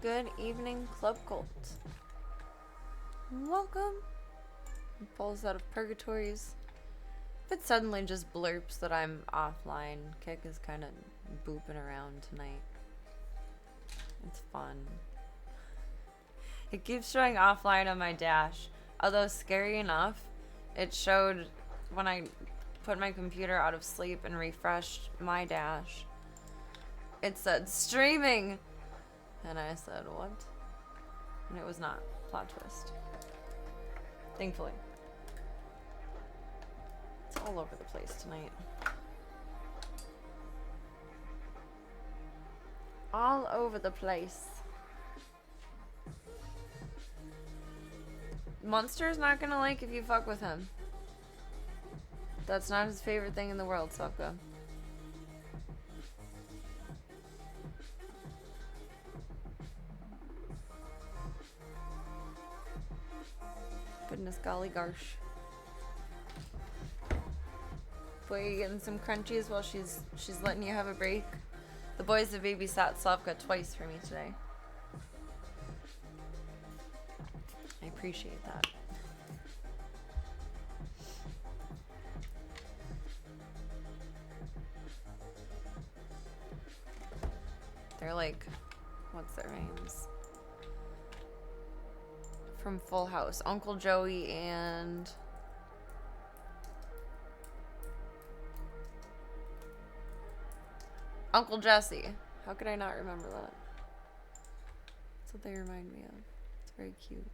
Good evening, Club Cult. Welcome. He pulls out of purgatories. If it suddenly just blurps that I'm offline, Kick is kind of booping around tonight. It's fun. It keeps showing offline on my dash. Although scary enough, it showed when I put my computer out of sleep and refreshed my dash. It said streaming. And I said, what? And it was not. Plot twist. Thankfully. It's all over the place tonight. All over the place. Monster's not gonna like if you fuck with him. That's not his favorite thing in the world, Sokka. Goodness golly gosh. Boy, you getting some crunchies while she's letting you have a break? The boys have babysat Slavka twice for me today. I appreciate that. They're like, what's their names? From Full House. Uncle Joey and... Uncle Jesse. How could I not remember that? That's what they remind me of. It's very cute.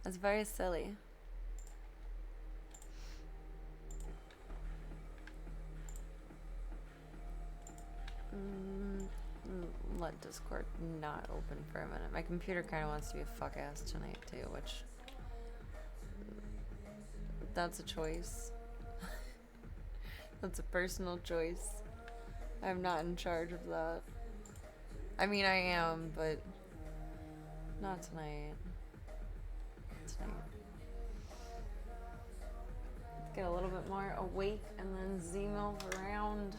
It's very silly. Let Discord not open for a minute. My computer kind of wants to be a fuck ass tonight too, which... That's a choice. That's a personal choice. I'm not in charge of that. I mean, I am, but not tonight. Let's get a little bit more awake and then ZMILF around.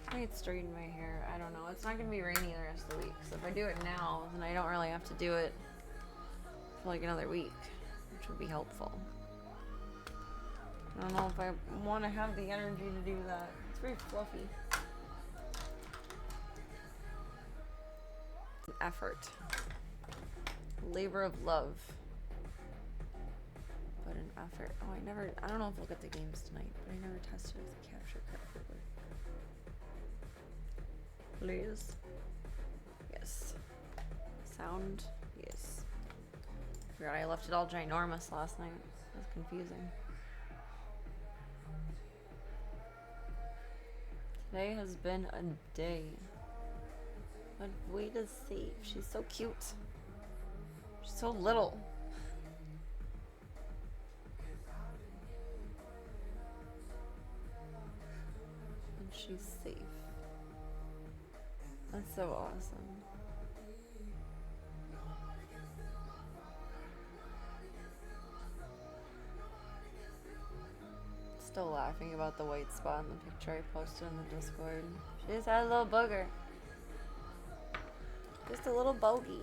I might straighten my hair. I don't know. It's not going to be rainy the rest of the week. So if I do it now, then I don't really have to do it for like another week, which would be helpful. I don't know if I want to have the energy to do that. It's very fluffy. Effort. Labor of love. But an effort. Oh, I don't know if I'll get the games tonight, but I never tested if the capture card would work. Please. Yes. Sound. Yes. I forgot I left it all ginormous last night. It was confusing. Today has been a day. But wait to see. She's so cute. She's so little. And she's safe. That's so awesome. Still laughing about the white spot in the picture I posted in the Discord. She just had a little booger. Just a little bogey.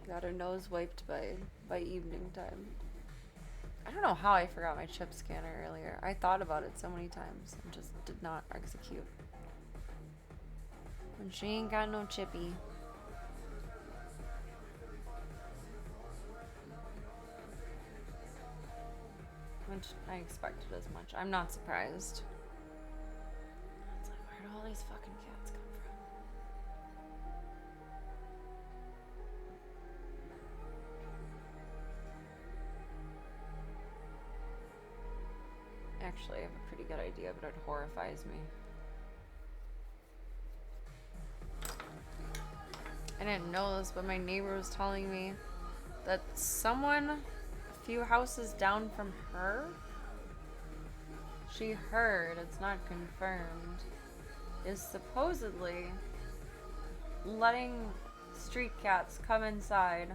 Got her nose wiped by evening time. I don't know how I forgot my chip scanner earlier. I thought about it so many times and just did not execute. And she ain't got no chippy. Which I expected as much. I'm not surprised. It's like, where do all these fucking cats come from? Actually, I have a pretty good idea, but it horrifies me. I didn't know this, but my neighbor was telling me that someone a few houses down from her, she heard, it's not confirmed, is supposedly letting street cats come inside,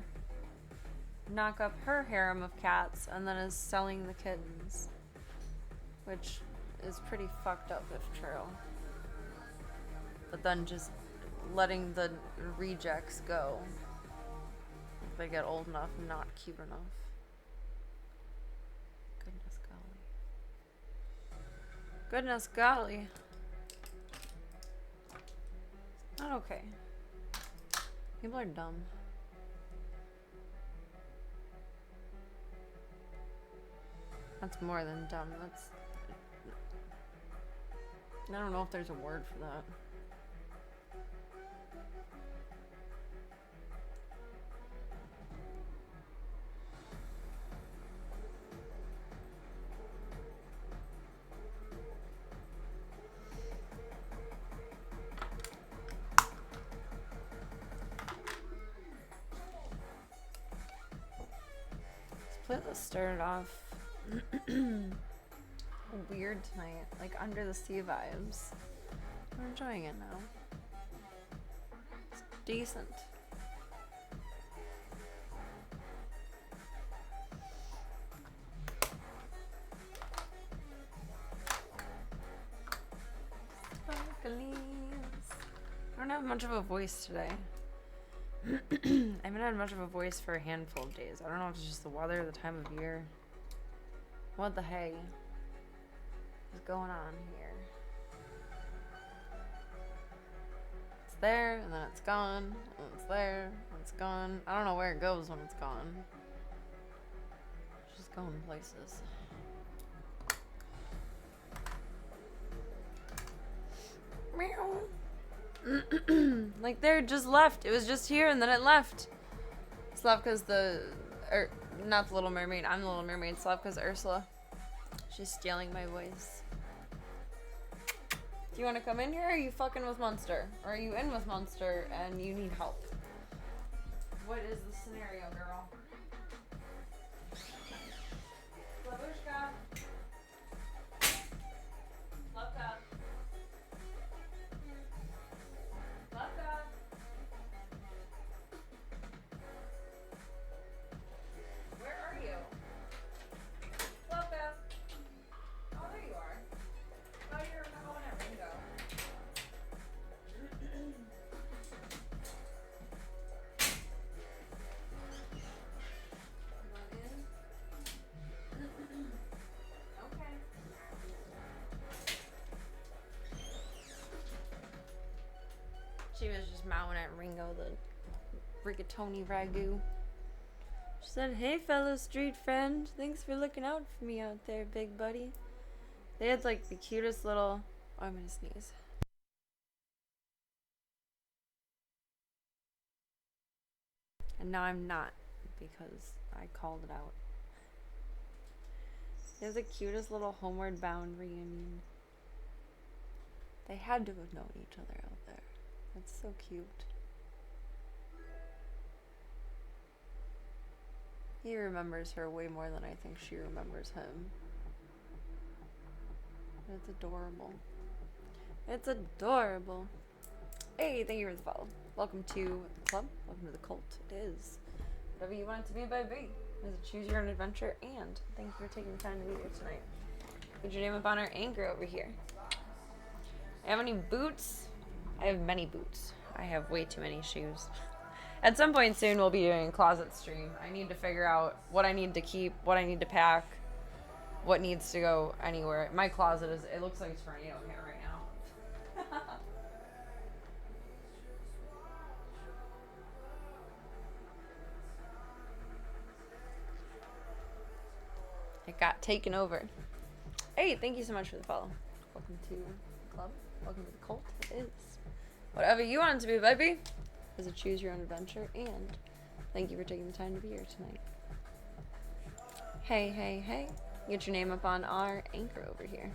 knock up her harem of cats, and then is selling the kittens. Which is pretty fucked up if true. But then just letting the rejects go if they get old enough and not cute enough. Goodness golly. Goodness golly. Not okay. People are dumb. That's more than dumb. That's... I don't know if there's a word for that. This playlist started off weird tonight, like under the sea vibes. I'm enjoying it now. It's decent. Sparklies. I don't have much of a voice today. I haven't had much of a voice for a handful of days. I don't know if it's just the weather, the time of year. What the hey is going on here? It's there, and then it's gone, and it's there, and it's gone. I don't know where it goes when it's gone. It's just going places. Meow. Like there, just left. It was just here and then it left. It's left because not the Little Mermaid. I'm the Little Mermaid. It's left because Ursula. She's stealing my voice. Do you want to come in here, or are you fucking with Monster? Or are you in with Monster and you need help? What is the scenario, girl? Babushka. Love Where are you? Flopka. Oh, there you are. Oh, you're going at Ringo. Okay. She was just mowing at Ringo, the rigatoni ragu. She said, "Hey, fellow street friend. Thanks for looking out for me out there, big buddy." They had like the cutest little... Oh, I'm gonna sneeze. And now I'm not, because I called it out. They have the cutest little homeward bound reunion. They had to have known each other out there. That's so cute. He remembers her way more than I think she remembers him. It's adorable. It's adorable. Hey, thank you for the follow. Welcome to the club. Welcome to the cult. It is whatever you want it to be, baby. Is it choose your own adventure? And thank you for taking the time to be here tonight. Put your name up on our anchor over here. I have any boots? I have many boots. I have way too many shoes. At some point soon, we'll be doing a closet stream. I need to figure out what I need to keep, what I need to pack, what needs to go anywhere. My closet is, it looks like it's tornado here right now. It got taken over. Hey, thank you so much for the follow. Welcome to the club. Welcome to the cult. It is whatever you want it to be, baby. Is a choose your own adventure, and thank you for taking the time to be here tonight. Hey, hey, hey. Get your name up on our anchor over here.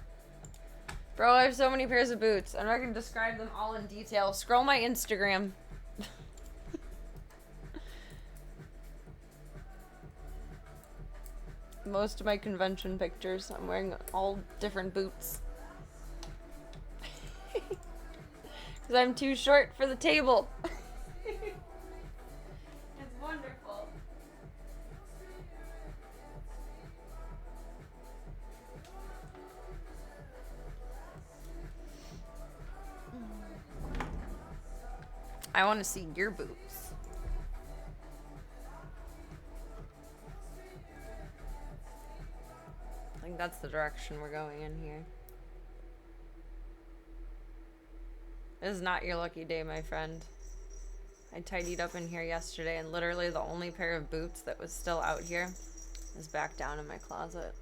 Bro, I have so many pairs of boots. I'm not going to describe them all in detail. Scroll my Instagram. Most of my convention pictures, I'm wearing all different boots. Because I'm too short for the table. It's wonderful. I want to see your boots. I think that's the direction we're going in here. It is not your lucky day, my friend. I tidied up in here yesterday, and literally the only pair of boots that was still out here is back down in my closet.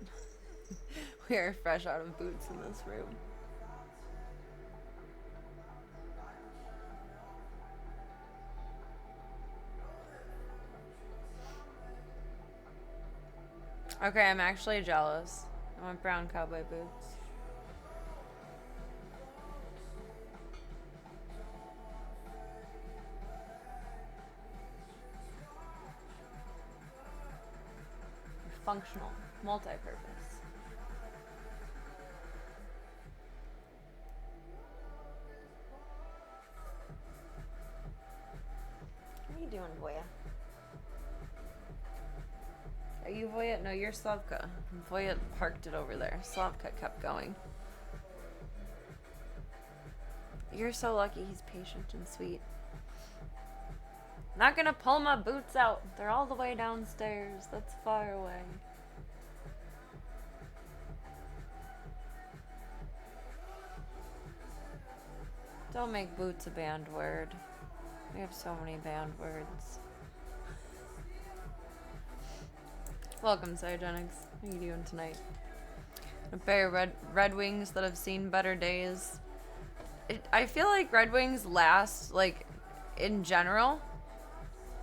We are fresh out of boots in this room. Okay, I'm actually jealous. I want brown cowboy boots. Functional, multi-purpose. What are you doing, Voya? Are you Voya? No, you're Slavka. Voya parked it over there. Slavka kept going. You're so lucky he's patient and sweet. Not gonna pull my boots out. They're all the way downstairs. That's far away. Don't make boots a banned word. We have so many banned words. Welcome, Cygenics. How are you doing tonight? A pair of Red Wings that have seen better days. I feel like Red Wings last, like, in general,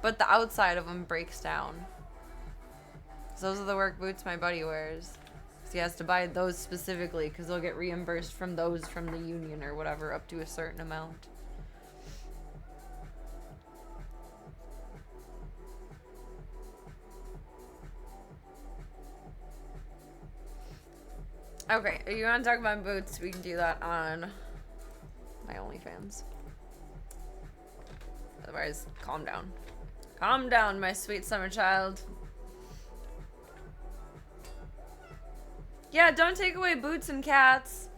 but the outside of them breaks down. So those are the work boots my buddy wears. So he has to buy those specifically because they'll get reimbursed from those from the union or whatever up to a certain amount. Okay, if you want to talk about boots, we can do that on my OnlyFans. Otherwise, calm down. Calm down, my sweet summer child. Yeah, don't take away boots and cats.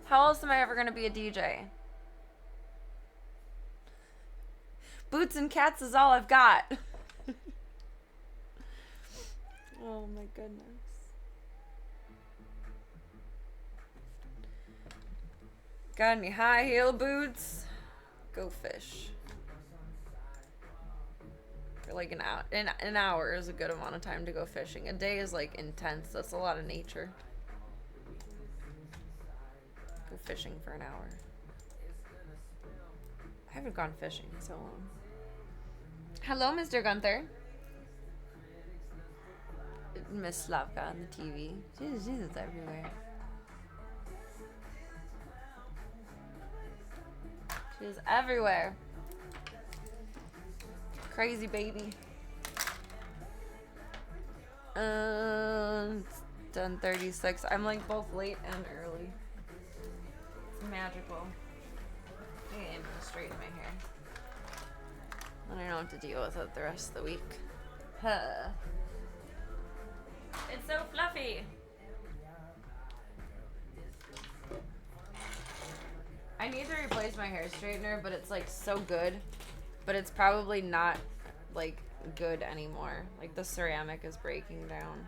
How else am I ever gonna be a DJ? Boots and cats is all I've got. Oh my goodness. Got any high heel boots? Go fish. For like an hour is a good amount of time to go fishing. A day is like intense. That's a lot of nature. Go fishing for an hour. I haven't gone fishing in so long. Hello, Mr. Gunther. Miss Slavka on the TV. Jesus everywhere. She's everywhere. Crazy baby. It's 10:36. I'm like both late and early. It's magical. I'm gonna straighten my hair. I don't know what to deal with it the rest of the week. Huh. It's so fluffy. I need to replace my hair straightener, but it's like so good. But it's probably not like good anymore. Like the ceramic is breaking down.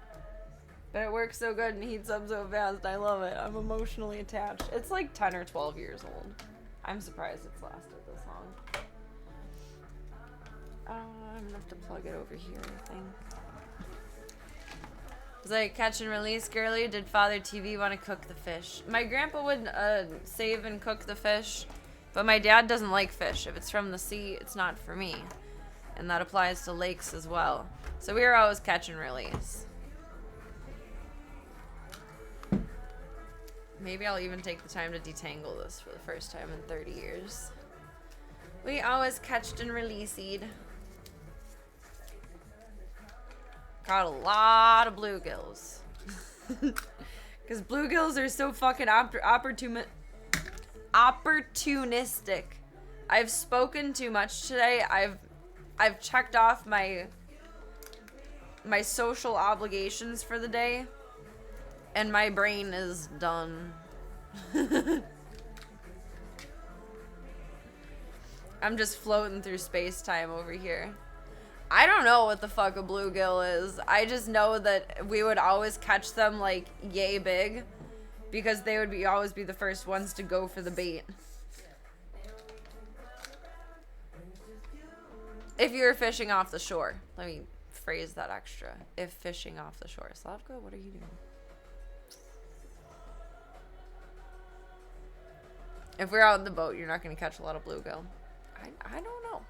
But it works so good and heats up so fast. I love it. I'm emotionally attached. It's like 10 or 12 years old. I'm surprised it's lasted this long. I'm gonna have to plug it over here, I think. Was I catch and release girly? Did Father TV want to cook the fish? My grandpa would save and cook the fish, but my dad doesn't like fish. If it's from the sea, it's not for me. And that applies to lakes as well. So we were always catch and release. Maybe I'll even take the time to detangle this for the first time in 30 years. We always catched and released. Caught a lot of bluegills. Because bluegills are so fucking opportunistic. I've spoken too much today. I've checked off my social obligations for the day. And my brain is done. I'm just floating through space-time over here. I don't know what the fuck a bluegill is. I just know that we would always catch them, like, yay big. Because they would always be the first ones to go for the bait. If you're fishing off the shore. Let me phrase that extra. If fishing off the shore. Slavko, what are you doing? If we're out in the boat, you're not going to catch a lot of bluegill. I don't know.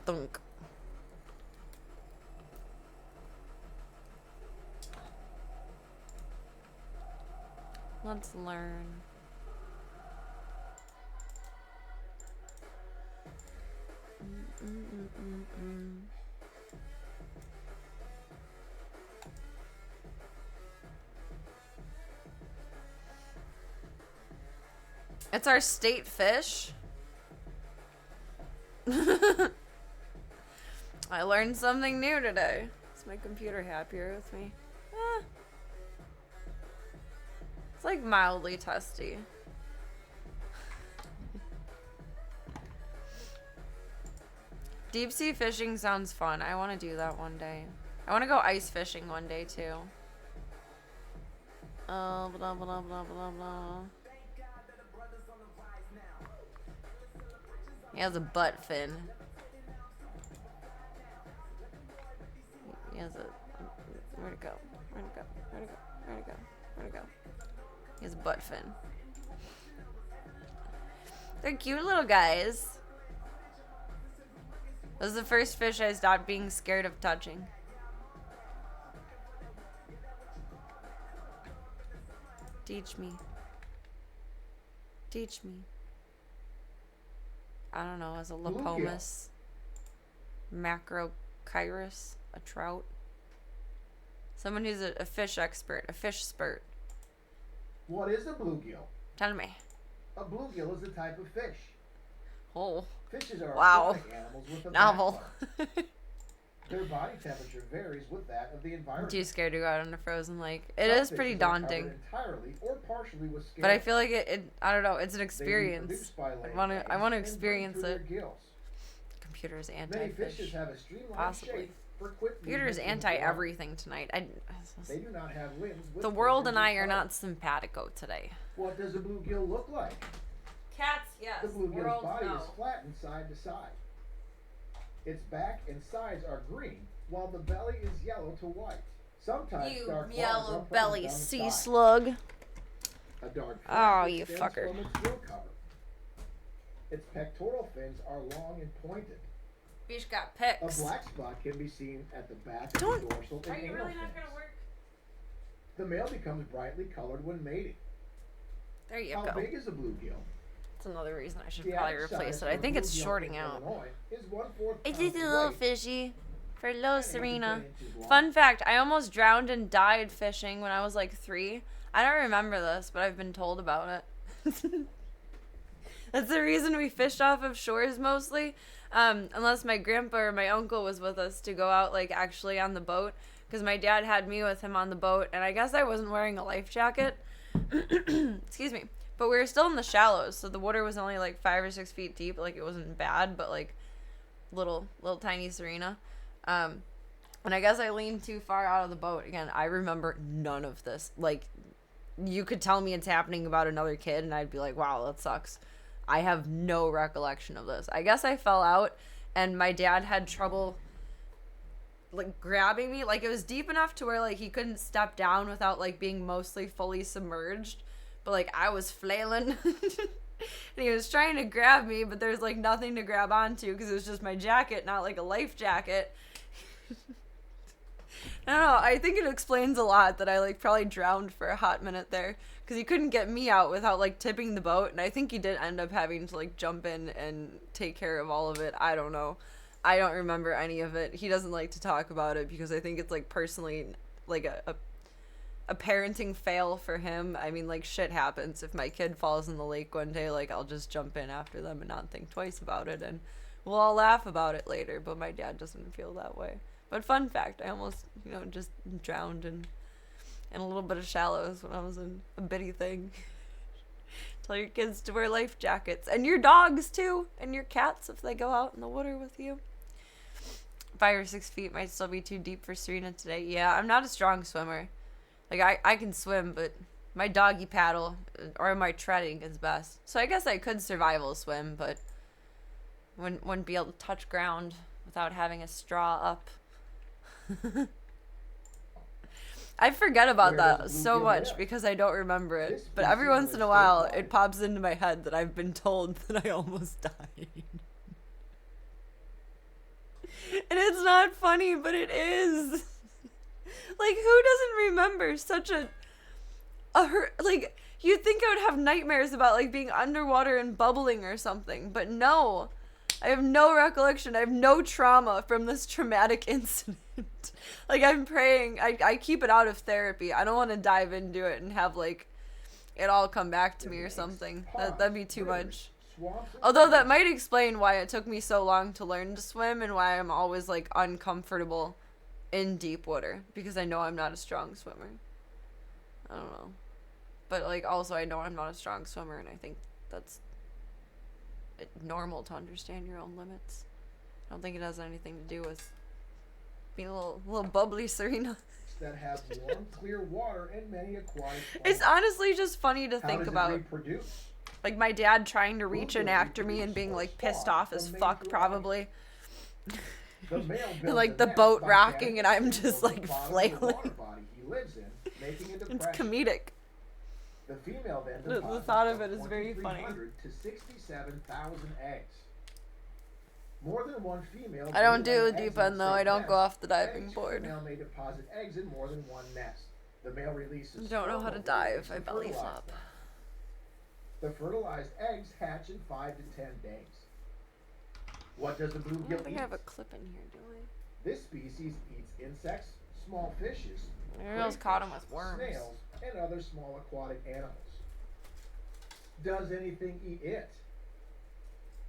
Thunk. Let's learn. It's our state fish. I learned something new today. Is my computer happier with me? It's like mildly testy. Deep sea fishing sounds fun. I want to do that one day. I want to go ice fishing one day too. Blah, blah, blah, blah, blah, blah. He has a butt fin. He has a... Where'd it go? Where'd it go? Where'd it go? Where'd it go? Where'd it go? He has a butt fin. They're cute little guys. This is the first fish I stopped being scared of touching. Teach me. Teach me. I don't know, as a Lepomus, Macrokyrus, a trout. Someone who's a fish expert, a fish spurt. What is a bluegill? Tell me. A bluegill is a type of fish. Oh. Fishes are wow. aquatic animals with a novel. Their body temperature varies with that of the environment. Too scared to go out on a frozen lake. It is pretty daunting. Entirely or partially with scales. But I feel like it I don't know, it's an experience. I want to experience it. Computer's anti-fish. Many fishes have a streamlined possibly. shape for quick Computer's anti-everything tonight. They do not have limbs with the world and I are not simpatico today. What does a bluegill look like? Cats, yes. The bluegill's body is flattened side to side. Its back and sides are green, while the belly is yellow to white. Sometimes dark yellow belly sea slug. A dark oh, you fucker. From its gill cover. Its pectoral fins are long and pointed. Bitch got pecs. A black spot can be seen at the back of the dorsal and anal fins. Work? The male becomes brightly colored when mating. There you go. How big is a bluegill? That's another reason I should probably replace it. I think it's shorting out. It's just a little fishy. For little Serena. Fun fact, I almost drowned and died fishing when I was like 3. I don't remember this, but I've been told about it. That's the reason we fished off of shores mostly. Unless my grandpa or my uncle was with us to go out like actually on the boat. Because my dad had me with him on the boat. And I guess I wasn't wearing a life jacket. Excuse me. But we were still in the shallows, so the water was only like 5 or 6 feet deep. Like, it wasn't bad, but like little tiny Serena. And I guess I leaned too far out of the boat. Again, I remember none of this. Like, you could tell me it's happening about another kid, and I'd be like, wow, that sucks. I have no recollection of this. I guess I fell out, and my dad had trouble like grabbing me. Like, it was deep enough to where like he couldn't step down without like being mostly fully submerged. But, like, I was flailing, and he was trying to grab me, but there's, like, nothing to grab onto because it was just my jacket, not, like, a life jacket. I don't know. I think it explains a lot that I, like, probably drowned for a hot minute there because he couldn't get me out without, like, tipping the boat, and I think he did end up having to, like, jump in and take care of all of it. I don't know. I don't remember any of it. He doesn't like to talk about it because I think it's, like, personally, like, a parenting fail for him. I mean, like, shit happens. If my kid falls in the lake one day, like, I'll just jump in after them and not think twice about it, and we'll all laugh about it later, but my dad doesn't feel that way. But fun fact, I almost, just drowned, and and a little bit of shallows when I was in a bitty thing. Tell your kids to wear life jackets. And your dogs, too. And your cats if they go out in the water with you. 5 or 6 feet might still be too deep for Serena today. Yeah, I'm not a strong swimmer. Like, I can swim, but my doggy paddle or my treading is best. So I guess I could survival swim, but wouldn't be able to touch ground without having a straw up. I forget about that so much because I don't remember it. But every once in a while, it pops into my head that I've been told that I almost died. And it's not funny, but it is. Like, who doesn't remember such a like, you'd think I would have nightmares about, like, being underwater and bubbling or something. But no. I have no recollection. I have no trauma from this traumatic incident. Like, I'm praying. I keep it out of therapy. I don't want to dive into it and have, like, it all come back to me or something. That'd be too much. Although that might explain why it took me so long to learn to swim and why I'm always, like, uncomfortable in deep water. Because I know I'm not a strong swimmer. I don't know. But, like, also I know I'm not a strong swimmer, and I think that's normal to understand your own limits. I don't think it has anything to do with being a little bubbly Serena. That have warm, clear water and many aquatic plants. It's honestly just funny to think about. Reproduce? Like my dad trying to reach in after me and being like pissed off as fuck probably. And like the boat rocking and I'm just like flailing. It's comedic. The female then the thought of it is very funny. To 67,000 eggs. More than one female. I don't do the deep end though. I don't go off the diving board. The female may deposit eggs in more than one nest. The male releases. I don't know how to dive. I belly flop. The fertilized eggs hatch in 5 to 10 days. What does the bluegill eat? I don't think I have a clip in here, do I? This species eats insects, small fishes, I almost caught him with worms, snails, and other small aquatic animals. Does anything eat it?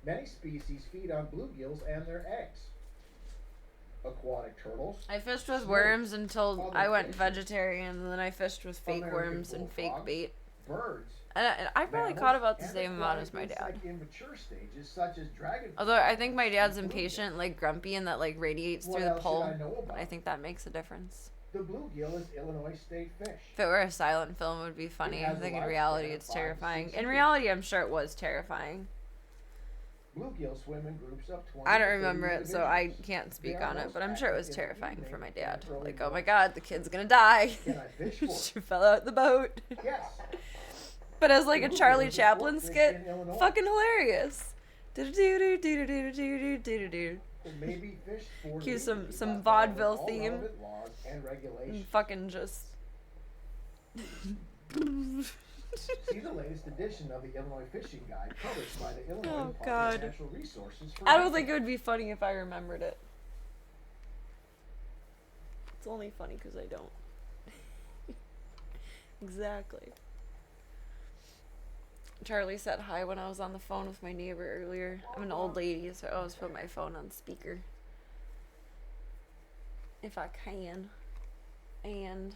Many species feed on bluegills and their eggs. Aquatic turtles. I fished with worms until I went vegetarian, and then I fished with fake worms and fake bait. Birds. And I probably caught about the same amount as my dad. Immature stages, such as dragon. Although I think my dad's impatient, like grumpy, and that like radiates through the pole. I think that makes a difference. The bluegill is Illinois state fish. If it were a silent film, it would be funny. I think in reality, it's terrifying. In reality, I'm sure it was terrifying. Bluegill swim in groups of 20. I don't remember it, so I can't speak on it, but I'm sure it was terrifying for my dad. Like, oh my god, the kid's gonna die. She fell out the boat. Yes. But as like a Charlie Chaplin skit, fucking hilarious. Cue some vaudeville theme. And fucking just. See the latest edition of the Illinois Fishing Guide, published by the Illinois Department of Natural Resources. I don't think it would be funny if I remembered it. It's only funny because I don't. Exactly. Charlie said hi when I was on the phone with my neighbor earlier. I'm an old lady, so I always put my phone on speaker. If I can. And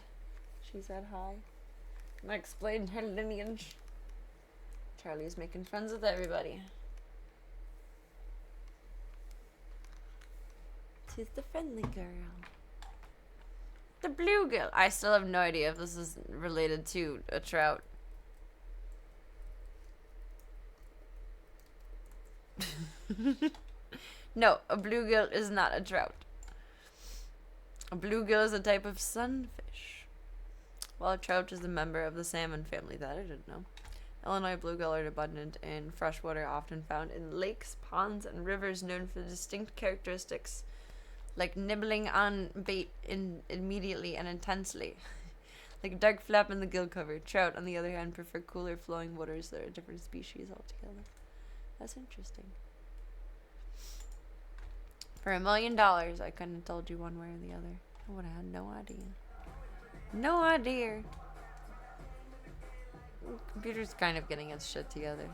she said hi. And I explained her lineage. Charlie's making friends with everybody. She's the friendly girl. The bluegill. I still have no idea if this is related to a trout. No, a bluegill is not a trout. A bluegill is a type of sunfish, while a trout is a member of the salmon family. That I didn't know. Illinois bluegill are abundant in freshwater, often found in lakes, ponds, and rivers, known for distinct characteristics like nibbling on bait immediately and intensely. Like a dark flap in the gill cover. Trout, on the other hand, prefer cooler flowing waters that are a different species altogether. That's interesting. For $1 million, I couldn't have told you one way or the other. I would have had no idea. No idea. The computer's kind of getting its shit together.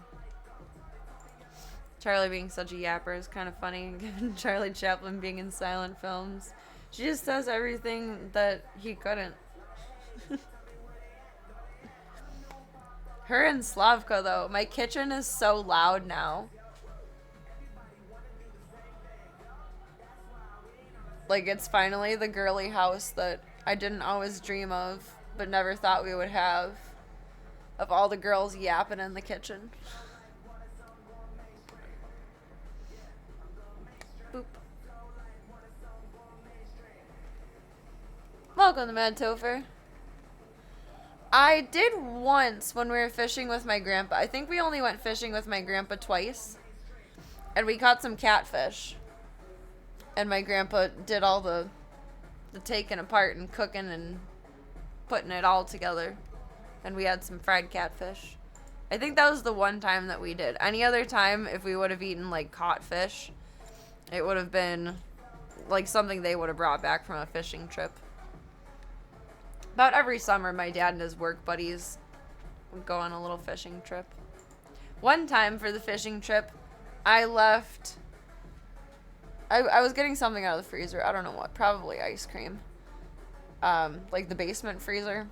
Charlie being such a yapper is kind of funny, given Charlie Chaplin being in silent films. She just says everything that he couldn't. Her and Slavka, though. My kitchen is so loud now. Like, it's finally the girly house that I didn't always dream of, but never thought we would have. Of all the girls yapping in the kitchen. Boop. Welcome to Mad Topher. I did once when we were fishing with my grandpa. I think we only went fishing with my grandpa twice. And we caught some catfish. And my grandpa did all the taking apart and cooking and putting it all together. And we had some fried catfish. I think that was the one time that we did. Any other time, if we would have eaten, like, caught fish, it would have been, like, something they would have brought back from a fishing trip. About every summer, my dad and his work buddies would go on a little fishing trip. One time for the fishing trip, I left... I was getting something out of the freezer. I don't know what. Probably ice cream. Like the basement freezer.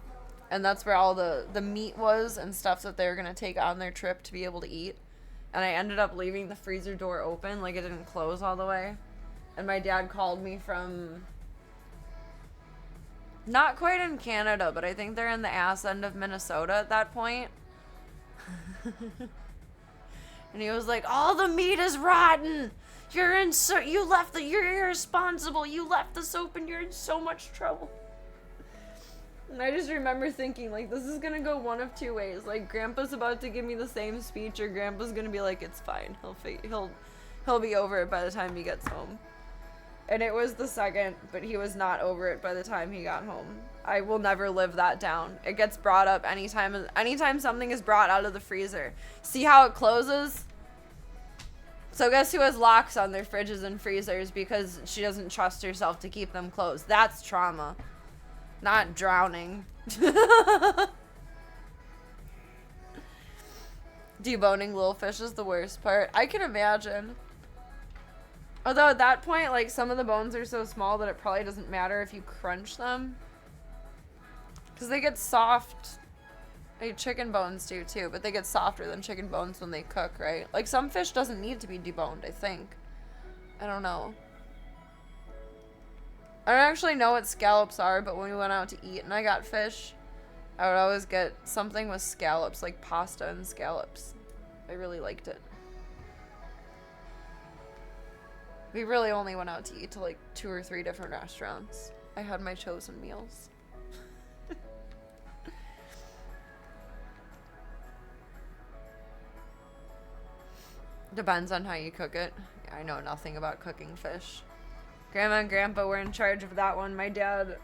And that's where all the meat was and stuff that they were going to take on their trip to be able to eat. And I ended up leaving the freezer door open. Like, it didn't close all the way. And my dad called me from... Not quite in Canada, but I think they're in the ass end of Minnesota at that point. And he was like, all the meat is rotten! You're irresponsible! You left this open, you're in so much trouble. And I just remember thinking, like, this is gonna go one of two ways. Like, Grandpa's about to give me the same speech, or Grandpa's gonna be like, it's fine. He'll be over it by the time he gets home. And it was the second, but he was not over it by the time he got home. I will never live that down. It gets brought up anytime something is brought out of the freezer. See how it closes? So guess who has locks on their fridges and freezers because she doesn't trust herself to keep them closed? That's trauma. Not drowning. Deboning little fish is the worst part. I can imagine. Although at that point, like, some of the bones are so small that it probably doesn't matter if you crunch them. Because they get soft. Like, chicken bones do too, but they get softer than chicken bones when they cook, right? Like, some fish doesn't need to be deboned, I think. I don't know. I don't actually know what scallops are, but when we went out to eat and I got fish, I would always get something with scallops, like pasta and scallops. I really liked it. We really only went out to eat to like 2 or 3 different restaurants. I had my chosen meals. Depends on how you cook it. I know nothing about cooking fish. Grandma and Grandpa were in charge of that one. My dad,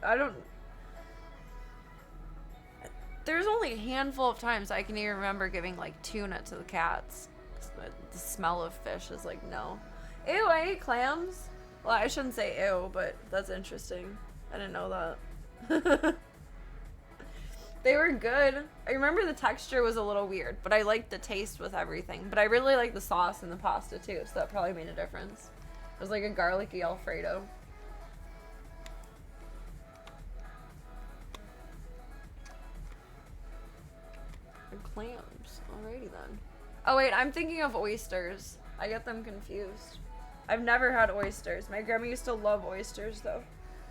there's only a handful of times I can even remember giving, like, tuna to the cats. The smell of fish is like, no. Ew, I ate clams. Well, I shouldn't say ew, but that's interesting. I didn't know that. They were good. I remember the texture was a little weird, but I liked the taste with everything. But I really liked the sauce and the pasta, too, so that probably made a difference. It was like a garlicky Alfredo. And clams. Alrighty then. Oh wait, I'm thinking of oysters. I get them confused. I've never had oysters. My grandma used to love oysters though.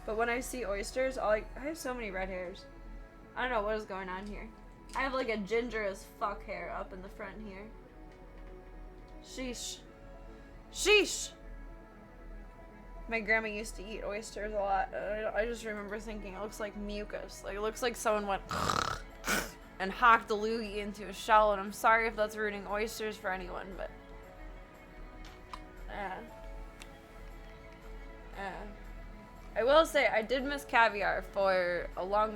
But when I see oysters, I have so many red hairs. I don't know what is going on here. I have like a ginger as fuck hair up in the front here. Sheesh. Sheesh! My grandma used to eat oysters a lot. I just remember thinking it looks like mucus. Like, it looks like someone went and hacked a loogie into a shell, and I'm sorry if that's ruining oysters for anyone, but... I will say, I did miss caviar for a long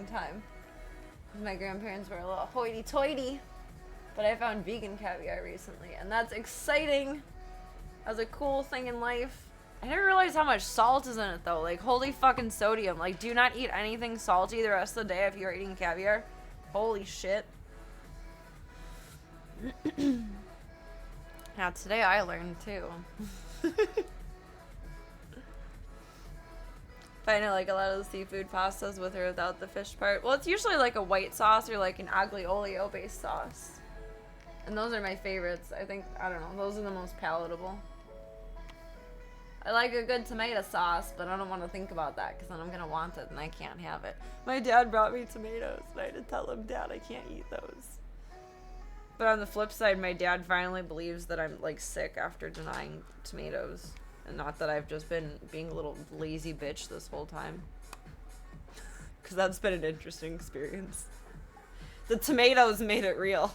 time. My grandparents were a little hoity-toity, but I found vegan caviar recently, and that's exciting. That was a cool thing in life. I didn't realize how much salt is in it, though. Like, holy fucking sodium. Like, do not eat anything salty the rest of the day if you're eating caviar. Holy shit. Now, today I learned, too. But I know like a lot of the seafood pastas with or without the fish part. Well, it's usually like a white sauce or like an aglio olio based sauce. And those are my favorites. I think, I don't know, those are the most palatable. I like a good tomato sauce, but I don't want to think about that because then I'm going to want it and I can't have it. My dad brought me tomatoes and I had to tell him, Dad, I can't eat those. But on the flip side, my dad finally believes that I'm like sick after denying tomatoes. And not that I've just been being a little lazy bitch this whole time. Because that's been an interesting experience. The tomatoes made it real.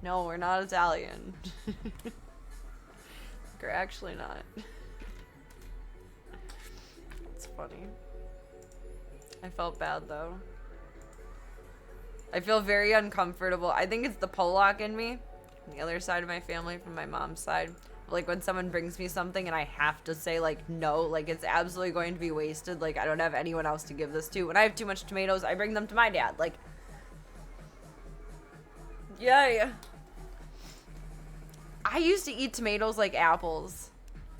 No, we're not Italian. We're actually not. It's funny. I felt bad though. I feel very uncomfortable. I think it's the Polak in me, on the other side of my family from my mom's side. Like when someone brings me something and I have to say like no, like it's absolutely going to be wasted. Like I don't have anyone else to give this to. When I have too much tomatoes, I bring them to my dad. Like, yeah. I used to eat tomatoes like apples.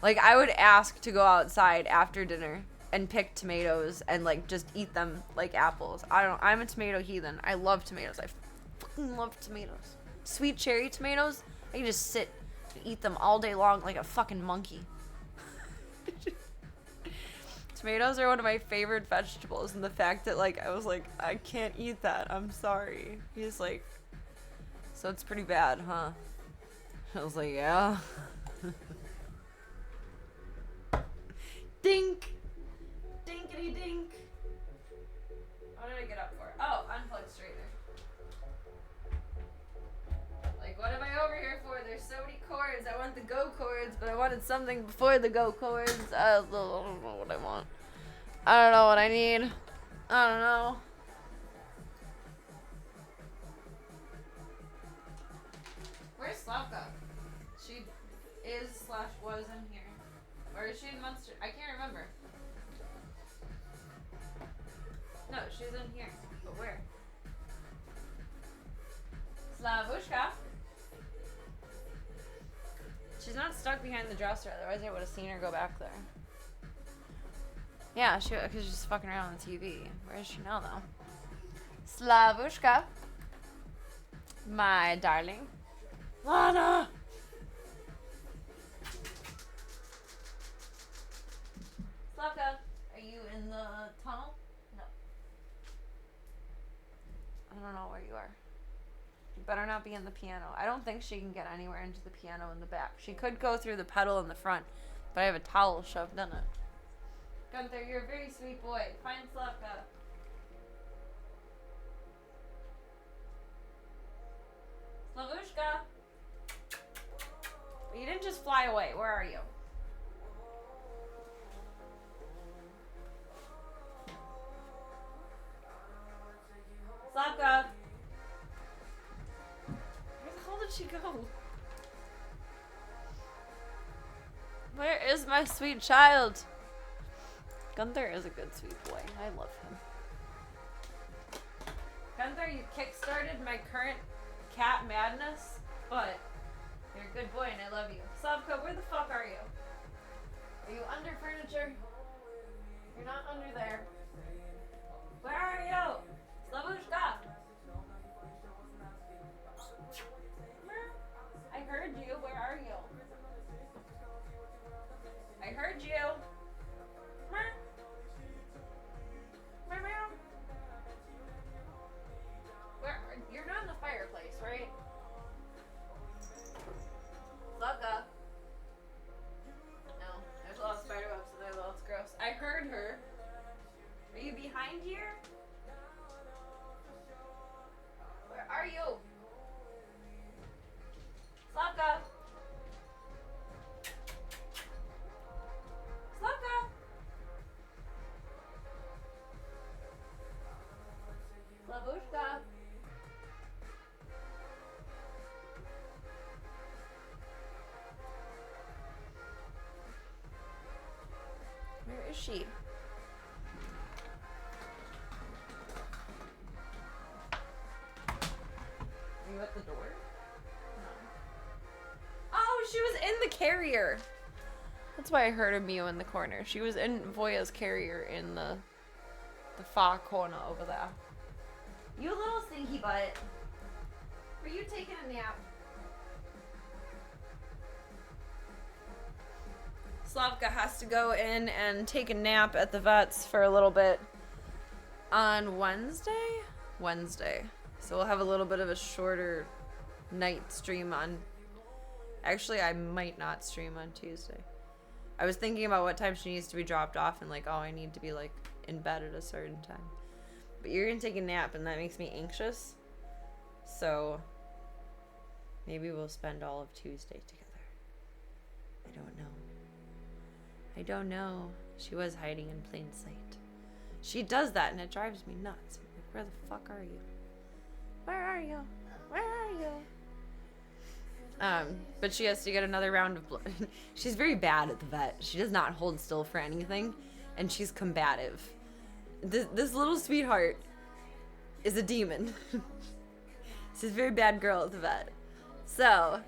Like I would ask to go outside after dinner and pick tomatoes and like just eat them like apples. I'm a tomato heathen. I love tomatoes. I fucking love tomatoes. Sweet cherry tomatoes, I can just sit and eat them all day long like a fucking monkey. Tomatoes are one of my favorite vegetables, and the fact that like I was like, I can't eat that, I'm sorry. He's like, so it's pretty bad, huh? I was like, yeah. Dink! Dinkity dink! What did I get up for? Oh, unplug straightener. Like, what am I over here for? There's so many cords. I want the go cords, but I wanted something before the go cords. I don't know what I want. I don't know what I need. I don't know. Where's Slavka? She is/was in here. Or is she in Munster? I can't remember. No, she's in here. But where? Slavushka? She's not stuck behind the dresser, otherwise I would have seen her go back there. Yeah, because she's fucking around on the TV. Where is she now, though? Slavushka. My darling. Lana! Slavka, are you in the tunnel? No. I don't know where you are. You better not be in the piano. I don't think she can get anywhere into the piano in the back. She could go through the pedal in the front, but I have a towel shoved in it. Gunther, you're a very sweet boy. Find Slavka. Slavushka! You didn't just fly away. Where are you? Slavka! Where the hell did she go? Where is my sweet child? Gunther is a good sweet boy. I love him. Gunther, you kickstarted my current cat madness, but you're a good boy and I love you. Slavka, where the fuck are you? Are you under furniture? You're not under there. Where are you? Slavushka! I heard you. Where are you? I heard you. You're not in the fireplace, right? Slavka. No, there's a lot of spider webs in there though, it's gross. I heard her. Are you behind here? Where are you? Slavka! Slavka! Slavushka! Where is she? Are you at the door? No. Oh, she was in the carrier. That's That's why I heard a mew in the corner. She was in Voya's carrier in the far corner over there. You little stinky butt. Were you taking a nap? Slavka has to go in and take a nap at the vet's for a little bit on Wednesday? Wednesday. So we'll have a little bit of a shorter night stream on... Actually, I might not stream on Tuesday. I was thinking about what time she needs to be dropped off and like, oh, I need to be like in bed at a certain time. But you're gonna take a nap and that makes me anxious. So maybe we'll spend all of Tuesday together. I don't know. I don't know. She was hiding in plain sight. She does that and it drives me nuts. Like, where the fuck are you? Where are you? Where are you? But she has to get another round of blood. She's very bad at the vet. She does not hold still for anything. And she's combative. This little sweetheart is a demon. She's a very bad girl at the vet. So,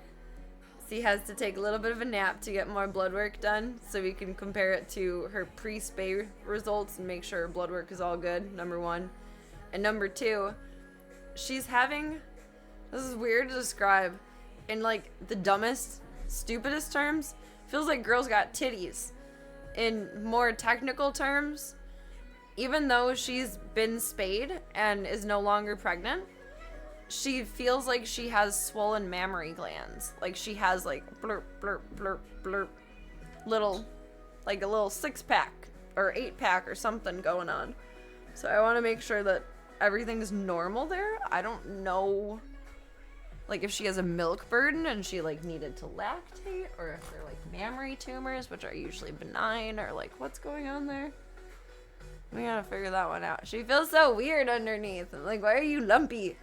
she has to take a little bit of a nap to get more blood work done so we can compare it to her pre-spay results and make sure her blood work is all good, number one. And number two, she's having, this is weird to describe, in like the dumbest, stupidest terms, feels like girls got titties. In more technical terms, even though she's been spayed and is no longer pregnant, she feels like she has swollen mammary glands. Like she has like blurp, blurp, blurp, blurp, little, like a little 6-pack or 8-pack or something going on. So I want to make sure that everything's normal there. I don't know, like if she has a milk burden and she like needed to lactate, or if they're like mammary tumors, which are usually benign, or like what's going on there. We gotta figure that one out. She feels so weird underneath. I'm like, why are you lumpy?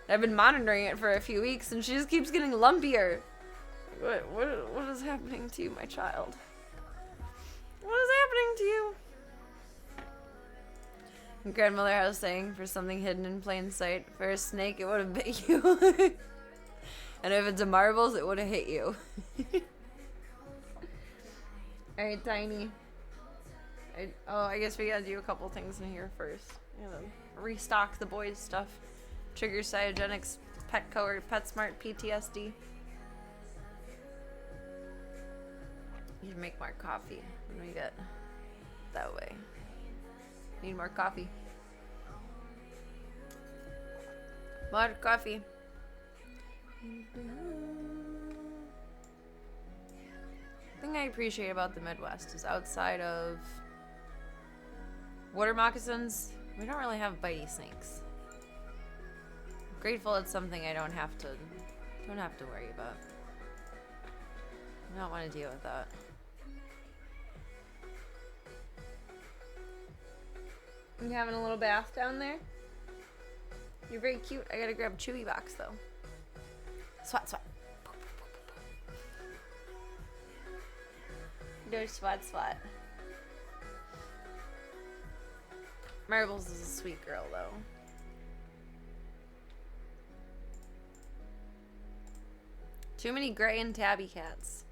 I've been monitoring it for a few weeks and she just keeps getting lumpier. What is happening to you, my child? What is happening to you? Grandmother has a saying, for something hidden in plain sight. For a snake, it would have bit you. And if it's a marbles, it would have hit you. Alright, Tiny. I guess we gotta do a couple things in here first. Restock the boys' stuff. Trigger Cytogenics, Petco or PetSmart PTSD. Need to make more coffee when we get that way. Need more coffee. More coffee. The thing I appreciate about the Midwest is outside of water moccasins, we don't really have bitey snakes. Grateful it's something I don't have to worry about. I don't want to deal with that. You having a little bath down there? You're very cute. I gotta grab Chewy box though. Swat, swat. No swat, swat. Marbles is a sweet girl though. Too many gray and tabby cats.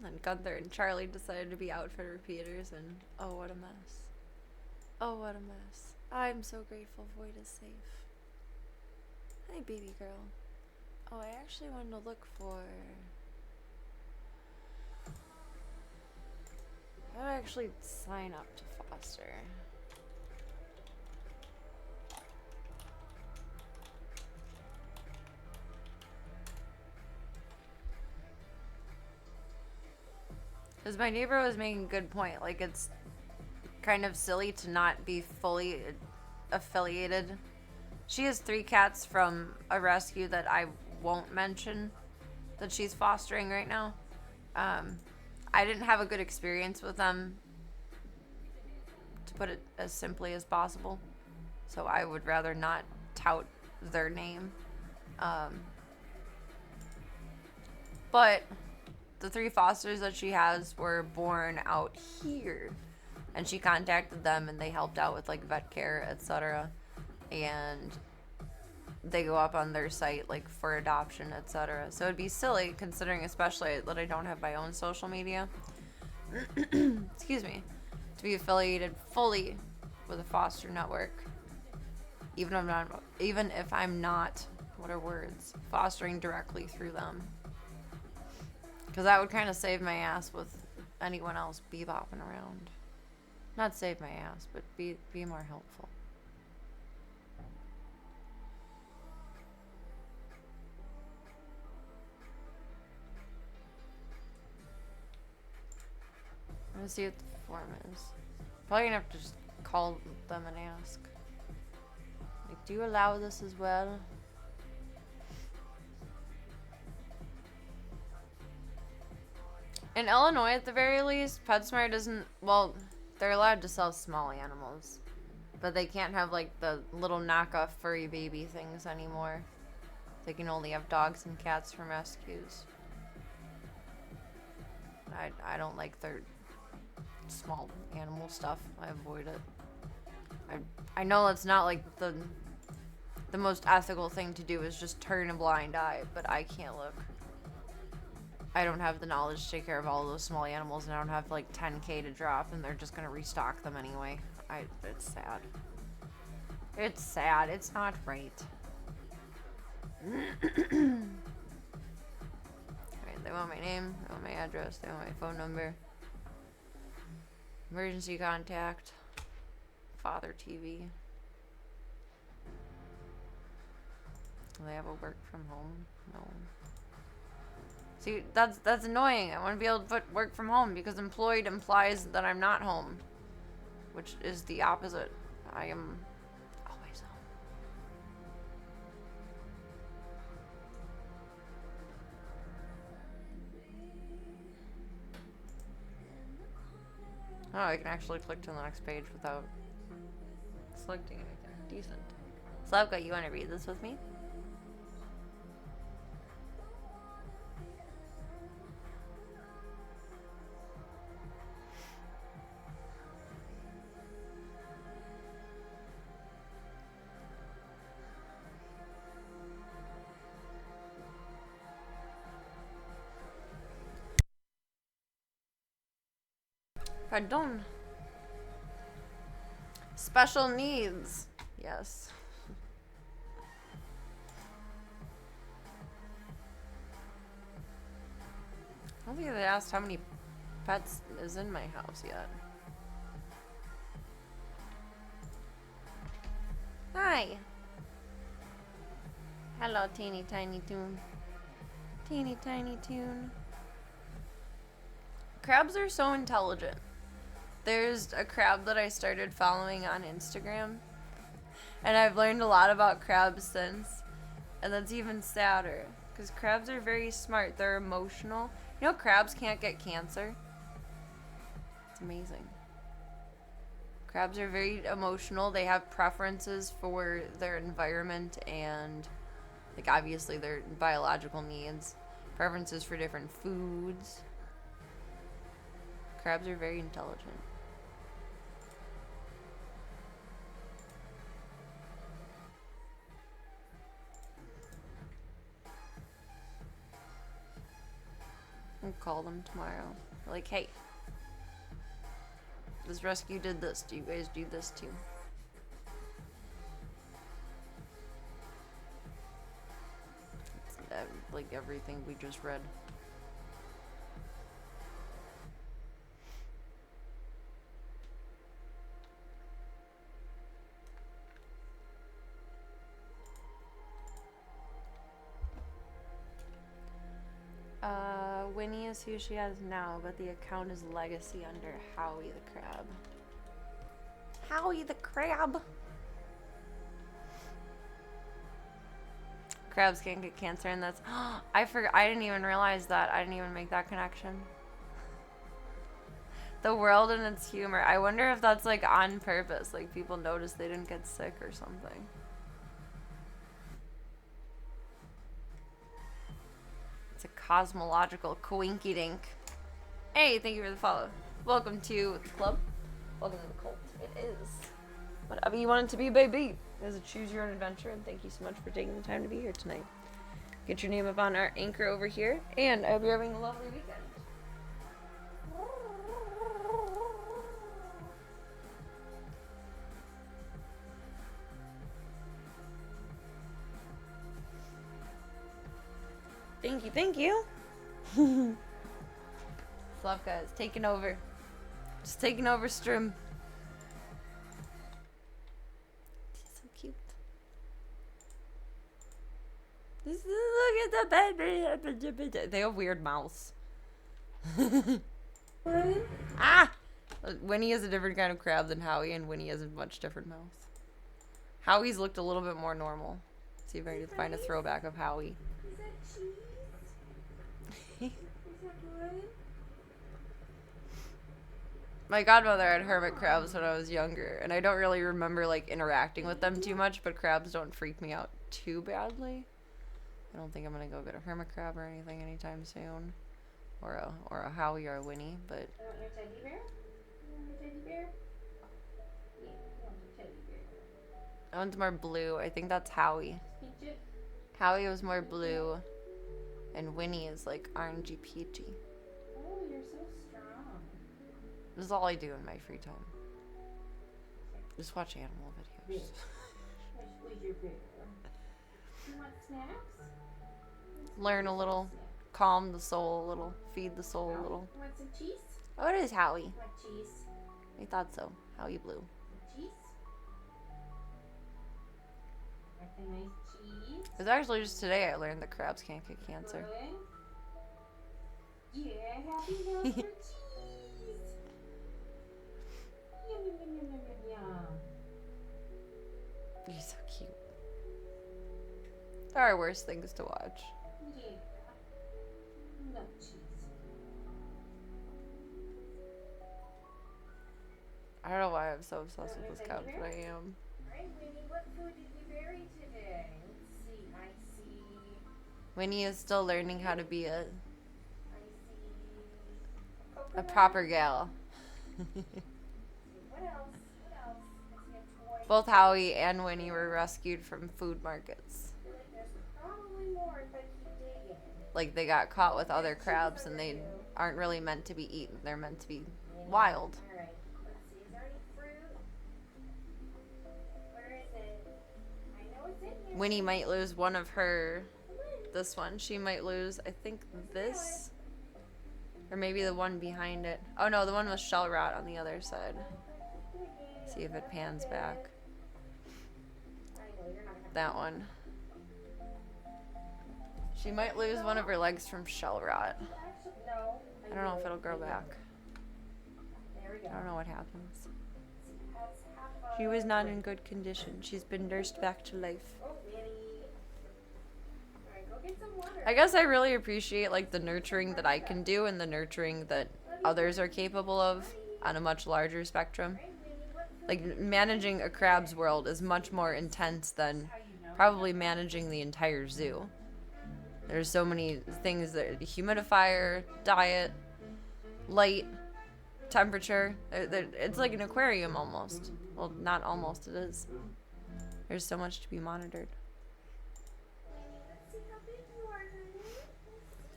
And Gunther and Charlie decided to be outfit repeaters, and oh, what a mess. Oh, what a mess. I'm so grateful Void is safe. Hi, baby girl. Oh, I actually wanted to look for... how do I actually sign up to foster? Because my neighbor was making a good point. Like, it's kind of silly to not be fully affiliated. She has 3 cats from a rescue that I won't mention that she's fostering right now. I didn't have a good experience with them, to put it as simply as possible. So I would rather not tout their name. But the 3 fosters that she has were born out here, and she contacted them and they helped out with like vet care, etc. And they go up on their site, like, for adoption, etc. So it'd be silly, considering especially that I don't have my own social media, excuse me, to be affiliated fully with a foster network, even if I'm not, what are words, fostering directly through them. Because that would kind of save my ass with anyone else bebopping around. Not save my ass, but be more helpful. I'm gonna see what the form is. Probably gonna have to just call them and ask. Like, do you allow this as well? In Illinois, at the very least, PetSmart isn't, well, they're allowed to sell small animals. But they can't have, like, the little knockoff furry baby things anymore. They can only have dogs and cats from rescues. I don't like their small animal stuff. I avoid it. I know it's not, like, the most ethical thing to do is just turn a blind eye, but I can't look. I don't have the knowledge to take care of all of those small animals, and I don't have, like, 10K to drop, and they're just gonna restock them anyway. It's sad. It's sad. It's not right. Alright, they want my name, they want my address, they want my phone number. Emergency contact. Father TV. Do they have a work from home? No. See, that's annoying. I want to be able to put work from home because employed implies that I'm not home, which is the opposite. I am always home. Oh, I can actually click to the next page without selecting anything. Decent. Slavka, you want to read this with me? Pardon. Special needs. Yes. I don't think they asked how many pets is in my house yet. Hi. Hello, teeny tiny toon. Teeny tiny toon. Crabs are so intelligent. There's a crab that I started following on Instagram, and I've learned a lot about crabs since, and that's even sadder, because crabs are very smart. They're emotional. You know, crabs can't get cancer. It's amazing. Crabs are very emotional. They have preferences for their environment and, like, obviously their biological needs, preferences for different foods. Crabs are very intelligent. I'll call them tomorrow. Like, hey, this rescue did this. Do you guys do this too? It's like everything we just read. Winnie is who she has now, but the account is legacy under Howie the Crab. Howie the Crab! Crabs can't get cancer, and that's... I forgot. I didn't even realize that. I didn't even make that connection. The world and its humor. I wonder if that's, like, on purpose. Like, people notice they didn't get sick or something. It's a cosmological coinky-dink. Hey, thank you for the follow. Welcome to the club. Welcome to the cult. It is. Whatever you want it to be, baby. It is a choose your own adventure, and thank you so much for taking the time to be here tonight. Get your name up on our anchor over here, and I hope you're having a lovely weekend. Thank you, thank you. Slavka is taking over. Just taking over stream. She's so cute. Look at the baby. They have weird mouths. Ah! Winnie is a different kind of crab than Howie, and Winnie has a much different mouth. Howie's looked a little bit more normal. See if I can find a throwback of Howie. Is that cheese? Is that good? My godmother had hermit crabs when I was younger, and I don't really remember like interacting with them too much, but crabs don't freak me out too badly. I don't think I'm gonna go get a hermit crab or anything anytime soon, or a Howie or a Winnie, but. You want your teddy bear? You want your teddy bear? Yeah, you want your teddy bear. That one's more blue. I think that's Howie. Pinch it. Howie was more blue, and Winnie is like orangey peachy. Oh, you're so strong. This is all I do in my free time. Just watch animal videos. Where's your bear? You want snacks? Learn a little, calm the soul a little, feed the soul a little. You want some cheese? Oh, it is Howie. You want cheese? I thought so. Howie blue. Cheese? Like a nice cheese? It was actually just today I learned that crabs can't get cancer. Good. Yeah, happy meals for cheese. Yum, yum, yum, yum, yum, yum. You're so cute. There are worse things to watch. Yeah. No cheese. I don't know why I'm so obsessed with this couch, but I am. Alright, Winnie, what food did you bury today? Let's see. I see. Winnie is still learning how to be a I see. a proper gal. What else? What else? I see a toy. Both Howie and Winnie were rescued from food markets. I feel like there's probably more if I keep digging. Like they got caught with other crabs and they aren't really meant to be eaten. They're meant to be wild. Alright, let's see. Is there any fruit? Where is it? I know it's in here. Winnie might lose one of her, this one. She might lose, I think, this. Or maybe the one behind it. Oh no, the one with shell rot on the other side. See if it pans back. I know you're not gonna That one. She might lose one of her legs from shell rot. actually, no. I don't know if it'll grow back. There we go. I don't know what happens. Has half She was not in good condition. She's been nursed back to life. Oh, Winnie. Alright, go get some water. I guess I really appreciate like the nurturing that I can do and the nurturing that others are capable of on a much larger spectrum. Like managing a crab's world is much more intense than probably managing the entire zoo. There's so many things that humidifier, diet, light, temperature. It's like an aquarium almost. Well, not almost, it is. There's so much to be monitored. Let's see how big you are, honey.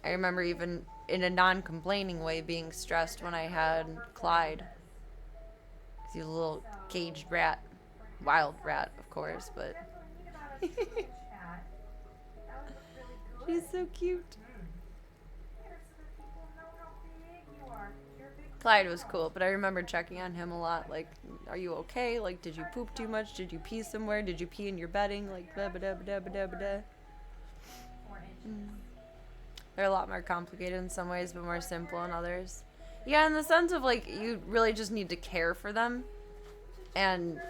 I remember even in a non-complaining way being stressed when I had Clyde. 'Cause he's a little caged rat. Wild rat, of course, but... She's so cute. Clyde was cool, but I remember checking on him a lot. Like, are you okay? Like, did you poop too much? Did you pee somewhere? Did you pee in your bedding? Like, da ba da ba da ba da ba da. They're a lot more complicated in some ways, but more simple in others. Yeah, in the sense of like, you really just need to care for them. And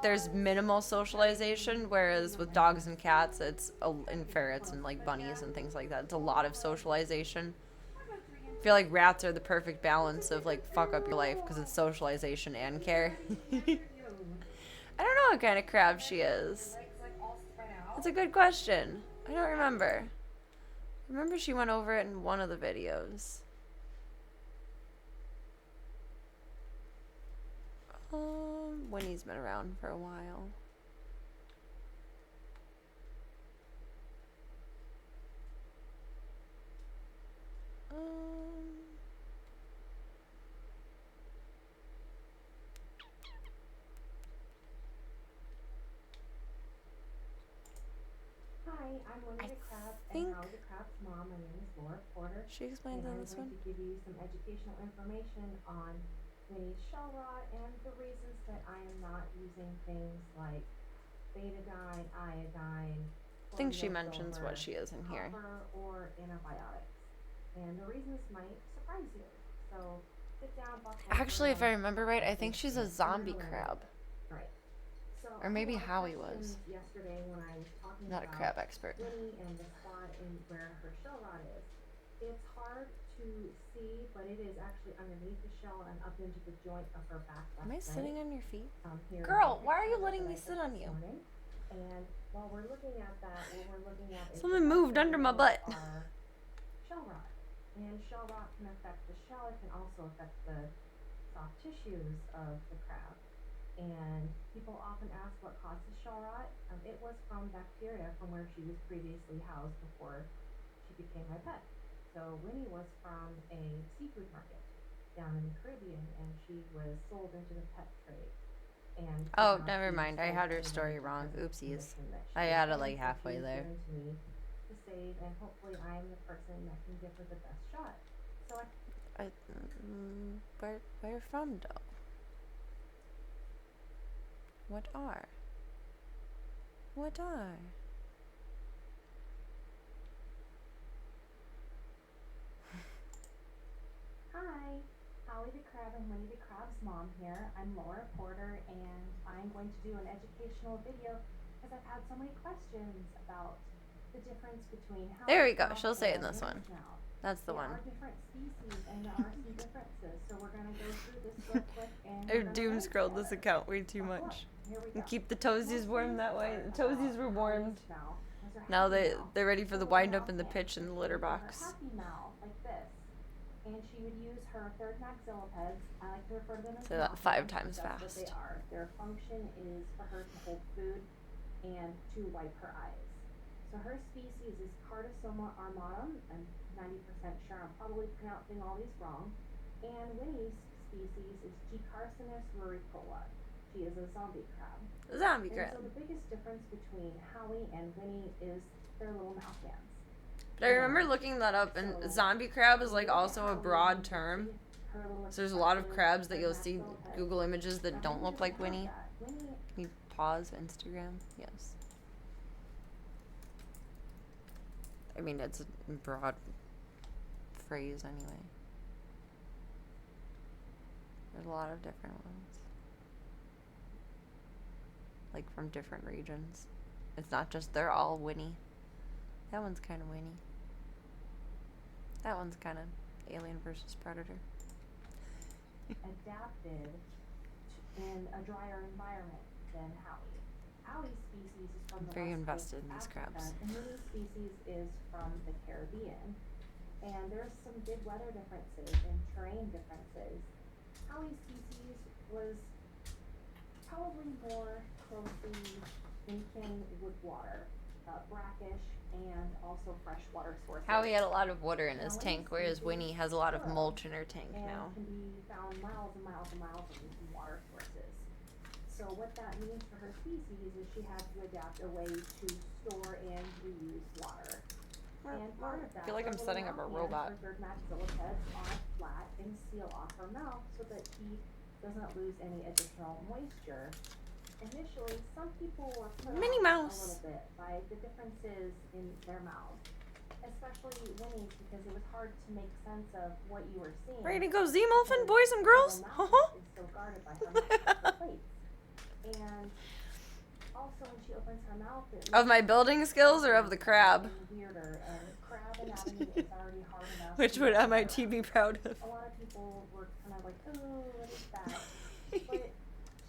there's minimal socialization, whereas with dogs and cats, and ferrets and like bunnies and things like that, it's a lot of socialization. I feel like rats are the perfect balance of like fuck up your life because it's socialization and care. I don't know what kind of crab she is. That's a good question. I don't remember. I remember she went over it in one of the videos. Winnie's been around for a while. Hi, I'm Winnie the Crab think- and Howie the Crab's mom. My name is Laura Porter. She explained And on I'm this going one. to give you some educational information on Winnie's shell rot and the reasons that I am not using things like betadine, iodine, I think she chlorophyll mentions what silver, she is in here. copper, or antibiotics. And the reasons might surprise you. So sit down, buckle up, Actually, if I relax, remember right, I and think she's a you're zombie gonna learn crab. it. Right. So Or maybe I had a lot of Howie was. questions yesterday when I was talking Not a about crab expert. Winnie and the spot in where her shell rot is. It's hard to see, but it is actually underneath the shell and up into the joint of her back left Am I leg. sitting on your feet? Here is Girl, a why are you picture letting that me I sit took on this you? morning. And while we're looking at that, what we're looking at is Someone the moved fact under that my those butt. are shell rot. And shell rot can affect the shell. It can also affect the soft tissues of the crab. And people often ask what causes shell rot. It was from bacteria from where she was previously housed before she became my pet. So Winnie was from a seafood market down in the Caribbean, and she was sold into the pet trade. And Oh, could not never be mind. I sold had her anyway story because wrong. of the Oopsies. condition that she I was had it in. like So she halfway was there. given to me to save, and hopefully I'm the person that can give her the best shot. So Where from, though? What are? What are? Hi, Howie the Crab and Winnie the Crab's mom here. I'm Laura Porter, and I'm going to do an educational video because I've had so many questions about the difference between Howie's There we go. mouth She'll say it in and this Winnie's one. mouth. That's the There one. are different species, and there are some differences. So we're gonna go through this real quick, and I we're gonna doom learn scrolled this together. account way too Buckle much. up. Here we And go. keep the toesies Most warm that way. things The are toesies were about warmed. Howie's mouth. Those are Now happy mouth. they're ready for the Her little wind up mouth and the hands pitch in the would litter be for her box. happy mouth, like this. And she would use her third maxillipeds. I like to refer to them as Say that mouth 5 hands, times because that's what they fast. are. Their function is for her to hold food and to wipe her eyes. So her species is Cardosoma armatum. I'm 90% sure I'm probably pronouncing all these wrong. And Winnie's species is G. carcinus ruricola. She is a zombie crab. Zombie And crab. so the biggest difference between Howie and Winnie is their little mouth hands. But I remember looking that up, and zombie crab is like also a broad term. So there's a lot of crabs that you'll see Google images that don't look like Winnie. Can you pause Instagram? Yes. I mean, it's a broad phrase anyway. There's a lot of different ones. Like from different regions. It's not just they're all Winnie. That one's kind of Winnie. That one's kind of Alien versus Predator. Adapted in a drier environment than Howie. Howie's species is from the Very West invested Coast in these of crabs. Africa, and Winnie's species is from the Caribbean. And there's some big weather differences and terrain differences. Howie's species was probably more closely in kin with water, brackish, and also freshwater sources. Howie had a lot of water in his Now, tank, Winnie's whereas Winnie has a lot of thorough mulch in her tank and now. can be found miles and miles and miles away from water sources. So what that means for her species is she had to adapt a way to store and reuse water. And part of that, I feel like her I'm little setting up a mouth robot. hands, her third maxillipeds are flat and seal off her mouth so that he doesn't lose any additional moisture. Initially, some people were put Minnie off Mouse. a little bit by the differences in their mouths, especially Winnie's, because it was hard to make sense of what you were seeing. Ready to go ZMILF, boys and girls? Her mouth is so guarded by her mouth plates. And also when she opens her mouth, it Of my building skills or of the crab? weirder, and crab anatomy is already hard enough. Which to would figure MIT out. be proud of? A lot of people were kind of like, oh, what is that? But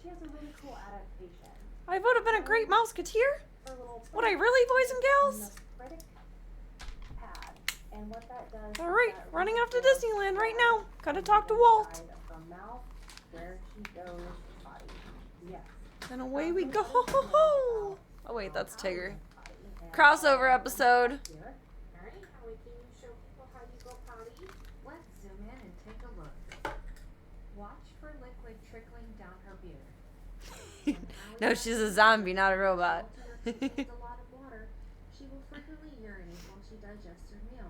she has a really cool adaptation. I would have been a great mouseketeer. Her little Would I really, boys and gals? nephritic pad. And what that does All is right, that running off to reinforces Disneyland right blood now. Gotta from talk to the Walt. inside of her mouth, where she goes body. Yes. And away we go. Oh wait, that's Tigger. Crossover episode. Here. Alright, Howie, can you show people how you go potty? Let's zoom in and take a look. Watch for liquid trickling down her beard. No, she's a zombie, not a robot. She drinks a lot of water. She will frequently urinate while she digests her meal.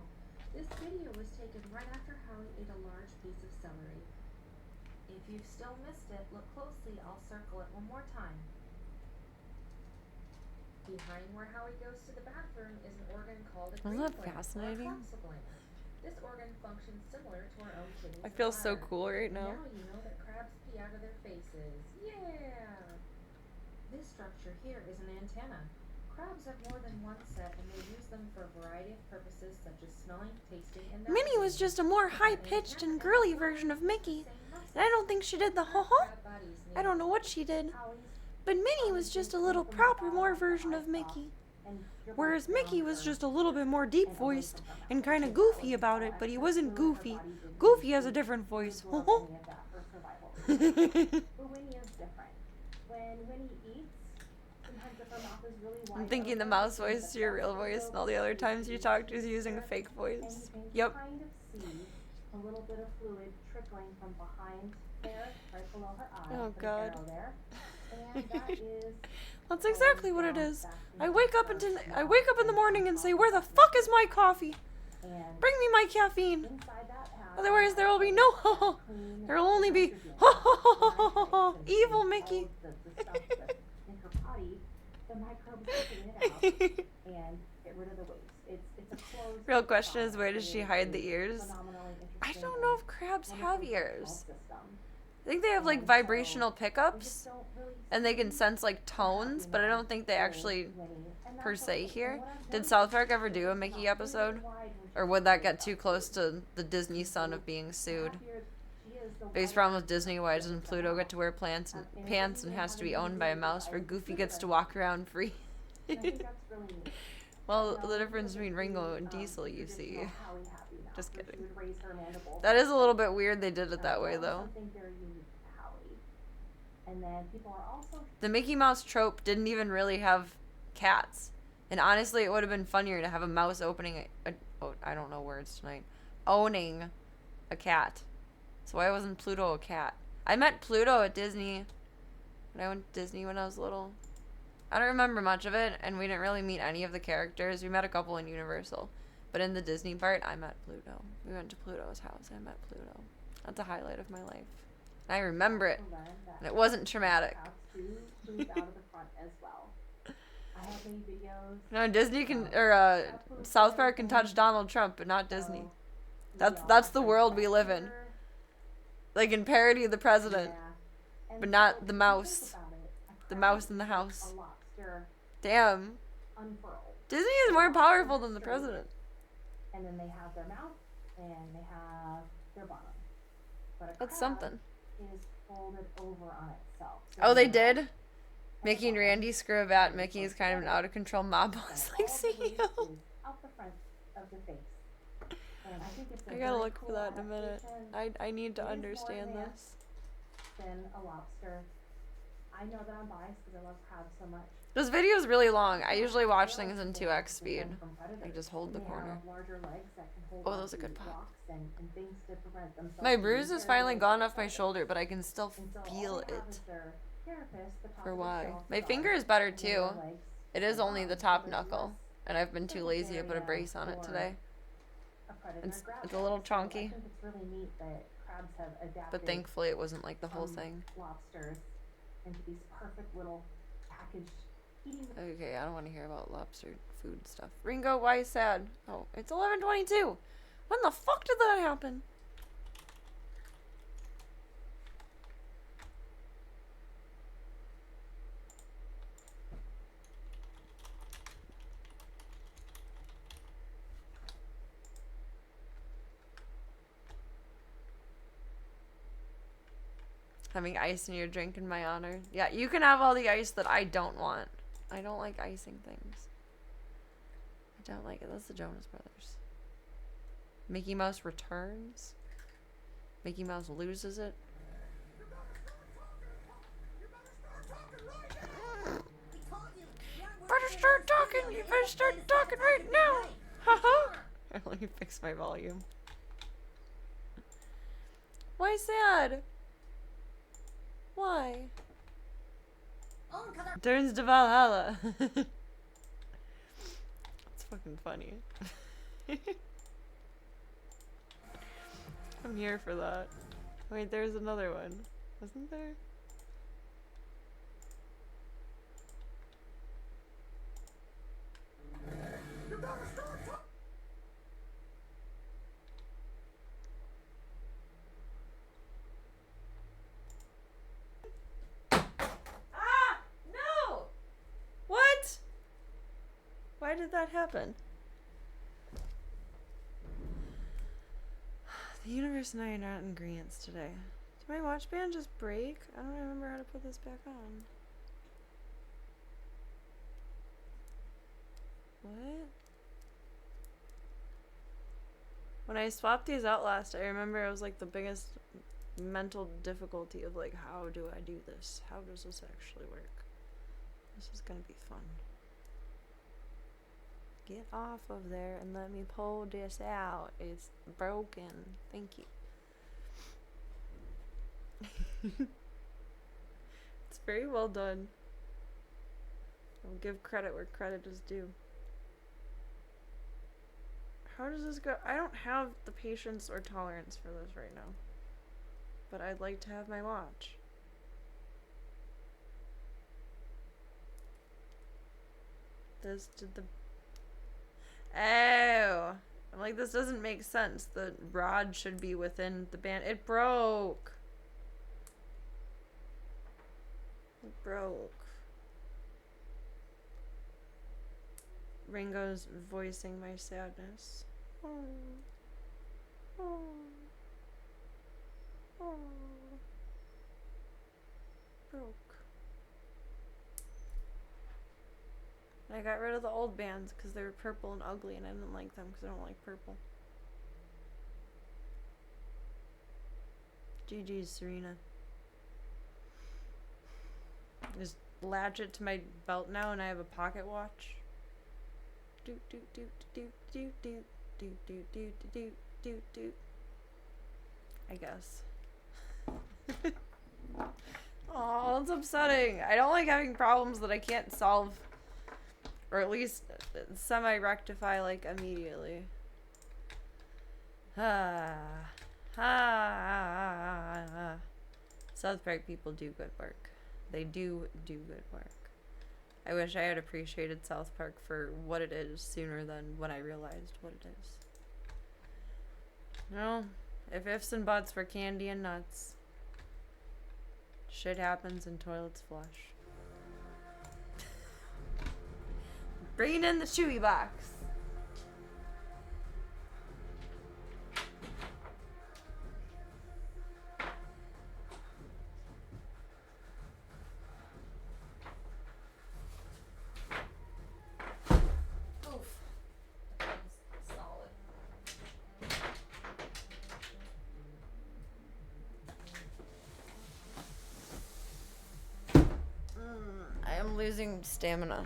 This video was taken right after Howie ate a large piece of celery. If you've still missed it, look closely. I'll circle it one more time. Behind where Howie goes to the bathroom is an organ called a Isn't that green gland, or a fascinating? prostaglandin. This organ functions similar to our own kidneys. I and feel so bladder. cool right now. Now you know that crabs pee out of their faces. Yeah! This structure here is an antenna. Crabs have more than one set, and they use them for a variety of purposes such as smelling, tasting, and Minnie was just a more high-pitched and girly version of Mickey. And I don't think she did the ho-ho. I don't know what she did. But Minnie was just a little proper more version of Mickey. Whereas Mickey was just a little bit more deep-voiced and kind of goofy about it, but he wasn't goofy. Goofy has a different voice. Ho-ho. But Winnie is different. When Winnie eats, sometimes if her mouth is really wide. I'm thinking the mouse voice is your real voice, and all the other times you talked, she's using a fake voice. Yep. Kind of see a little bit of fluid trickling from behind there, right below her eye. Oh, with an God. arrow there. And that is That's exactly what it is. I wake up in the morning and say, "Where the fuck is my coffee? and Bring me my caffeine. inside that house. Otherwise, there will be no ho-ho. There will only be ho-ho-ho-ho-ho-ho. Evil Mickey." The stuff that's in her potty, the microbes are taking it out and get rid of the waste. It's a closed. Real question is, process. where does she hide the ears? Phenomenally I interesting don't know and if crabs wonderful have control ears. system. I think they have like And vibrational so, we pickups, just don't really and they can see sense like tones, but I don't think they actually Winnie. And per that's se okay. here. And what I've Did done South is Park ever do a it's Mickey not episode? really wide when Or she would that goes get up. too close to the Disney son of being sued? Happier she is, the Biggest wider problem with Disney, why doesn't Pluto get to wear pants and has to be owned by a mouse, where Goofy gets to walk around free? And I think that's really neat. Well, You know, the difference people between get Ringo the, and Diesel, you see. traditional Howie happy mouth, Just where she kidding. would raise her mandibles. That is a little bit weird they did it that way, That was though. something very unique to Howie. And then people are also The Mickey Mouse trope didn't even really have cats. And honestly, it would have been funnier to have a mouse opening oh, I don't know words tonight. Owning a cat. So why wasn't Pluto a cat? I met Pluto at Disney. When I went to Disney when I was little. I don't remember much of it, and we didn't really meet any of the characters. We met a couple in Universal. But in the Disney part, I met Pluto. We went to Pluto's house. I met Pluto. That's a highlight of my life. And I remember it. learned that And it wasn't traumatic. cats do move out of the front as well. I have many videos. No, Disney can, or South Park can touch Donald Trump, but not Disney. So That's the world we live in. They can parody the president, but not the mouse. The mouse in the house. A lobster Damn. unfurled. Disney is more powerful than the president. And then they have their mouth and they have their bottom. But a That's crab something. is folded over on itself. So Oh, they the did? mouth Mickey and Randy screw a bat. Mickey is kind of an out-of-control mob boss like all the waste CEO. is out the front of the face. And I think it's a I gotta very look for cool that in a minute. adaptation I need to It is more understand advanced. this. than a lobster. I know that I'm biased because I love crabs so much. This video is really long. I usually watch things in 2x speed. I just hold the They corner. have larger legs that can hold Oh, on those are to good pop. rocks and things to prevent themselves My from bruise being is finally carried gone away off my by shoulder, but I can still And so all feel they have it. is their carapace, the top For of the why? shell My scar, finger is better and then their too. legs It is and only the arms, top so there's knuckle, less and I've been too surface lazy to put a area brace on it for today. a predator It's grab a little at. So I chunky. think it's really neat that crabs have adapted But thankfully, it wasn't like the whole from thing. lobsters into these perfect little packaged eating. Okay, I don't want to hear about lobster food stuff. Ringo, why is sad? Oh, it's 11:22. When the fuck did that happen? Having ice in your drink in my honor. Yeah, you can have all the ice that I don't want. I don't like icing things. I don't like it. That's the Jonas Brothers. Mickey Mouse returns. Mickey Mouse loses it. start talking, you better start talking right now. Haha. Let me fix my volume. Why sad? Why? Turns to Valhalla. It's fucking funny. I'm here for that. Wait, there's another one. Wasn't there? Ah! No! What? Why did that happen? The universe and I are not in agreement today. Did my watch band just break? I don't remember how to put this back on. What? When I swapped these out last, I remember it was like the biggest mental difficulty of like, how do I do this? How does this actually work? This is gonna be fun. Get off of there and let me pull this out. It's broken. Thank you. It's very well done. I'll give credit where credit is due. How does this go? I don't have the patience or tolerance for this right now. But I'd like to have my watch. This did the... Oh! I'm like, this doesn't make sense. The rod should be within the band. It broke! It broke. Ringo's voicing my sadness. Oh. Oh. Oh. Broke. I got rid of the old bands because they were purple and ugly, and I didn't like them because I don't like purple. GG's, Serena. Just latch it to my belt now, and I have a pocket watch. Do do do do do do do do do do do do. I guess. Oh, it's upsetting. I don't like having problems that I can't solve, or at least semi-rectify like immediately. South Park people do good work. They do good work. I wish I had appreciated South Park for what it is sooner than when I realized what it is. No, if ifs and buts were candy and nuts, shit happens and toilets flush. Bringing in the Chewy box. Losing stamina.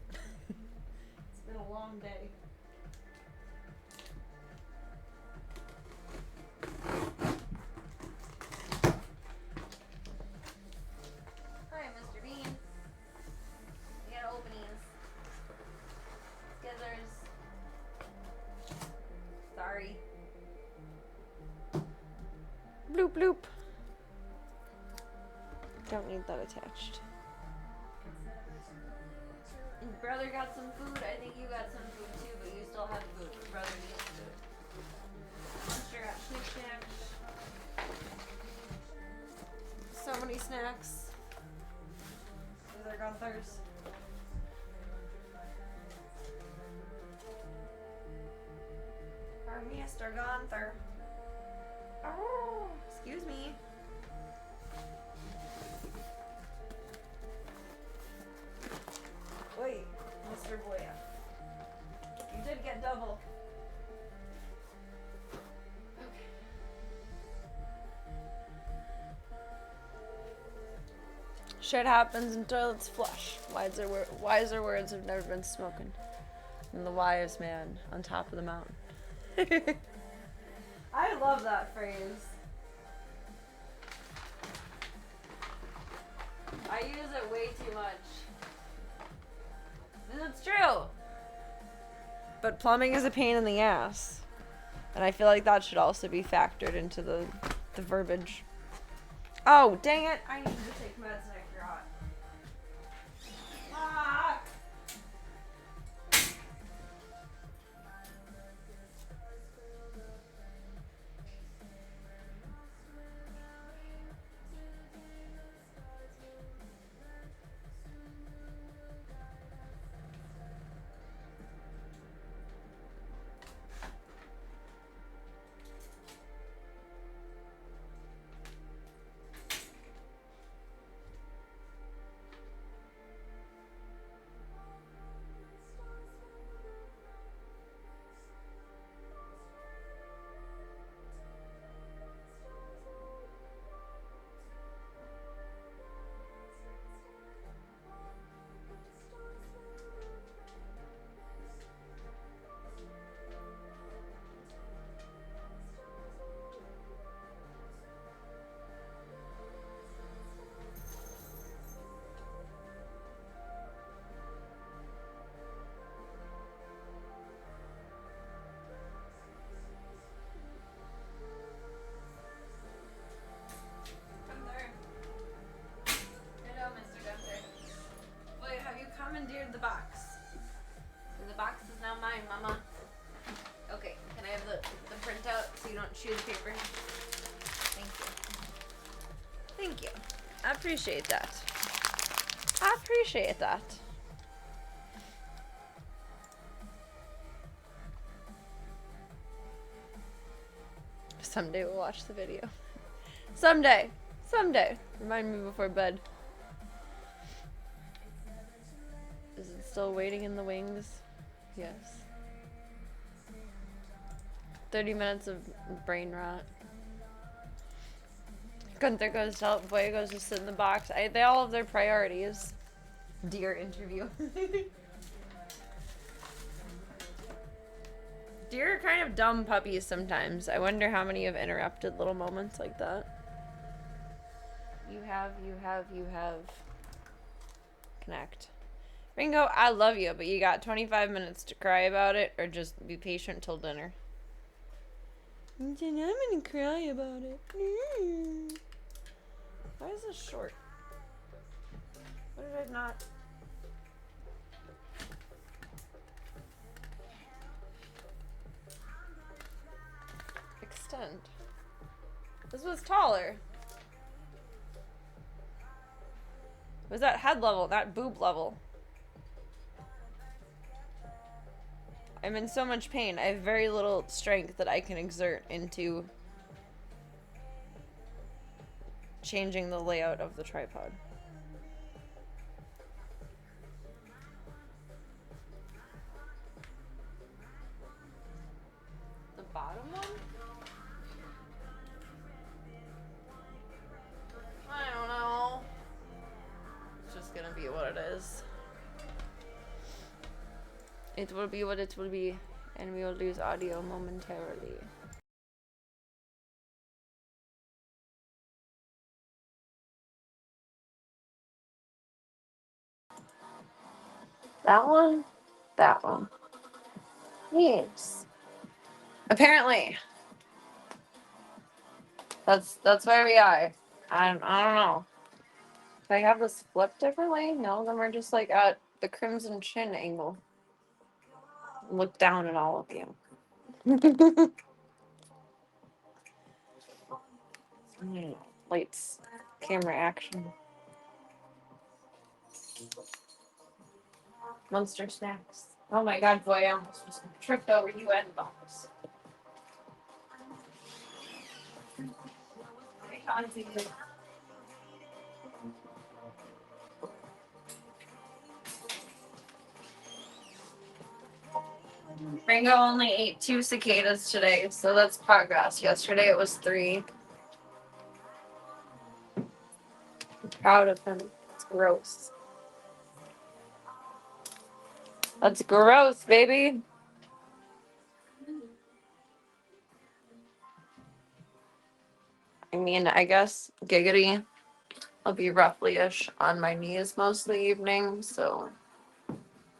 It's been a long day. Hi, Mr. Bean. We got openings. Skizzers. Sorry. Bloop bloop. Don't need that attached. Brother got some food. I think you got some food too, but you still have food. Brother needs food. Monster got Snick Snacks. So many snacks. They're Gunthers. Our Mr. Gunther. Oh, excuse me. Wait, Mr. Boya. You did get double. Okay. Shit happens and toilets flush. Wiser words have never been spoken than the wise man on top of the mountain. I love that phrase. I use it way too much. And it's true. But plumbing is a pain in the ass. And I feel like that should also be factored into the verbiage. Oh, dang it. I need to take meds and I forgot. Ah! Commandeered the box. So the box is now mine, Mama. Okay, can I have the printout so you don't chew the paper? Thank you. Thank you. I appreciate that. I appreciate that. Someday we'll watch the video. Someday. Someday. Remind me before bed. Is it still waiting in the wings? Yes. 30 minutes of brain rot. Gunther goes to help, Boy goes to sit in the box. They all have their priorities. Dear interview. Deer are kind of dumb puppies sometimes. I wonder how many have interrupted little moments like that. You have. Connect. Ringo, I love you, but you got 25 minutes to cry about it, or just be patient till dinner. I'm gonna cry about it. Why is this short? What did I not... extend? This was taller. It was that head level, not boob level. I'm in so much pain. I have very little strength that I can exert into changing the layout of the tripod. The bottom one? I don't know. It's just gonna be what it is. It will be what it will be, and we will lose audio momentarily. That one? That one. Yes. Apparently. That's where we are. I don't know. If I have this flipped differently? No, then we're just like at the crimson chin angle. Look down at all of you. Lights, camera action. Monster snacks. Oh my god, boy, I almost just tripped over you and box. Ringo only ate 2 cicadas today, so that's progress. Yesterday it was 3. Proud of him. Gross. That's gross, baby. I mean, I guess giggity. I'll be roughly-ish on my knees most of the evening, so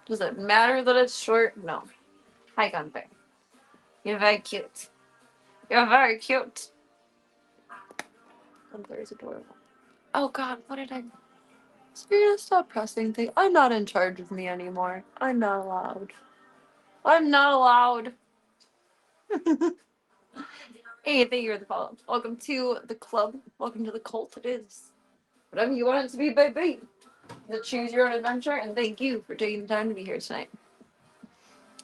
does it matter that it's short? No. Hi, Gunther. You're very cute. You're very cute. Gunther is adorable. Oh God, what did I... Serena, stop pressing things. I'm not in charge of me anymore. I'm not allowed. I'm not allowed. Hey, thank you for the follow. Welcome to the club. Welcome to the cult. It is whatever you want it to be, baby. To choose your own adventure, and thank you for taking the time to be here tonight.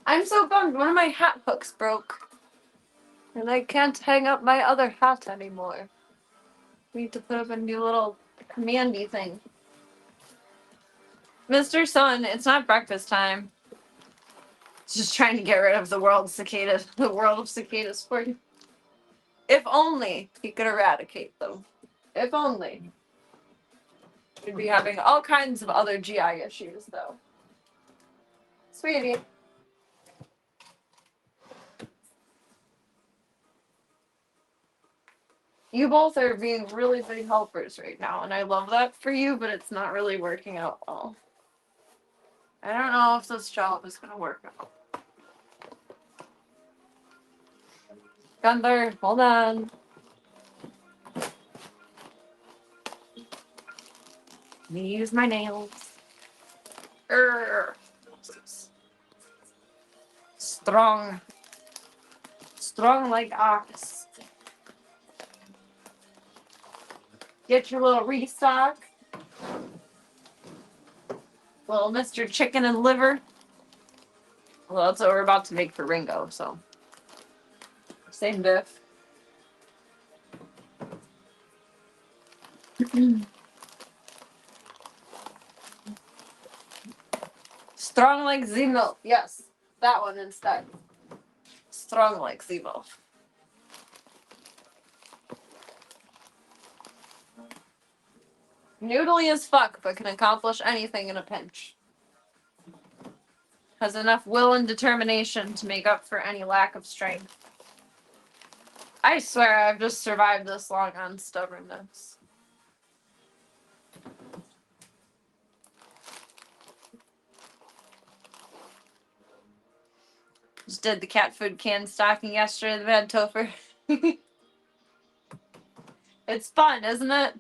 I'm so bummed. One of my hat hooks broke, and I can't hang up my other hat anymore. We need to put up a new little commandy thing. Mr. Sun, it's not breakfast time. Just trying to get rid of the world cicadas, the world of cicadas for you. If only he could eradicate them. If only. We'd be having all kinds of other GI issues, though. Sweetie. You both are being really big helpers right now, and I love that for you, but it's not really working out well. I don't know if this job is going to work out. Gunther, hold on. Let me use my nails. Urgh. Strong. Strong like ox. Get your little restock. Little Mr. Chicken and Liver. Well, that's what we're about to make for Ringo, so. Same diff. Strong like ZMILF. Yes, that one instead. Strong like ZMILF. Noodly as fuck, but can accomplish anything in a pinch. Has enough will and determination to make up for any lack of strength. I swear I've just survived this long on stubbornness. Just did the cat food can stocking yesterday, the Mad Topher. It's fun, isn't it?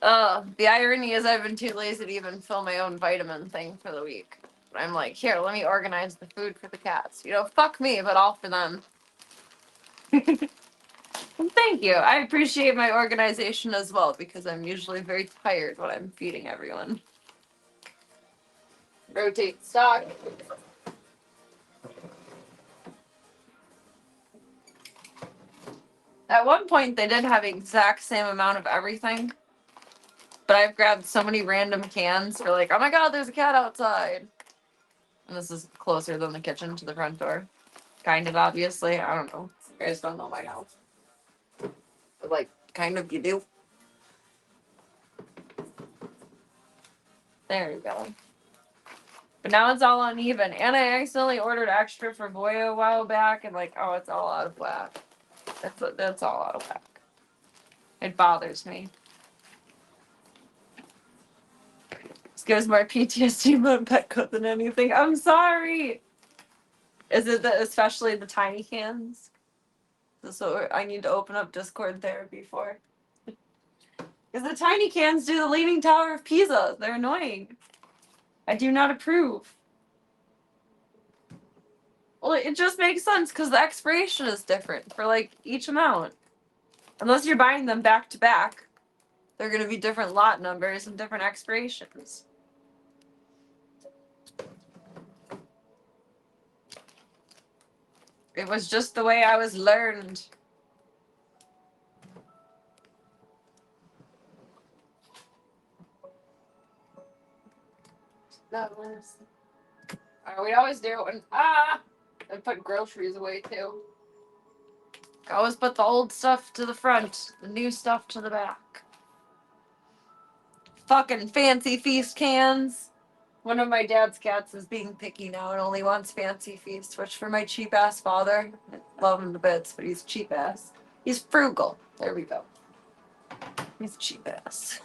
The irony is I've been too lazy to even fill my own vitamin thing for the week. But I'm like, here, let me organize the food for the cats. You know, fuck me, but all for them. Thank you. I appreciate my organization as well, because I'm usually very tired when I'm feeding everyone. Rotate stock. At one point, they did have the exact same amount of everything. But I've grabbed so many random cans for like, oh my god, there's a cat outside. And this is closer than the kitchen to the front door. Kind of, obviously. I don't know. You guys don't know my house. But like, kind of you do. There you go. But now it's all uneven. And I accidentally ordered extra for Voya a while back, and like, oh, it's all out of whack. That's all out of whack. It bothers me. This gives more PTSD about Petco than anything. I'm sorry. Is it especially the tiny cans? So I need to open up Discord therapy for. Because the tiny cans do the Leaning Tower of Pisa. They're annoying. I do not approve. Well, it just makes sense because the expiration is different for like each amount. Unless you're buying them back to back, they're going to be different lot numbers and different expirations. It was just the way I was learned. That was. We always do it when I put groceries away too. I always put the old stuff to the front, the new stuff to the back. Fucking Fancy Feast cans. One of my dad's cats is being picky now and only wants Fancy Feast, which for my cheap ass father, I love him to bits, but he's cheap ass. He's frugal. There we go. He's cheap ass.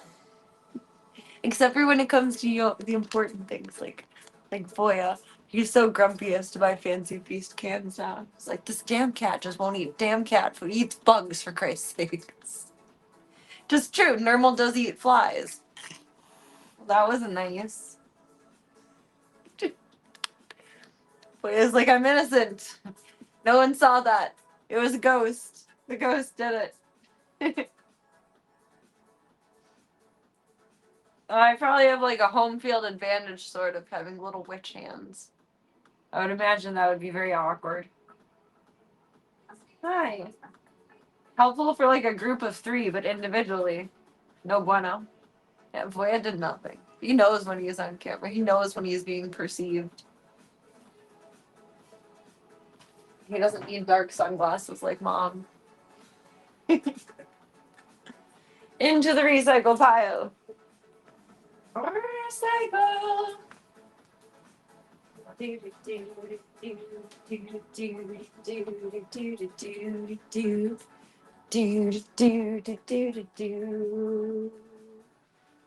Except for when it comes to the important things like Voya. He's so grumpy as to buy Fancy Feast cans now. It's like, this damn cat just won't eat damn cat food. He eats bugs, for Christ's sakes. Just true, Normal does eat flies. That wasn't nice. But it's like, I'm innocent. No one saw that. It was a ghost. The ghost did it. I probably have like a home field advantage sort of having little witch hands. I would imagine that would be very awkward. Hi. Helpful for like a group of 3, but individually, no bueno. Yeah, Voya did nothing. He knows when he is on camera. He knows when he is being perceived. He doesn't need dark sunglasses like Mom. Into the recycle pile. Recycle.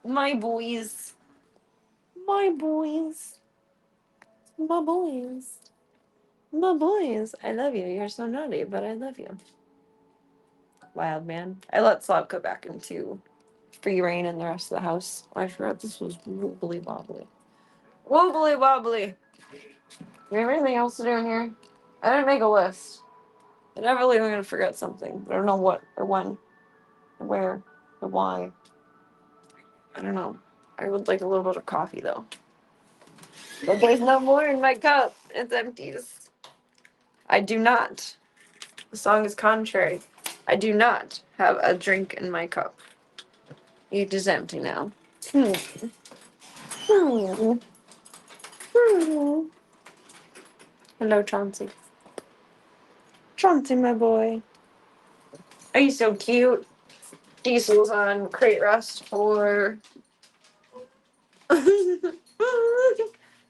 My boys. My boys. My boys. My boys. I love you. You're so naughty, but I love you. Wild man. I let Slavka back into free reign in the rest of the house. I forgot this was wobbly wobbly. Wobbly wobbly. Do we have anything else to do in here? I didn't make a list. I never believe I'm gonna forget something. I don't know what or when or where or why. I don't know. I would like a little bit of coffee though. But there's no more in my cup. It's empty. I do not. The song is contrary. I do not have a drink in my cup. It is empty now. Hello, Chauncey. Chauncey, my boy. Are you so cute? Diesel's on crate rest for... I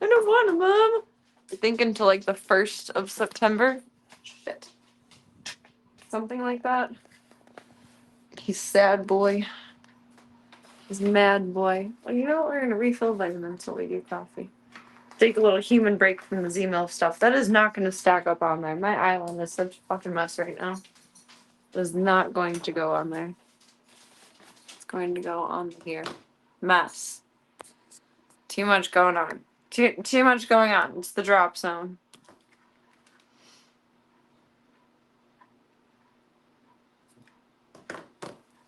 don't want him, Mom. I think until like the 1st of September. Shit. Something like that. He's sad boy. He's mad boy. Well, you know what? We're going to refill vitamins until we do coffee. Take a little human break from the ZMILF stuff. That is not going to stack up on there. My island is such a fucking mess right now. It is not going to go on there. It's going to go on here. Mess. Too much going on. Too much going on. It's the drop zone.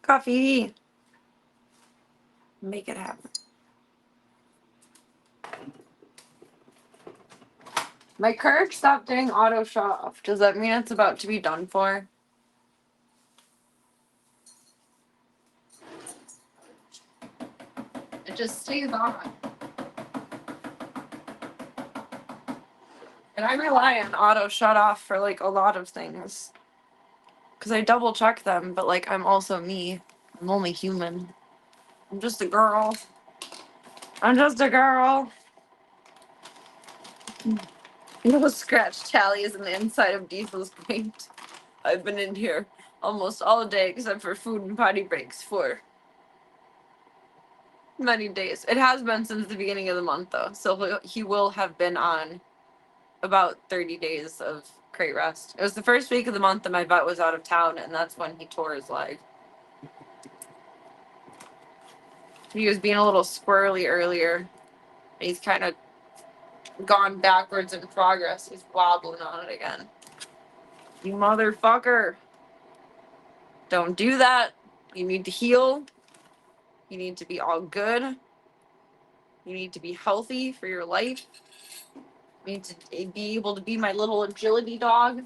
Coffee. Make it happen. My Kirk stopped doing auto shut off. Does that mean it's about to be done for? It just stays on. And I rely on auto shut off for like a lot of things. Because I double check them, but like I'm also me. I'm only human. I'm just a girl. I'm just a girl. No scratch tallies in the inside of Diesel's paint. I've been in here almost all day except for food and potty breaks for many days. It has been since the beginning of the month though, so he will have been on about 30 days of crate rest. It was the first week of the month that my vet was out of town, and that's when he tore his leg. He was being a little squirrely earlier. He's kind of gone backwards in progress. He's wobbling on it again. You motherfucker. Don't do that. You need to heal. You need to be all good. You need to be healthy for your life. You need to be able to be my little agility dog.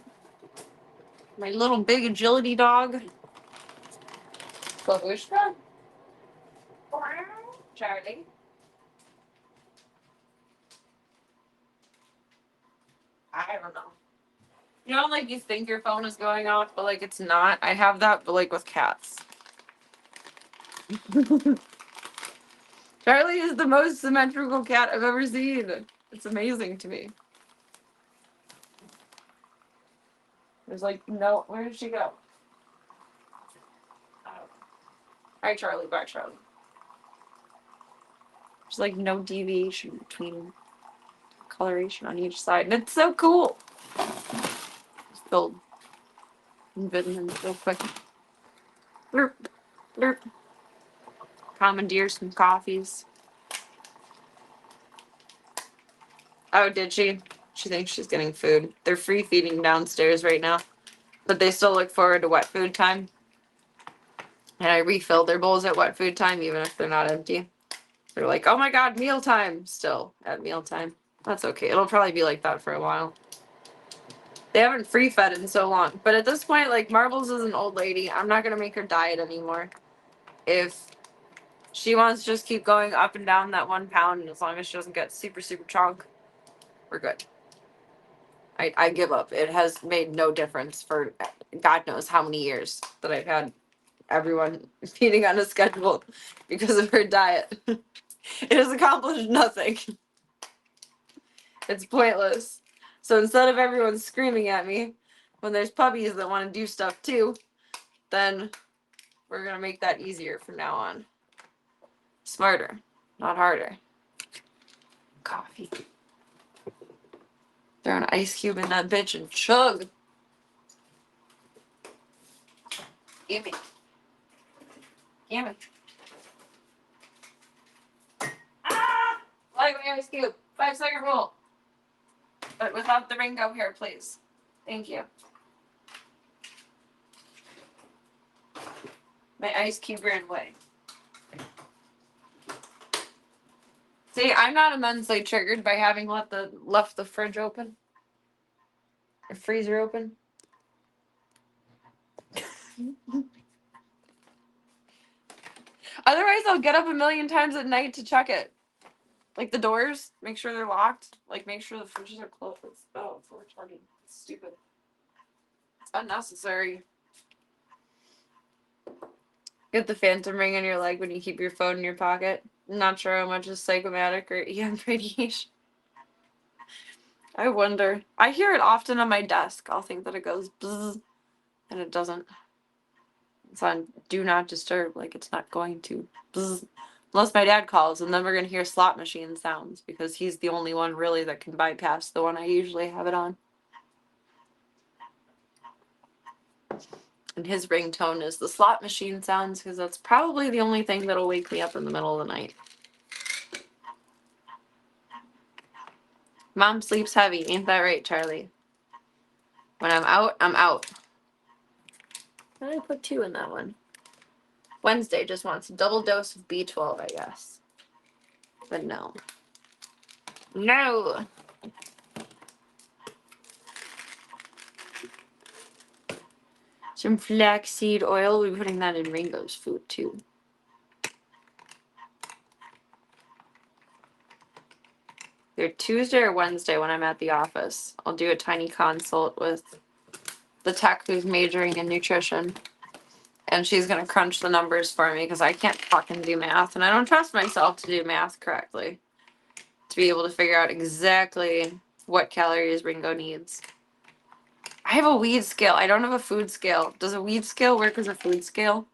My little big agility dog. Babushka? Charlie? I don't know. You know, like you think your phone is going off, but like it's not. I have that, but like with cats. Charlie is the most symmetrical cat I've ever seen. It's amazing to me. There's like no. Where did she go? Hi, Charlie. Bye, Charlie. There's like no deviation between coloration on each side, and it's so cool. Spilled vitamins real quick. Blurp, blurp. Commandeer some coffees. Oh, did she? She thinks she's getting food. They're free feeding downstairs right now, but they still look forward to wet food time. And I refill their bowls at wet food time, even if they're not empty. They're like, oh my god, mealtime! Still at mealtime. That's okay. It'll probably be like that for a while. They haven't free fed in so long. But at this point, like, Marbles is an old lady. I'm not going to make her diet anymore. If she wants to just keep going up and down that 1 pound, and as long as she doesn't get super, super chunk, we're good. I give up. It has made no difference for God knows how many years that I've had everyone feeding on a schedule because of her diet. It has accomplished nothing. It's pointless. So instead of everyone screaming at me when there's puppies that want to do stuff too, then we're going to make that easier from now on. Smarter, not harder. Coffee. Throw an ice cube in that bitch and chug. Gimme. Gimme. Ah! Like my ice cube. 5-second rule. But without the Ringo here, please. Thank you. My ice cube ran away. See, I'm not immensely triggered by having left the fridge open. Or freezer open. Otherwise, I'll get up a million times at night to check it. Like the doors, make sure they're locked. Like make sure the fridges are closed. Oh, it's retarded. It's stupid. It's unnecessary. Get the phantom ring in your leg when you keep your phone in your pocket. Not sure how much is psychomatic or EM radiation. I wonder. I hear it often on my desk. I'll think that it goes bzzz, and it doesn't. It's on do not disturb, like it's not going to. Bzzz. Unless my dad calls, and then we're going to hear slot machine sounds, because he's the only one really that can bypass the one I usually have it on. And his ringtone is the slot machine sounds, because that's probably the only thing that'll wake me up in the middle of the night. Mom sleeps heavy, ain't that right, Charlie? When I'm out, I'm out. Why did I put 2 in that one? Wednesday just wants a double dose of B12, I guess. But no. No! Some flaxseed oil. We'll be putting that in Ringo's food, too. Either Tuesday or Wednesday when I'm at the office. I'll do a tiny consult with the tech who's majoring in nutrition. And she's going to crunch the numbers for me because I can't fucking do math. And I don't trust myself to do math correctly. To be able to figure out exactly what calories Ringo needs. I have a weed scale. I don't have a food scale. Does a weed scale work as a food scale?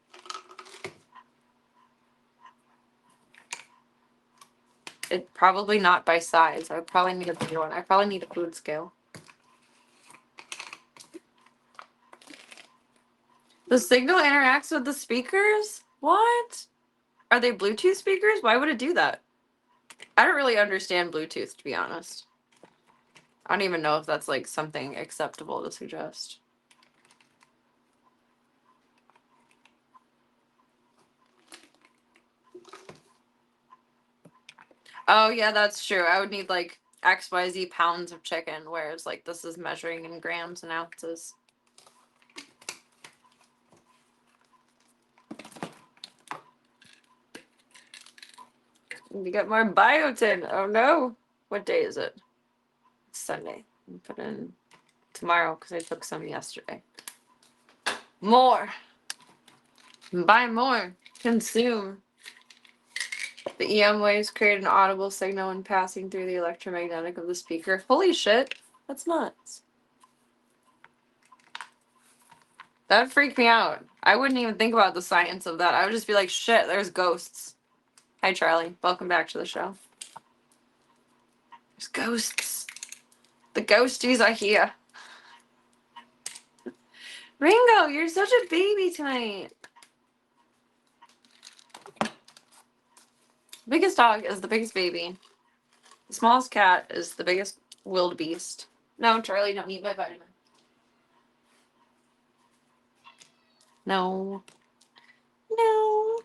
It probably not by size. I would probably need a bigger one. I probably need a food scale. The signal interacts with the speakers? What? Are they Bluetooth speakers? Why would it do that? I don't really understand Bluetooth, to be honest. I don't even know if that's like something acceptable to suggest. Oh, yeah, that's true. I would need like XYZ pounds of chicken, whereas like this is measuring in grams and ounces. You get more biotin. Oh no. What day is it? It's Sunday. I'll put in tomorrow because I took some yesterday. More. Buy more. Consume. The EM waves create an audible signal when passing through the electromagnetic of the speaker. Holy shit. That's nuts. That freaked me out. I wouldn't even think about the science of that. I would just be like, shit, there's ghosts. Hi, Charlie. Welcome back to the show. There's ghosts. The ghosties are here. Ringo, you're such a baby tonight. The biggest dog is the biggest baby. The smallest cat is the biggest wildebeest. No, Charlie, don't eat my vitamin. No. No.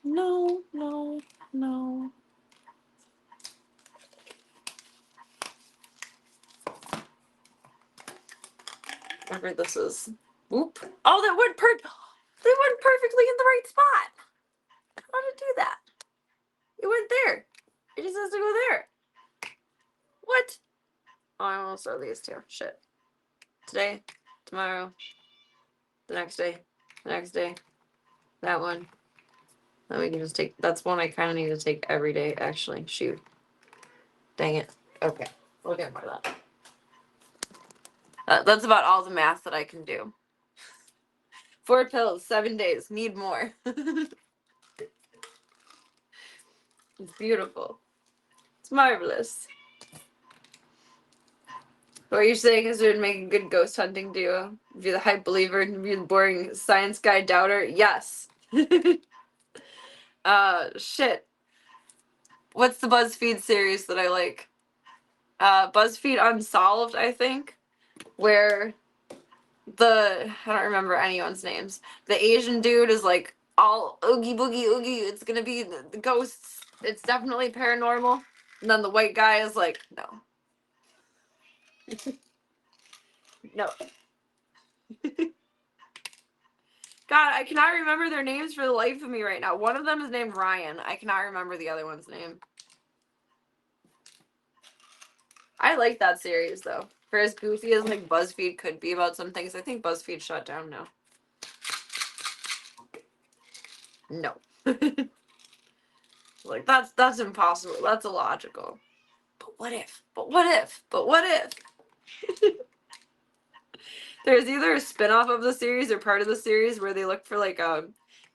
No, no, no. Whatever this is. Whoop. Oh, they went perfectly in the right spot. How did it do that? It went there. It just has to go there. What? Oh, I almost saw these two. Shit. Today, tomorrow, the next day, that one. Then we can just take, that's one I kind of need to take every day, actually. Shoot. Dang it. Okay. We'll get more of that. That's about all the math that I can do. 4 pills, 7 days. Need more. It's beautiful. It's marvelous. What you're saying is it would make a good ghost hunting duo. Be the hype believer and be the boring science guy doubter. Yes. Shit. What's the BuzzFeed series that I like? BuzzFeed Unsolved, I think. Where I don't remember anyone's names. The Asian dude is like all oogie boogie oogie. It's gonna be the ghosts. It's definitely paranormal. And then the white guy is like, no. No. God, I cannot remember their names for the life of me right now. One of them is named Ryan. I cannot remember the other one's name. I like that series, though. For as goofy as like BuzzFeed could be about some things, I think BuzzFeed shut down now. No. Like, that's impossible. That's illogical. But what if? But what if? But what if? There's either a spin-off of the series or part of the series where they look for like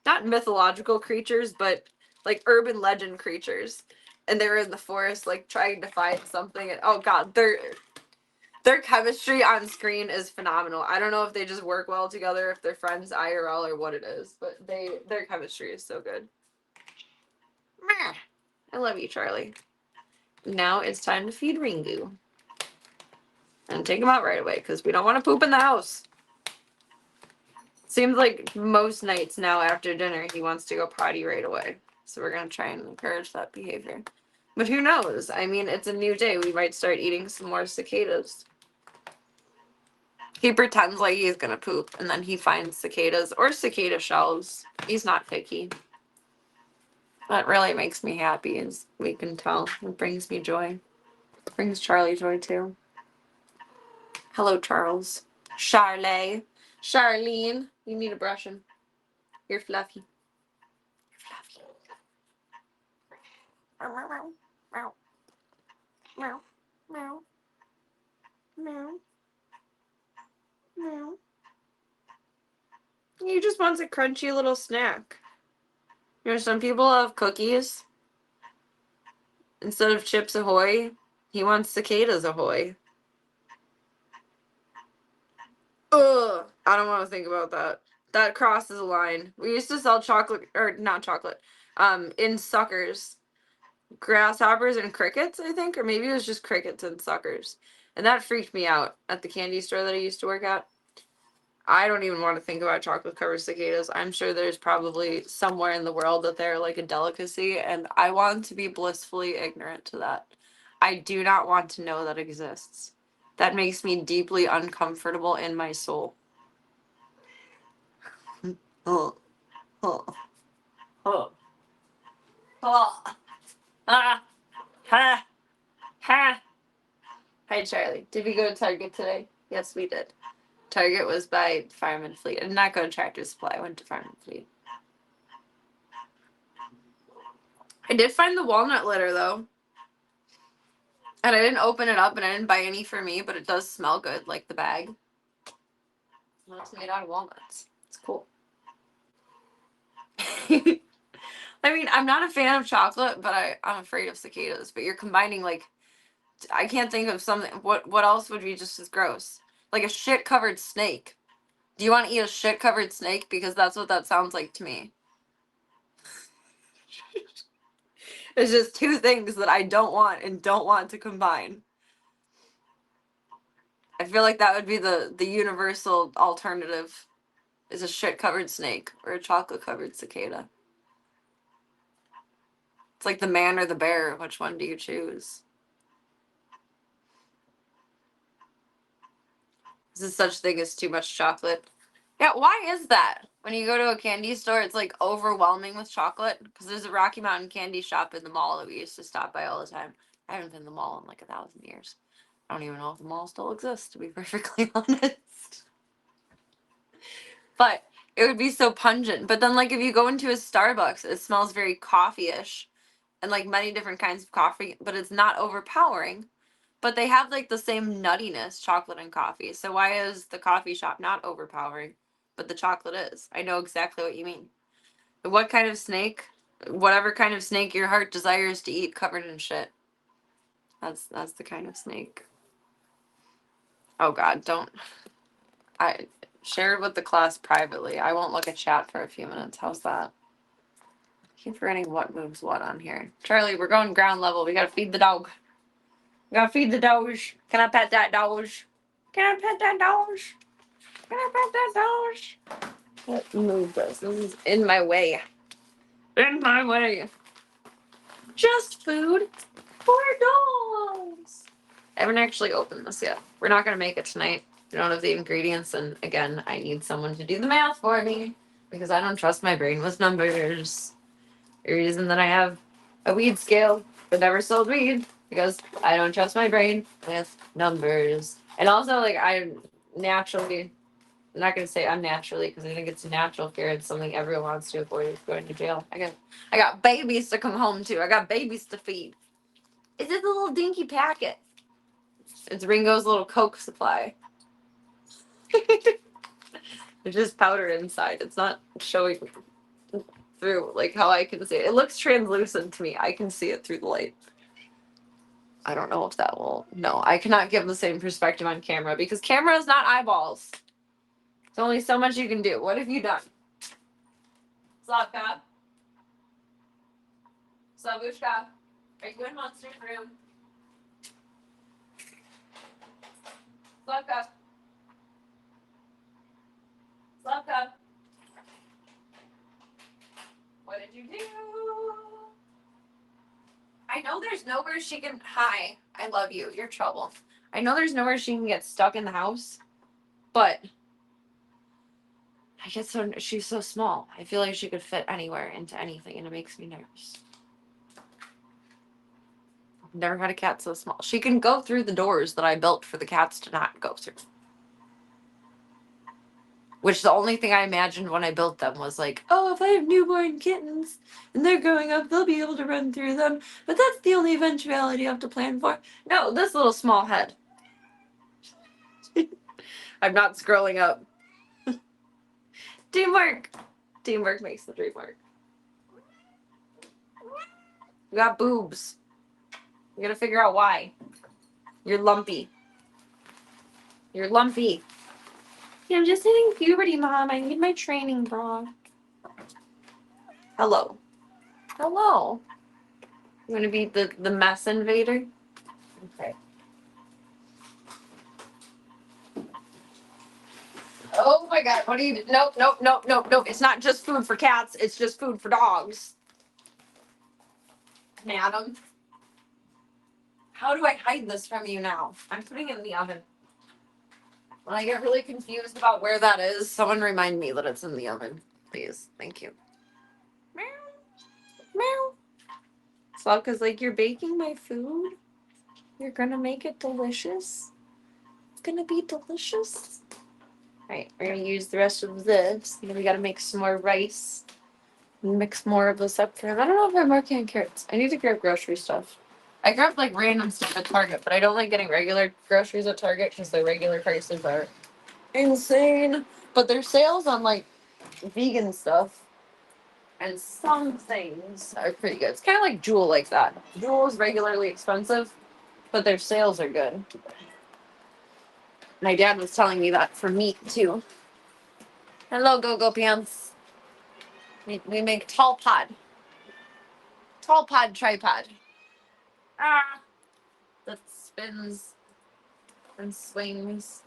not mythological creatures, but like urban legend creatures. And they were in the forest like trying to find something, and oh god, their chemistry on screen is phenomenal. I don't know if they just work well together, if they're friends IRL or what it is, but their chemistry is so good. I love you, Charlie. Now it's time to feed Ringu. And take him out right away, because we don't want to poop in the house. Seems like most nights now after dinner he wants to go potty right away. So we're going to try and encourage that behavior. But who knows? I mean, it's a new day. We might start eating some more cicadas. He pretends like he's going to poop, and then he finds cicadas or cicada shells. He's not picky. That really makes me happy, as we can tell. It brings me joy. It brings Charlie joy, too. Hello, Charles. Charlie. Charlene. You need a brushing. You're fluffy. You're fluffy. Meow. Meow. Meow. Meow. Meow. Meow. He just wants a crunchy little snack. You know, some people have cookies. Instead of Chips Ahoy, he wants cicadas Ahoy. Ugh, I don't want to think about that. That crosses a line. We used to sell chocolate, or not chocolate, in suckers. Grasshoppers and crickets, I think, or maybe it was just crickets and suckers. And that freaked me out at the candy store that I used to work at. I don't even want to think about chocolate-covered cicadas. I'm sure there's probably somewhere in the world that they're like a delicacy, and I want to be blissfully ignorant to that. I do not want to know that exists. That makes me deeply uncomfortable in my soul. Oh. Oh. Oh. Oh. Ah. Ha. Ha. Hi, Charlie. Did we go to Target today? Yes, we did. Target was by Farm and Fleet. I did not go to Tractor Supply. I went to Farm and Fleet. I did find the walnut litter though. And I didn't open it up and I didn't buy any for me, but it does smell good, like the bag. Well, it's made out of walnuts. It's cool. I mean, I'm not a fan of chocolate, but I'm afraid of cicadas. But you're combining, like, I can't think of something. What else would be just as gross? Like a shit covered snake. Do you want to eat a shit covered snake? Because that's what that sounds like to me. It's just two things that I don't want and don't want to combine. I feel like that would be the universal alternative, is a shit covered snake or a chocolate covered cicada. It's like the man or the bear. Which one do you choose? Is there such thing as too much chocolate? Yeah, why is that? When you go to a candy store, it's like overwhelming with chocolate. Because there's a Rocky Mountain candy shop in the mall that we used to stop by all the time. I haven't been to the mall in like 1,000 years. I don't even know if the mall still exists, to be perfectly honest. But it would be so pungent. But then, like, if you go into a Starbucks, it smells very coffee-ish. And like many different kinds of coffee, but it's not overpowering. But they have like the same nuttiness, chocolate and coffee. So why is the coffee shop not overpowering, but the chocolate is? I know exactly what you mean. What kind of snake? Whatever kind of snake your heart desires to eat covered in shit. That's the kind of snake. Oh God, don't. I share it with the class privately. I won't look at chat for a few minutes. How's that? I keep forgetting what moves what on here. Charlie, we're going ground level. We gotta feed the dog. We gotta feed the doge. Can I pet that doge? Can I pet that doge? Can I pet that doge? What move this? This is in my way. In my way. Just food for dogs. I haven't actually opened this yet. We're not gonna make it tonight. We don't have the ingredients, and again, I need someone to do the math for me because I don't trust my brain with numbers. The reason that I have a weed scale but never sold weed because I don't trust my brain with numbers. And also, like, I'm naturally, I'm not gonna say unnaturally because I think it's a natural fear. It's something everyone wants to avoid, is going to jail. I got babies to come home to. I got babies to feed. Is it the little dinky packet? It's Ringo's little Coke supply. There's just powder inside. It's not showing through like how I can see it. It looks translucent to me. I can see it through the light. I don't know if that will. No, I cannot give the same perspective on camera because camera is not eyeballs. There's only so much you can do. What have you done? Slavka? Slavushka? Are you in Monster's room? Slavka? Slavka? What did you do? I know there's nowhere she can. Hi, I love you. You're trouble. I know there's nowhere she can get stuck in the house, but I get so she's so small. I feel like she could fit anywhere into anything, and it makes me nervous. I've never had a cat so small. She can go through the doors that I built for the cats to not go through. Which the only thing I imagined when I built them was like, oh, if I have newborn kittens and they're growing up, they'll be able to run through them. But that's the only eventuality I have to plan for. No, this little small head. I'm not scrolling up. Teamwork. Teamwork makes the dream work. You got boobs. You gotta figure out why. You're lumpy. You're lumpy. Yeah, I'm just hitting puberty, Mom. I need my training bra. Hello. Hello. You want to be the mess invader? Okay. Oh my God. What are you? Nope, nope, nope, nope, nope. It's not just food for cats. It's just food for dogs. Madam. How do I hide this from you now? I'm putting it in the oven. When I get really confused about where that is, someone remind me that it's in the oven. Please. Thank you. Meow. Meow. Slavka's like, you're baking my food? You're gonna make it delicious? It's gonna be delicious? Alright, we're gonna use the rest of this. And then we gotta make some more rice. Mix more of this up for him. I don't know if I'm working on carrots. I need to grab grocery stuff. I grabbed like random stuff at Target, but I don't like getting regular groceries at Target because the regular prices are insane. But there's sales on like vegan stuff, and some things are pretty good. It's kind of like Jewel like that. Jewel is regularly expensive, but their sales are good. My dad was telling me that for meat too. Hello, Go-Go Pants. We make tall pod tripod. Ah, that spins and swings.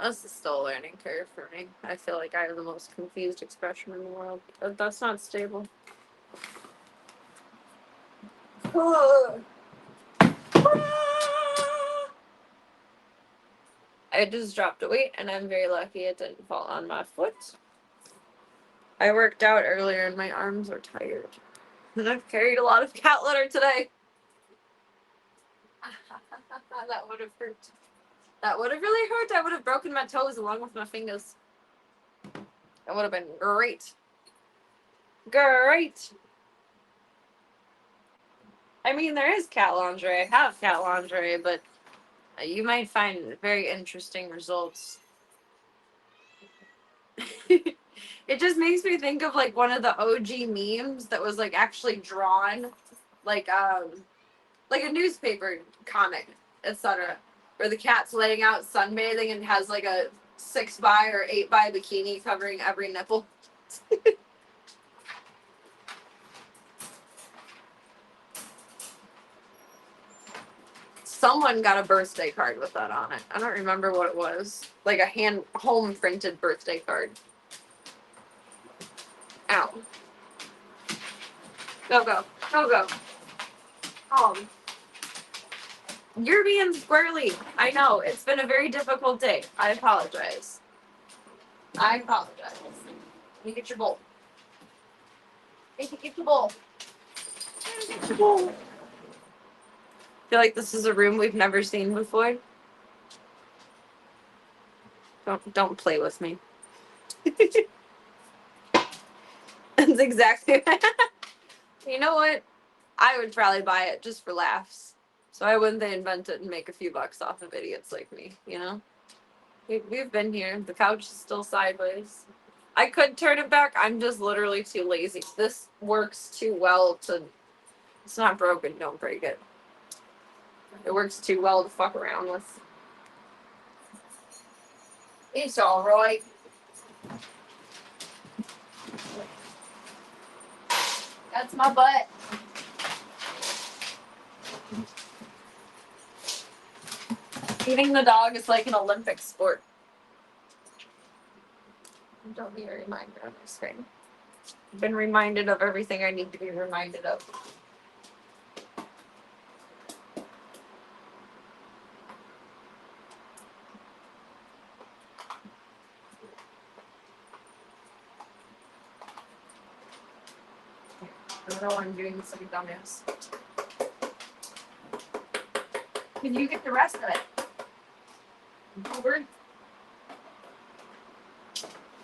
This is still a learning curve for me. I feel like I have the most confused expression in the world. But that's not stable. I just dropped a weight and I'm very lucky it didn't fall on my foot. I worked out earlier and my arms are tired. And I've carried a lot of cat litter today. That would have hurt. That would have really hurt. I would have broken my toes along with my fingers. That would have been great. Great. I mean, there is cat lingerie. I have cat lingerie, but you might find very interesting results. It just makes me think of like one of the OG memes that was like actually drawn, like a newspaper comic, etc., where the cat's laying out sunbathing and has like a 6x or 8x bikini covering every nipple. Someone got a birthday card with that on it. I don't remember what it was. Like a home printed birthday card. Ow. Go, go. Go, go. You're being squirrely. I know. It's been a very difficult day. I apologize. I apologize. Let me get your bowl. Get your bowl. Get your bowl. I feel like this is a room we've never seen before. Don't play with me. That's exactly. You know what? I would probably buy it just for laughs. So why wouldn't they invent it and make a few bucks off of idiots like me? You know, we've been here. The couch is still sideways. I could turn it back. I'm just literally too lazy. This works too well to. It's not broken. Don't break it. It works too well to fuck around with. It's all right. That's my butt. Feeding the dog is like an Olympic sport. Don't be a reminder on my screen. I've been reminded of everything I need to be reminded of. I don't know why I'm doing this like a dumbass. Can you get the rest of it? Over.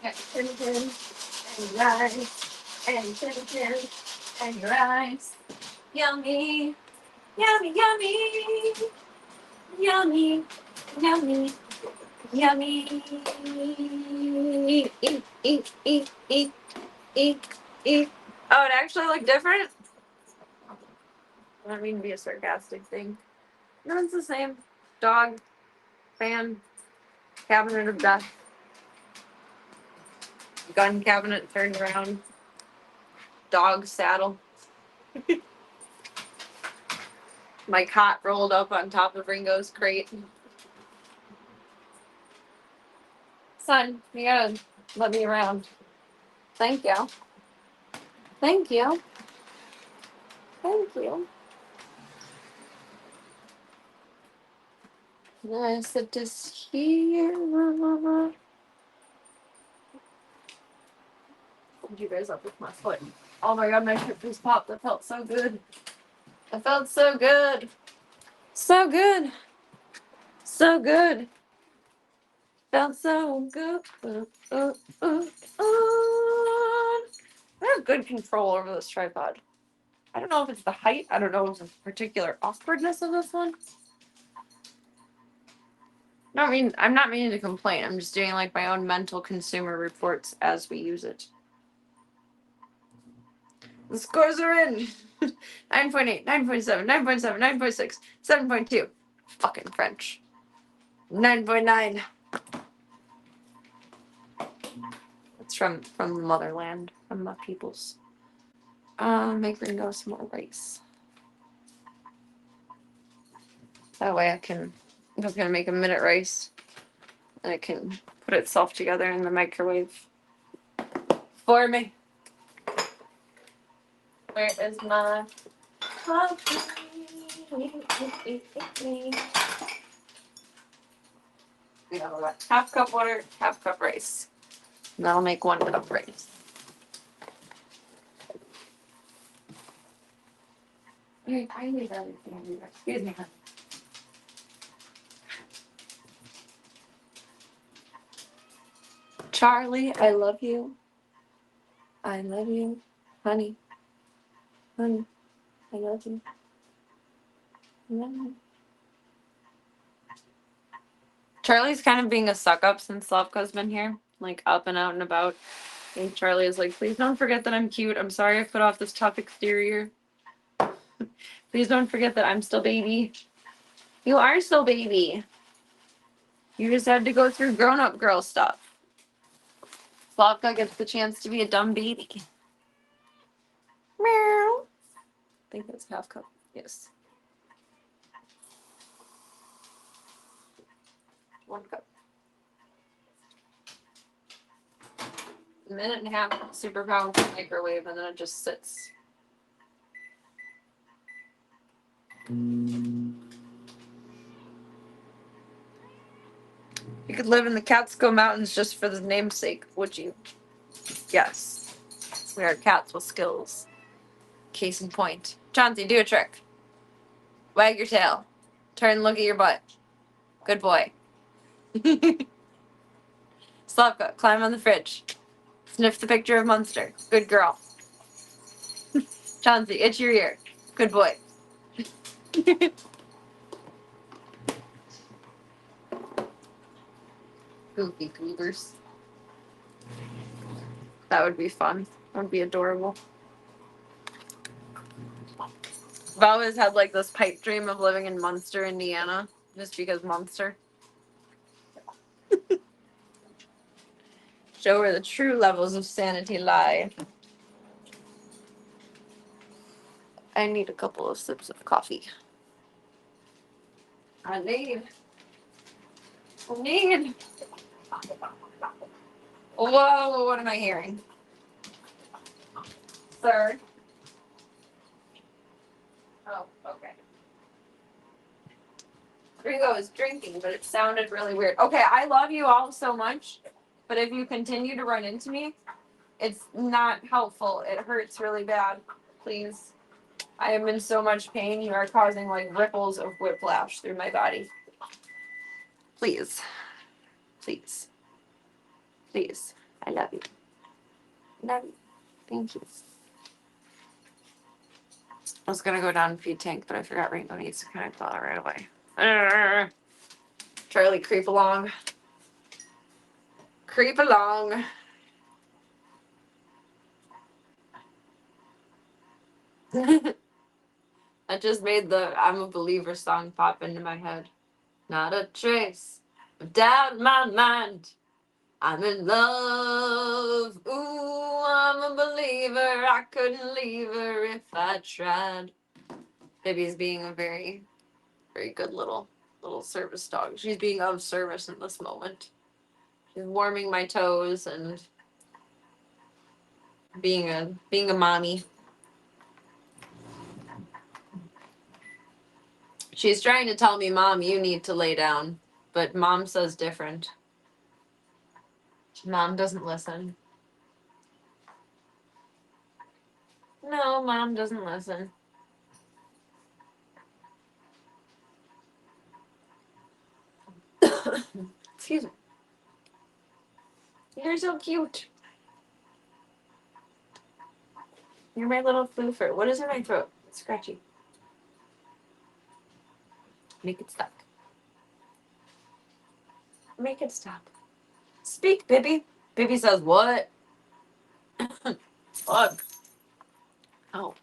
And Tintin, and rice, and Tintin, and rice. Yummy, yummy, yummy, yummy, yummy, yummy. Eat, eat, eat, eat, eat, eat. Oh, it actually looked different? I don't mean to be a sarcastic thing. No, it's the same. Dog, fan, cabinet of death. Gun cabinet turned around. Dog saddle. My cot rolled up on top of Ringo's crate. Son, you gotta let me around. Thank you. Thank you. Thank you. I sit this here. Hold you guys up with my foot. Oh my god, my foot just popped. That felt so good. That felt so good. So good. So good. Felt so good. good control over this tripod. I don't know if it's the height. I don't know if it's the particular awkwardness of this one. I'm not meaning to complain. I'm just doing like my own mental consumer reports as we use it. The scores are in. 9.8, 9.7, 9.7, 9.6, 7.2. Fucking French. 9.9. It's from the motherland, from the peoples. Make Ringo some more rice. That way I was gonna make a minute rice, and it can put itself together in the microwave for me. Where is my coffee? We have about half cup water, half cup rice. And that'll make 1 cup rice. I need everything. Excuse me. Charlie, I love you. I love you. Honey. Honey, I love you. I love you. Charlie's kind of being a suck up since Slavka's been here, like up and out and about. And Charlie is like, please don't forget that I'm cute. I'm sorry I put off this tough exterior. Please don't forget that I'm still baby. You are still baby. You just had to go through grown-up girl stuff. Slavka gets the chance to be a dumb baby. Meow. I think that's half cup. Yes. 1 cup. A minute and a half, super powerful microwave, and then it just sits. You could live in the Catskill Mountains just for the namesake, would you? Yes. We are cats with skills. Case in point. Chauncey, do a trick. Wag your tail. Turn and look at your butt. Good boy. Slavka, climb on the fridge. Sniff the picture of Munster. Good girl. Chauncey, itch your ear. Good boy. Goofy goobers. That would be fun. That would be adorable. I've always had like this pipe dream of living in Munster, Indiana, just because Munster. Show where the true levels of sanity lie. I need a couple of sips of coffee. I need. Whoa, what am I hearing? Sir? Oh, okay. Ringo is drinking, but it sounded really weird. Okay, I love you all so much, but if you continue to run into me, it's not helpful. It hurts really bad. Please. I am in so much pain. You are causing like ripples of whiplash through my body. Please. Please. Please. I love you. Love you. Thank you. I was gonna go down and feed Tank, but I forgot Ringo needs to kind of thaw right away. Charlie, creep along. Creep along. I just made the I'm a Believer song pop into my head. Not a trace of doubt in my mind. I'm in love. Ooh, I'm a believer. I couldn't leave her if I tried. Baby's being a very, very good little service dog. She's being of service in this moment. She's warming my toes and being a mommy. She's trying to tell me, Mom, you need to lay down. But Mom says different. Mom doesn't listen. No, Mom doesn't listen. Excuse me. You're so cute. You're my little floofer. What is in my throat? It's scratchy. Make it stop. Make it stop. Speak, Bibby. Bibby says, what? Fuck. Oh.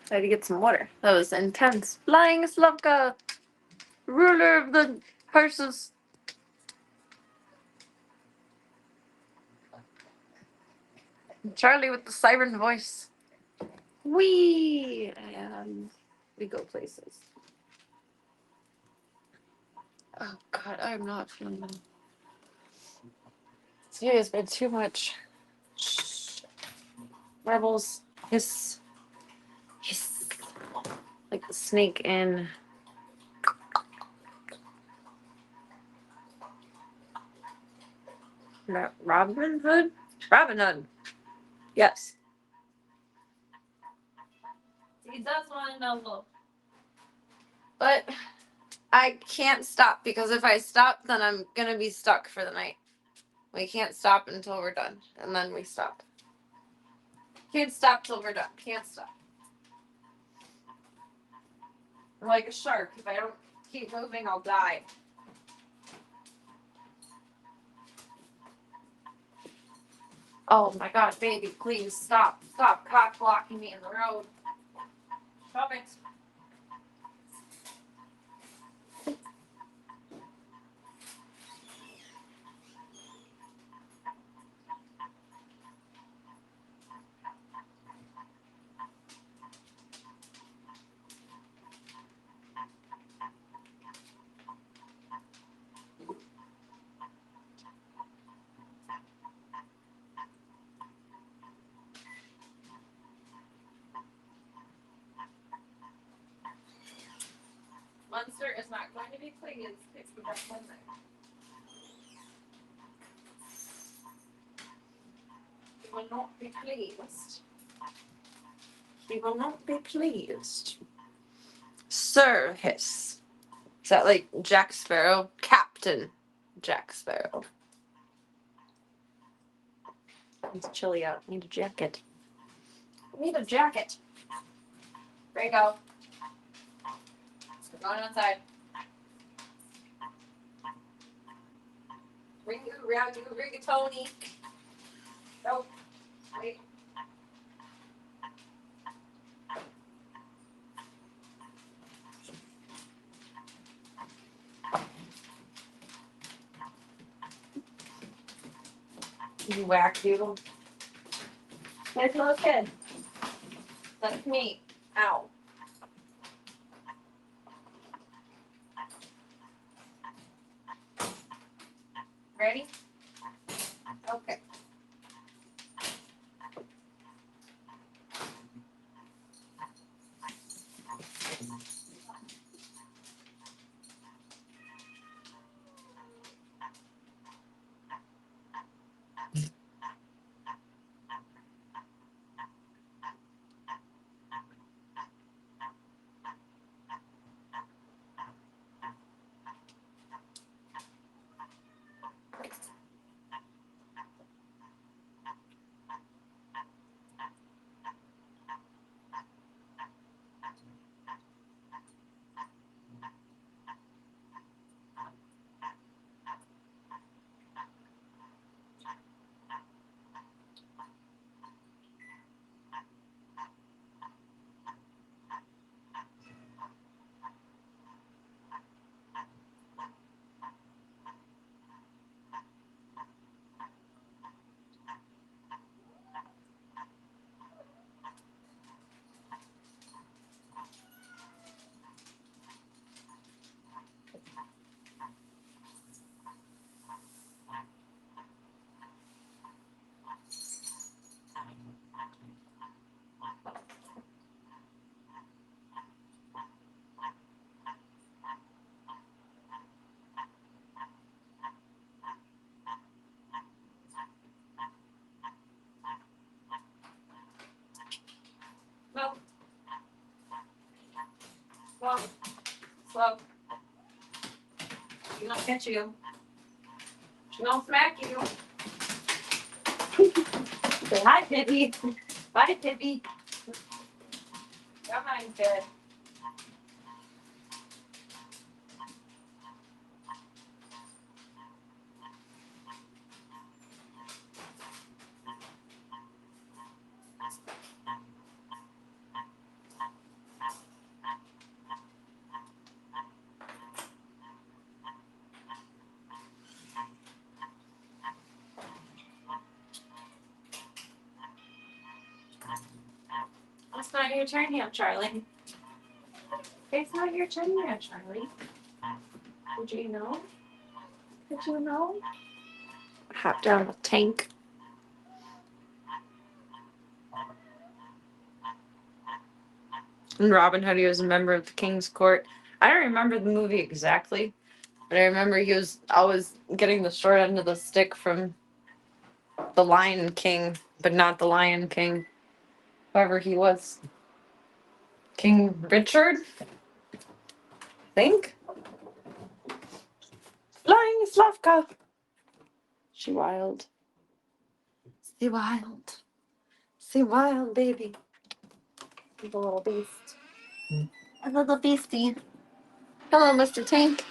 I had to get some water. That was intense. Flying Slavka, ruler of the horses. Charlie with the siren voice. Wee! And we go places. Oh God, I'm not feeling them. Today has been too much. Shh. Rebels, hiss, hiss, like the snake in. Robin Hood? Robin Hood. Yes. He does want to know. But I can't stop because if I stop, then I'm going to be stuck for the night. We can't stop until we're done. And then we stop. Can't stop till we're done. Can't stop. I'm like a shark. If I don't keep moving, I'll die. Oh my God, baby, please stop. Stop cock blocking me in the road. Stop it. Munster is not going to be pleased if we don't win there. He will not be pleased. He will not be pleased. Sir Hiss. Is that like Jack Sparrow? Captain Jack Sparrow. It's chilly out. I need a jacket. I need a jacket. There you go. We're going outside. Rigatoni. Nope. Wait. You whack doodle. Nice little kid. That's me. Ow. Ready? Okay. Love. She gonna get you. She gonna smack you. Say hi, Pippi. Bye, Pippi. Come on, kid. It's not your turn yet, Charlie. It's not your turn yet, Charlie. Did you know? Did you know? Hop down the tank. And Robin Hood, he was a member of the King's Court. I don't remember the movie exactly, but I remember he was always getting the short end of the stick from the Lion King, but not the Lion King. Whoever he was. King Richard? I think? Flying Slavka! She wild. She wild. She wild, baby. He's a little beast. A little beastie. Hello, Mr. Tank.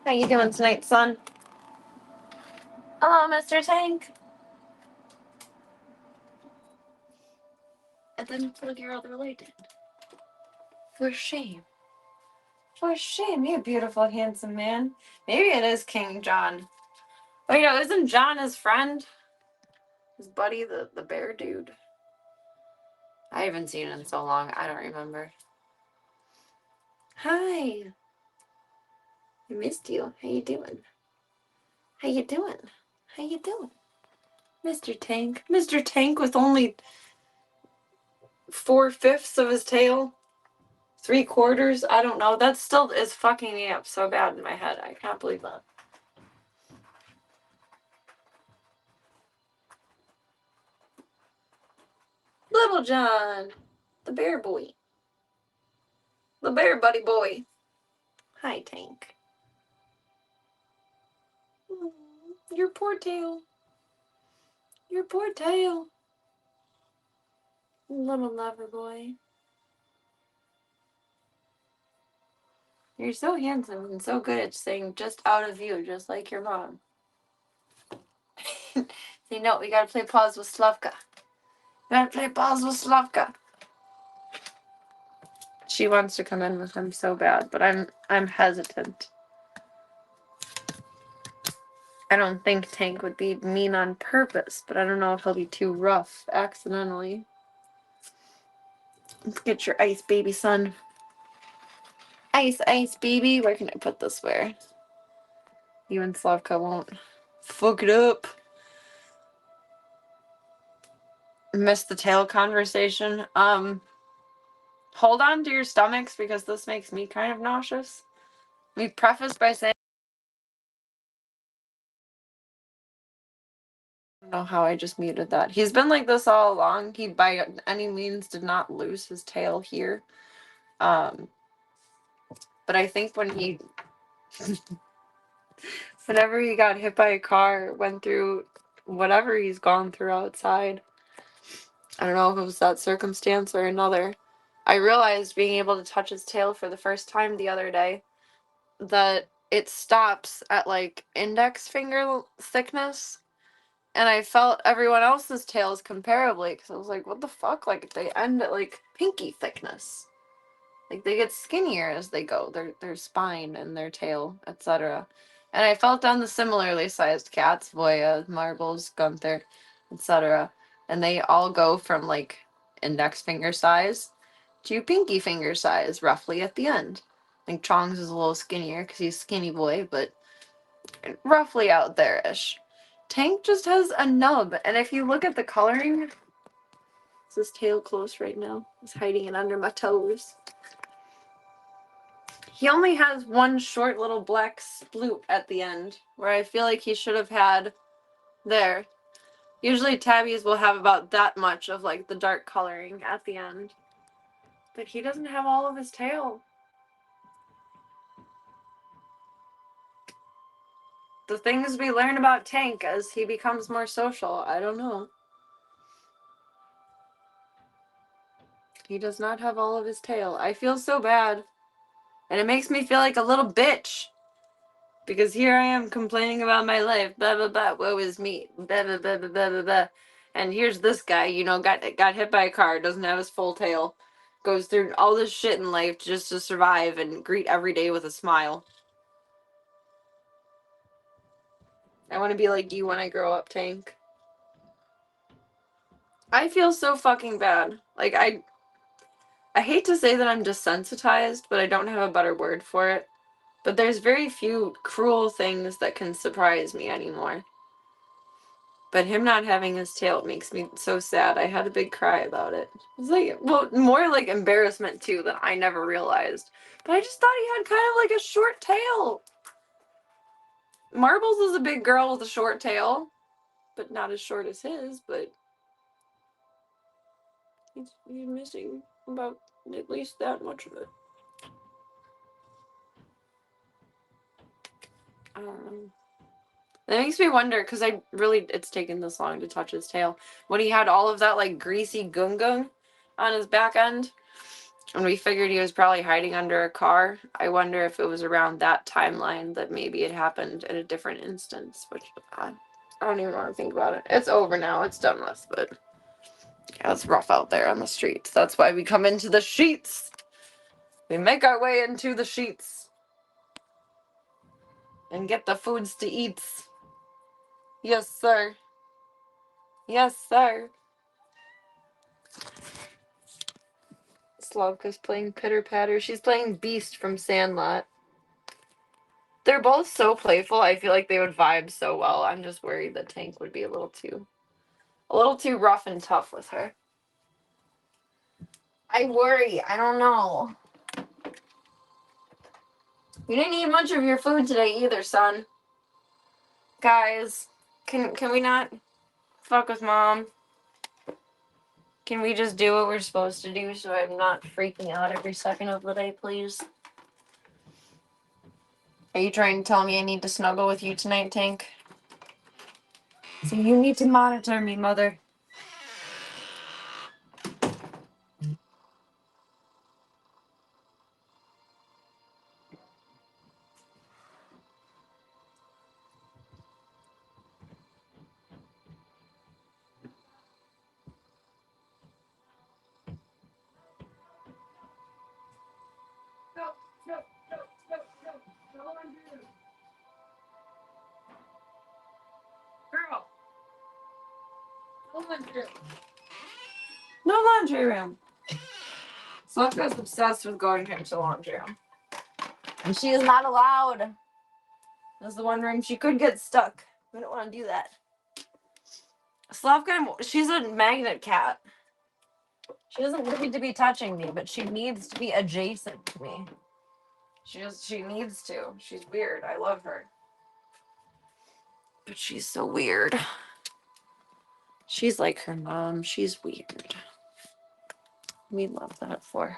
How you doing tonight, son? Hello, Mr. Tank. And then look, you're all related. For shame. For shame, you beautiful, handsome man. Maybe it is King John. Oh, yeah, isn't John his friend? His buddy, the bear dude? I haven't seen it in so long, I don't remember. Hi. I missed you. How you doing? How you doing? How you doing? Mr. Tank. Mr. Tank with only 4/5 of his tail? 3/4? I don't know. That still is fucking me up so bad in my head. I can't believe that. Little John. The bear boy. The bear buddy boy. Hi, Tank. Your poor tail. Your poor tail. Little lover boy. You're so handsome and so good at saying just out of view, just like your mom. Say, no, we gotta play pause with Slavka. We gotta play pause with Slavka. She wants to come in with him so bad, but I'm hesitant. I don't think Tank would be mean on purpose, but I don't know if he'll be too rough accidentally. Let's get your ice, baby son. Ice, ice, baby. Where can I put this where? You and Slavka won't fuck it up. Missed the tail conversation. Hold on to your stomachs because this makes me kind of nauseous. We prefaced by saying I don't know how I just muted that. He's been like this all along. He by any means did not lose his tail here. But I think when he whenever he got hit by a car, went through whatever he's gone through outside, I don't know if it was that circumstance or another, I realized being able to touch his tail for the first time the other day that it stops at like index finger thickness, and I felt everyone else's tails comparably because I was like, what the fuck? Like they end at like pinky thickness. Like they get skinnier as they go, their spine and their tail, etc. And I felt on the similarly sized cats, Voya, Marbles, Gunther, etc. And they all go from like index finger size to pinky finger size, roughly at the end. I think Chong's is a little skinnier because he's skinny boy, but roughly out there-ish. Tank just has a nub, and if you look at the coloring, is his tail close right now? It's hiding it under my toes. He only has one short little black sploot at the end, where I feel like he should have had there. Usually tabbies will have about that much of like the dark coloring at the end. But he doesn't have all of his tail. the things we learn about Tank as he becomes more social. I don't know. He does not have all of his tail. I feel so bad. And it makes me feel like a little bitch. Because here I am complaining about my life. Blah, blah, blah. Woe is me. Blah, blah, blah, blah, blah, blah, blah. And here's this guy, you know, got hit by a car, doesn't have his full tail. Goes through all this shit in life just to survive and greet every day with a smile. I want to be like you when I grow up, Tank. I feel so fucking bad. Like, I hate to say that I'm desensitized, but I don't have a better word for it. But there's very few cruel things that can surprise me anymore. But him not having his tail makes me so sad. I had a big cry about it. It's like, well, more like embarrassment too that I never realized. But I just thought he had kind of like a short tail. Marbles is a big girl with a short tail, but not as short as his, but he's missing about at least that much of it. That makes me wonder, because it's taken this long to touch his tail. When he had all of that, like, greasy gung on his back end, and we figured he was probably hiding under a car, I wonder if it was around that timeline that maybe it happened in a different instance, which, I don't even want to think about it. It's over now, it's done with, but yeah, it's rough out there on the streets. That's why we come into the sheets. We make our way into the sheets and get the foods to eat. Yes, sir. Yes, sir. Slavka's playing Pitter Patter. She's playing Beast from Sandlot. They're both so playful. I feel like they would vibe so well. I'm just worried that Tank would be a little too rough and tough with her. I worry. I don't know. You didn't eat much of your food today either, son. Guys, can we not fuck with mom? Can we just do what we're supposed to do so I'm not freaking out every second of the day, please? Are you trying to tell me I need to snuggle with you tonight, Tank? So you need to monitor me, mother. Girl. No laundry room. Slavka's obsessed with going into the laundry room. And she is not allowed. That's the one room she could get stuck. We don't want to do that. Slavka, she's a magnet cat. She doesn't need to be touching me, but she needs to be adjacent to me. She needs to. She's weird. I love her. But she's so weird. She's like her mom. She's weird. We love that for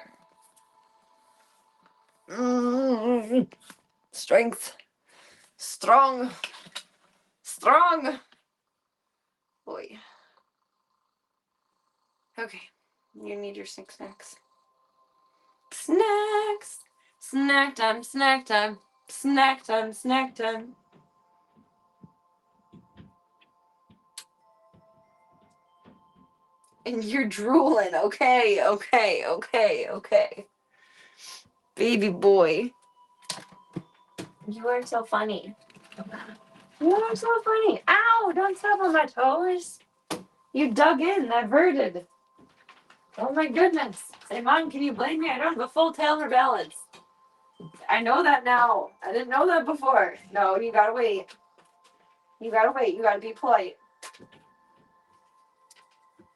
her. Strength. Strong. Boy. Okay. You need your snacks. Snacks. Snack time. Snack time. Snack time. Snack time. And you're drooling. Okay. Baby boy. You are so funny. You are so funny. Ow! Don't step on my toes. You dug in, diverted. Oh my goodness. Say, Mom, can you blame me? I don't have a full tail or balance. I know that now. I didn't know that before. No, you gotta wait. You gotta be polite.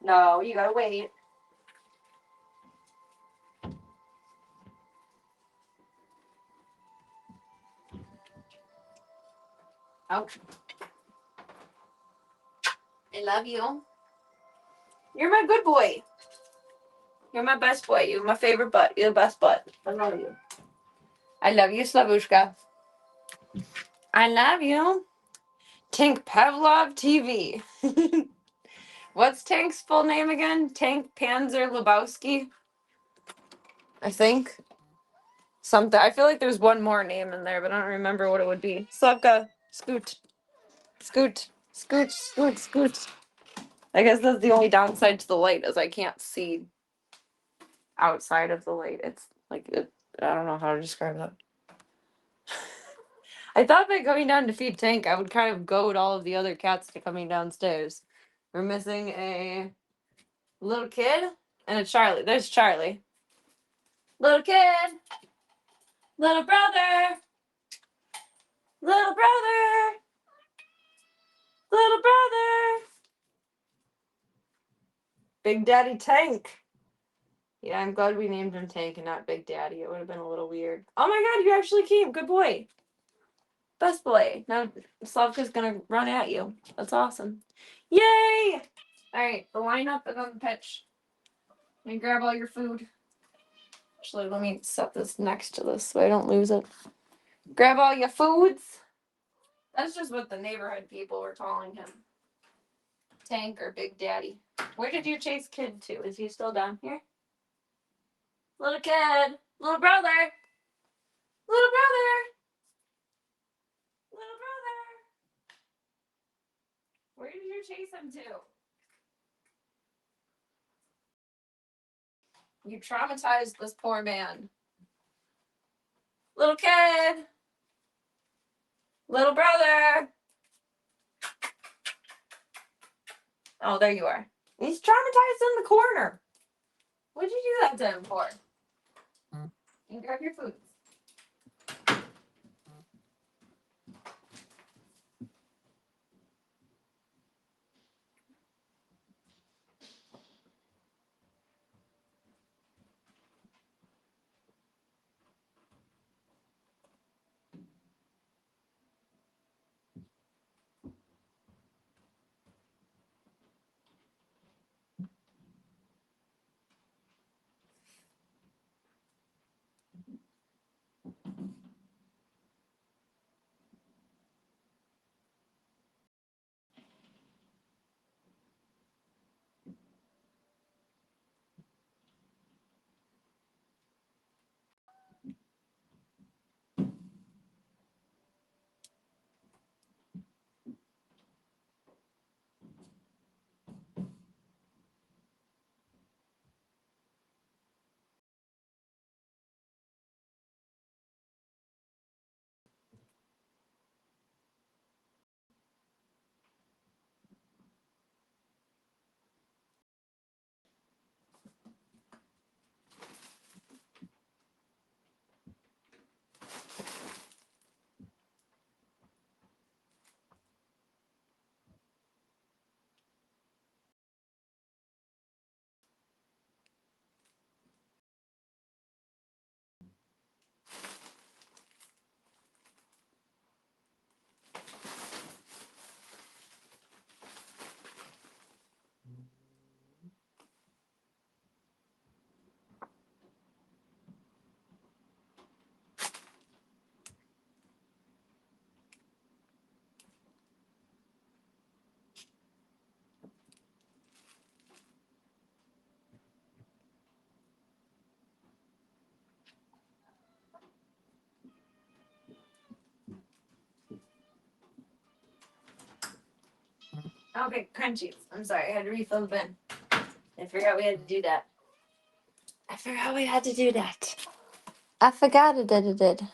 No, you gotta wait. Ouch. I love you. You're my good boy. You're my best boy. You're my favorite butt. You're the best butt. I love you. I love you, Slavushka. I love you. Tank Pavlov TV. What's Tank's full name again? Tank Panzer Lebowski? I think. Something. I feel like there's one more name in there, but I don't remember what it would be. Slavka, Scoot. Scoot. Scoot, scoot, scoot. I guess that's the only downside to the light, is I can't see outside of the light. It's like, I don't know how to describe that. I thought by going down to feed Tank, I would kind of goad all of the other cats to coming downstairs. We're missing a little kid and a Charlie. There's Charlie. Little kid. Little brother. Little brother. Little brother. Big Daddy Tank. Yeah, I'm glad we named him Tank and not Big Daddy. It would have been a little weird. Oh my god, you actually came. Good boy. Best boy. Now Slavka's gonna run at you. That's awesome. Yay! Alright, the lineup is on the pitch. Let me grab all your food. Actually, let me set this next to this so I don't lose it. Grab all your foods. That's just what the neighborhood people were calling him. Tank or Big Daddy. Where did you chase kid to? Is he still down here? Little kid. Little brother. Little brother. Little brother. Where did you chase him to? You traumatized this poor man. Little kid. Little brother. Oh, there you are. He's traumatized in the corner. What'd you do that to him for? And grab your food. Okay, crunchies. I'm sorry, I had to refill the bin. I forgot we had to do that. I forgot we had to do that. I forgot it did.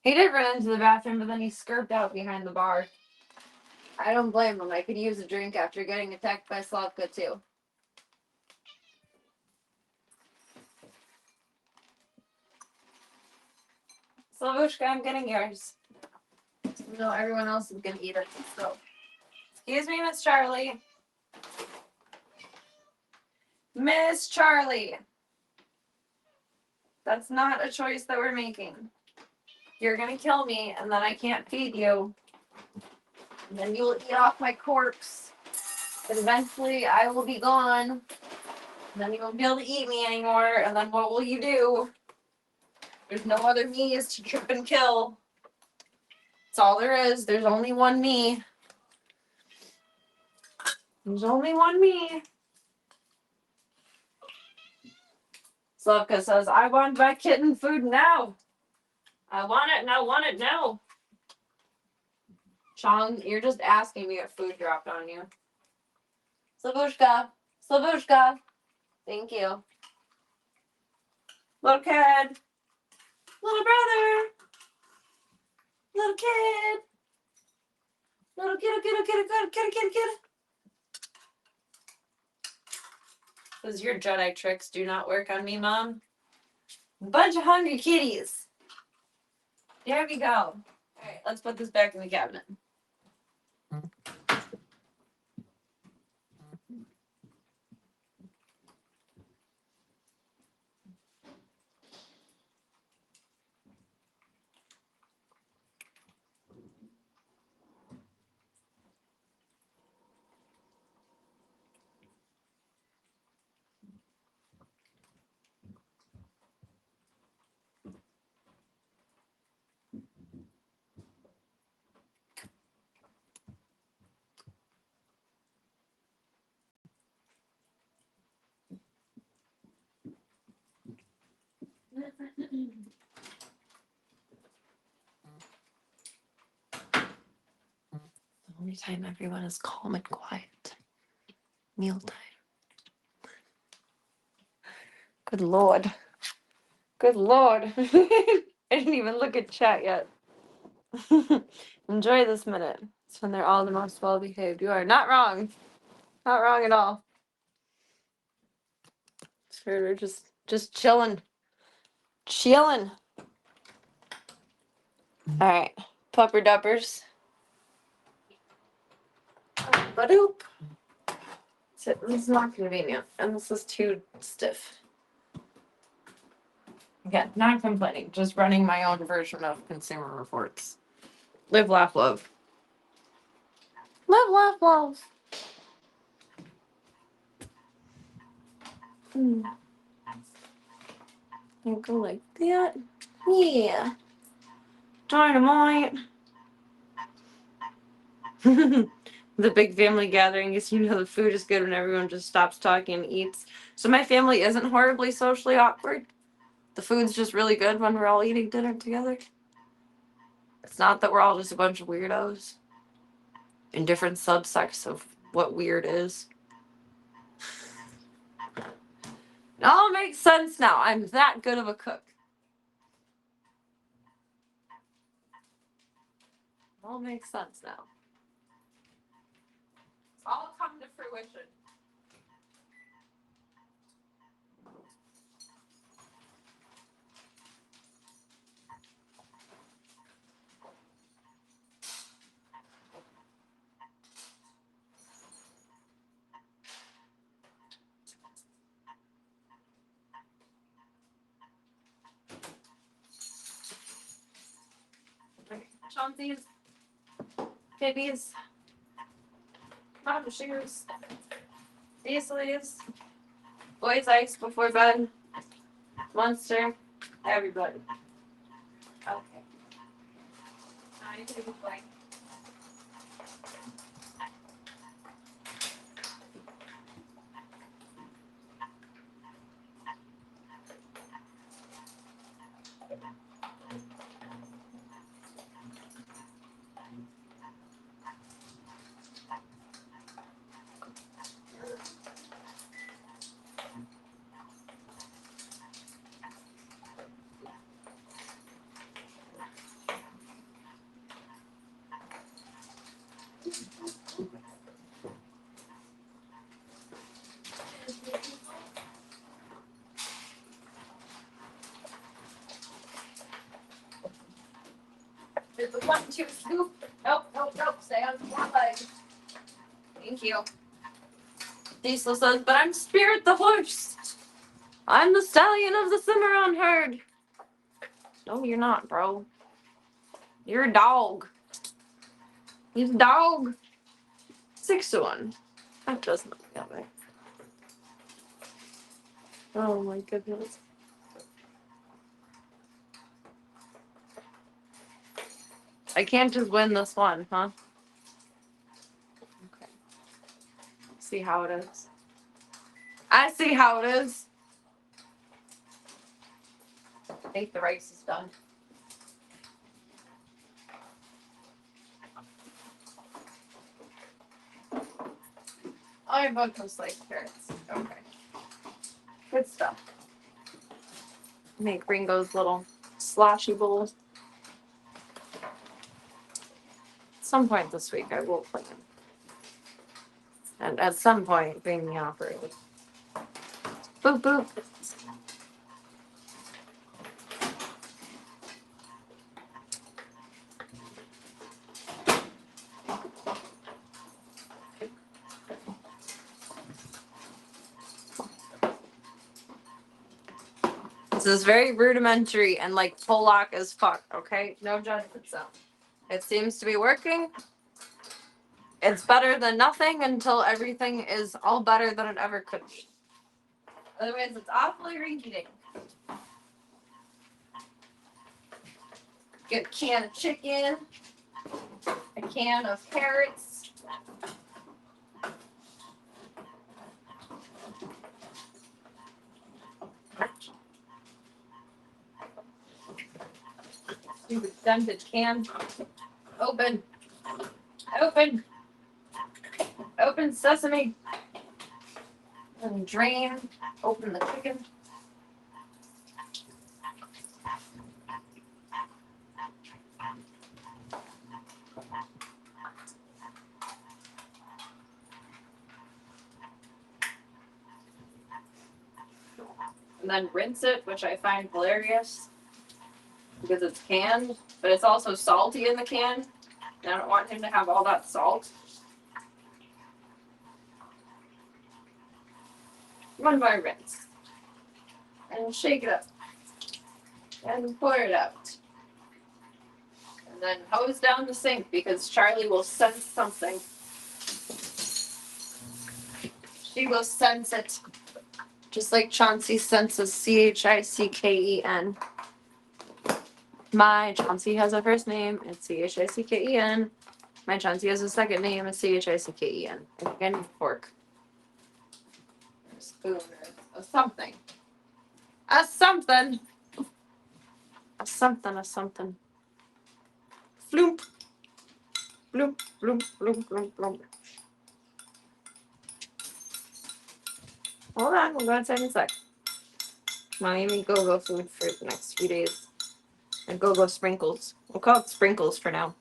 He did run into the bathroom, but then he skirped out behind the bar. I don't blame him. I could use a drink after getting attacked by Slavka, too. Slavushka, I'm getting yours. No, everyone else is gonna eat it, so. Excuse me, Miss Charlie. Miss Charlie. That's not a choice that we're making. You're gonna kill me, and then I can't feed you. And then you'll eat off my corpse. But eventually, I will be gone. And then you won't be able to eat me anymore, and then what will you do? There's no other means to trip and kill. That's all there is. There's only one me. There's only one me. Slavka says, I want my kitten food now. I want it and I want it now. Chong, you're just asking to get food dropped on you. Slavushka. Slavushka. Thank you. Little kid. Little brother. Little kid. Little kid. Because your Jedi tricks do not work on me, Mom. Bunch of hungry kitties. There we go. Alright, let's put this back in the cabinet. The only time everyone is calm and quiet. Mealtime. Good Lord. Good Lord. I didn't even look at chat yet. Enjoy this minute. It's when they're all the most well behaved. You are not wrong. Not wrong at all. Sure, we're just chilling. Chilling. Alright. Pupper duppers. Badoop. This is not convenient. And this is too stiff. Again, not complaining. Just running my own version of Consumer Reports. Live, laugh, love. Live, laugh, love. And go like that. Yeah. Dynamite. The big family gathering is, you know, the food is good when everyone just stops talking and eats. So my family isn't horribly socially awkward. The food's just really good when we're all eating dinner together. It's not that we're all just a bunch of weirdos in different subsects of what weird is. It all makes sense now. I'm that good of a cook. It all makes sense now. It's all come to fruition. Chauncey's, babies, mom shoes, these sleeves, boys ice before bed, Monster, everybody. Okay. Now you can be playing. There's the 1-2 scoop. Nope. Stay on one leg. Thank you. Diesel says, but I'm Spirit the horse. I'm the stallion of the Cimarron herd. No, you're not, bro. You're a dog. He's a dog. 6-1. That doesn't look that way. Oh my goodness. I can't just win this one, huh? Okay. See how it is. I see how it is. I think the rice is done. I have those like carrots. Okay. Good stuff. Make Ringo's little sloshy bowls. At some point this week I will plan. And at some point bring the operator. Boop boop. This is very rudimentary and like Pollock as fuck, okay? No judgment zone. It seems to be working. It's better than nothing until everything is all better than it ever could be. Otherwise, it's awfully rinky-dink. Get a can of chicken, a can of carrots. Stupid dented can. Open. Open. Open sesame. And drain. Open the chicken. And then rinse it, which I find hilarious because it's canned, but it's also salty in the can. And I don't want him to have all that salt. Run by rinse. And shake it up. And pour it out. And then hose down the sink because Charlie will sense something. She will sense it. Just like Chauncey senses CHICKEN. My Chauncey has a first name, it's CHICKEN. My Chauncey has a second name, it's CHICKEN. Again, fork. A spoon or a something. A something. A something, a something. Floop. Bloop, bloop, bloop, bloop, bloop. Hold on, we'll go outside in a sec. Miami go-go food for the next few days. And go-go sprinkles. We'll call it sprinkles for now.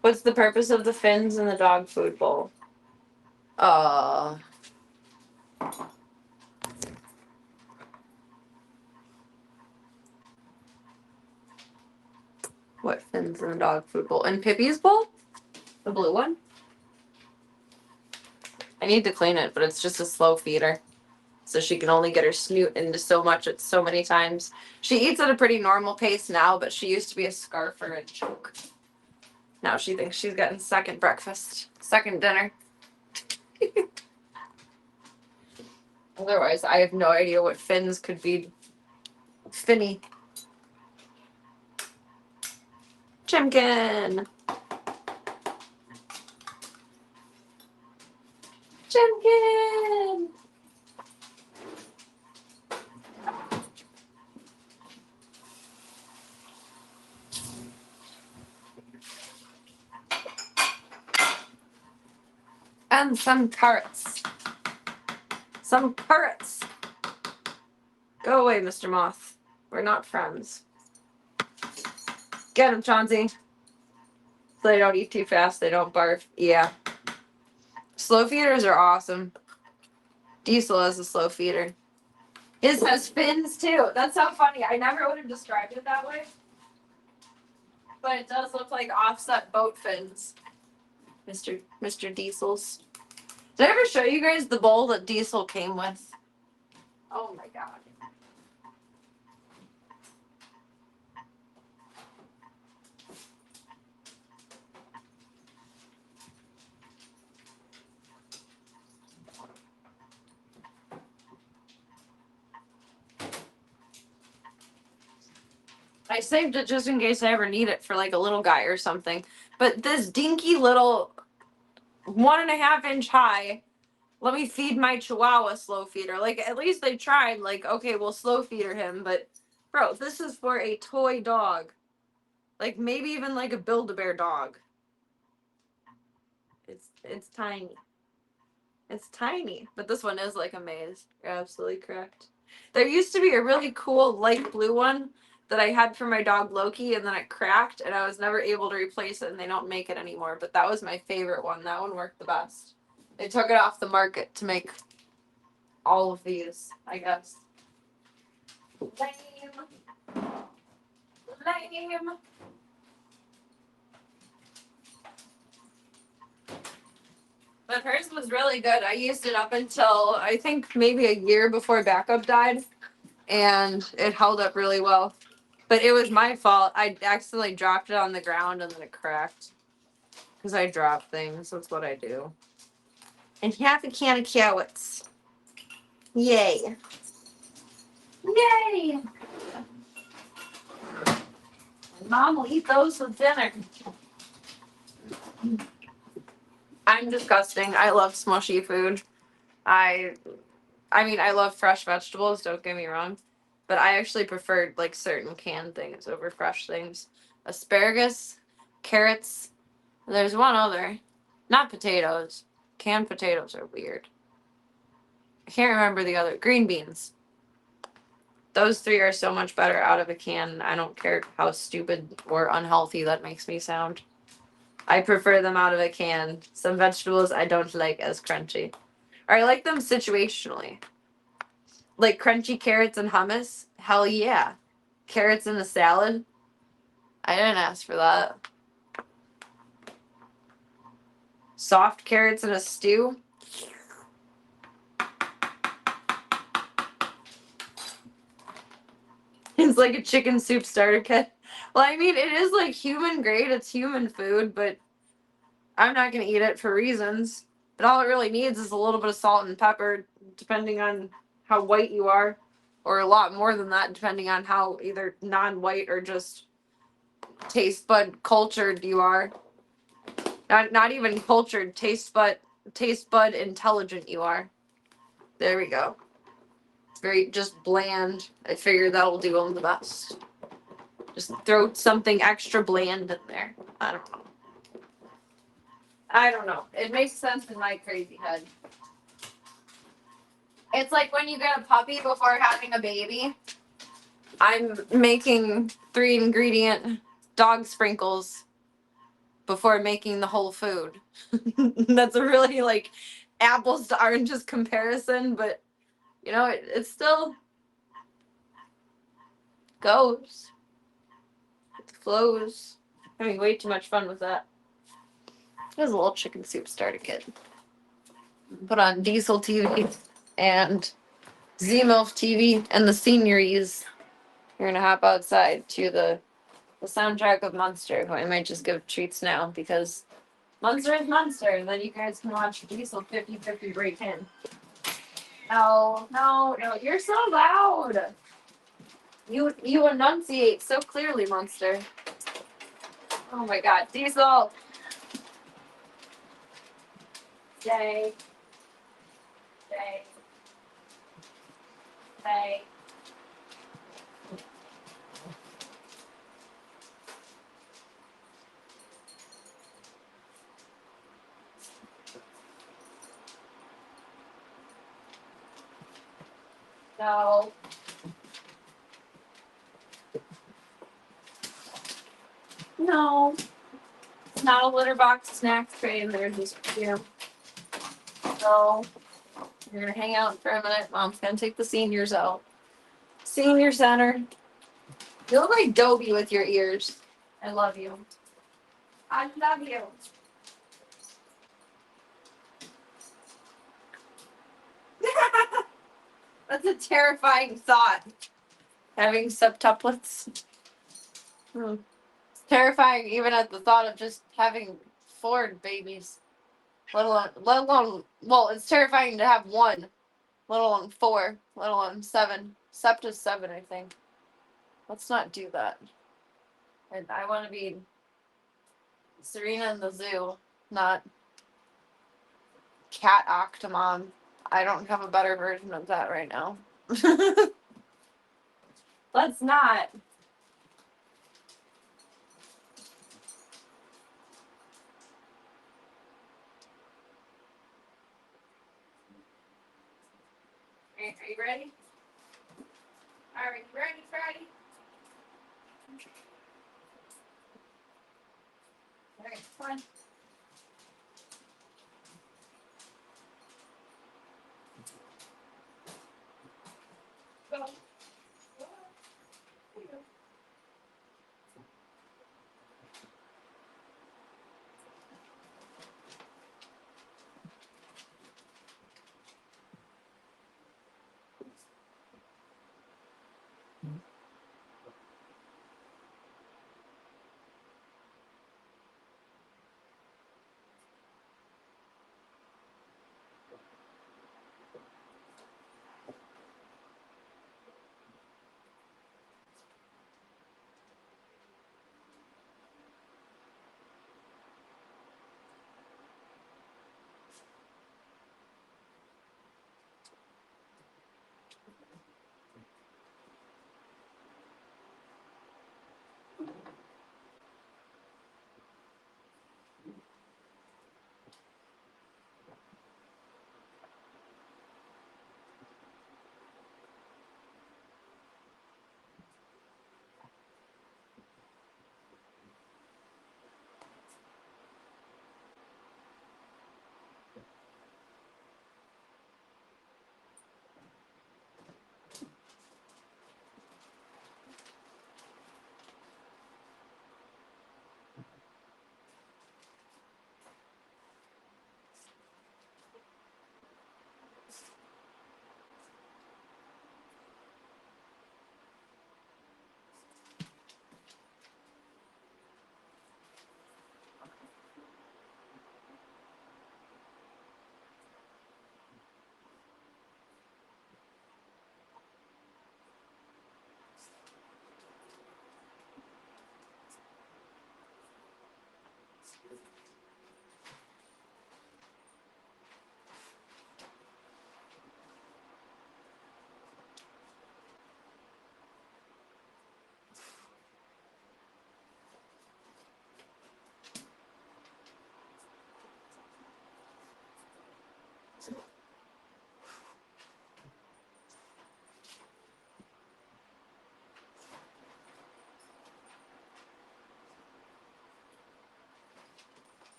What's the purpose of the fins in the dog food bowl? What fins in the dog food bowl? In Pippi's bowl? The blue one? I need to clean it, but it's just a slow feeder. So she can only get her snoot into so much at so many times. She eats at a pretty normal pace now, but she used to be a scarfer and choke. Now she thinks she's getting second breakfast, second dinner. Otherwise, I have no idea what fins could be. Finny. Chimkin. Chimkin. And some carrots. Some carrots. Go away, Mr. Moth. We're not friends. Get him, Chauncey. So they don't eat too fast, they don't barf. Yeah. Slow feeders are awesome. Diesel is a slow feeder. His has fins too. That's so funny. I never would have described it that way. But it does look like offset boat fins. Mr. Diesel's. Did I ever show you guys the bowl that Diesel came with? Oh my god. I saved it just in case I ever need it for like a little guy or something. But this dinky little 1.5 inch high, let me feed my chihuahua slow feeder. Like, at least they tried, like, okay, we'll slow feeder him, but bro, this is for a toy dog. Like, maybe even like a Build-A-Bear dog. It's tiny. It's tiny, but this one is like a maze. You're absolutely correct. There used to be a really cool light blue one that I had for my dog Loki, and then it cracked, and I was never able to replace it, and they don't make it anymore. But that was my favorite one. That one worked the best. They took it off the market to make all of these, I guess. Lame. Lame. But hers was really good. I used it up until I think maybe a year before backup died, and it held up really well. But it was my fault. I accidentally dropped it on the ground and then it cracked. Because I drop things. That's what I do. And half a can of carrots. Yay. Yay! Mom will eat those with dinner. I'm disgusting. I love smushy food. I mean, I love fresh vegetables, don't get me wrong. But I actually prefer like certain canned things over fresh things. Asparagus, carrots, there's one other. Not potatoes. Canned potatoes are weird. I can't remember the other. Green beans. Those three are so much better out of a can. I don't care how stupid or unhealthy that makes me sound. I prefer them out of a can. Some vegetables I don't like as crunchy. Or I like them situationally. Like crunchy carrots and hummus? Hell yeah. Carrots in a salad? I didn't ask for that. Soft carrots in a stew? It's like a chicken soup starter kit. Well, I mean, it is like human grade. It's human food, but I'm not going to eat it for reasons. But all it really needs is a little bit of salt and pepper, depending on how white you are, or a lot more than that, depending on how either non-white or just taste bud cultured you are. Not even cultured, taste bud intelligent you are. There we go. It's very just bland. I figure that'll do them the best. Just throw something extra bland in there. I don't know. I don't know. It makes sense in my crazy head. It's like when you get a puppy before having a baby. I'm making 3-ingredient dog sprinkles before making the whole food. That's a really like apples to oranges comparison, but you know, it still goes. It flows. Having way too much fun with that. There's a little chicken soup starter kit. Put on Diesel TV and ZMILF TV and the seniories. We're gonna hop outside to the soundtrack of Monster, who I might just give treats now because Monster is Monster, and then you guys can watch Diesel 50/50 break in. No, you're so loud. You enunciate so clearly, Monster. Oh my god, Diesel! Stay. Stay. Stay. No. No. It's not a litter box snack tray in there just here. No. You're gonna hang out for a minute. Mom's gonna take the seniors out. Senior center. You look like Dobie with your ears. I love you. I love you. That's a terrifying thought. Having septuplets. It's terrifying even at the thought of just having 4 babies. Let alone, well, it's terrifying to have 1, let alone 4, let alone 7. Sept is 7, I think. Let's not do that. And I want to be Serena in the zoo, not Cat Octomom. I don't have a better version of that right now. Let's not. Are you ready? Are you ready, Freddy? All right, fine. Go.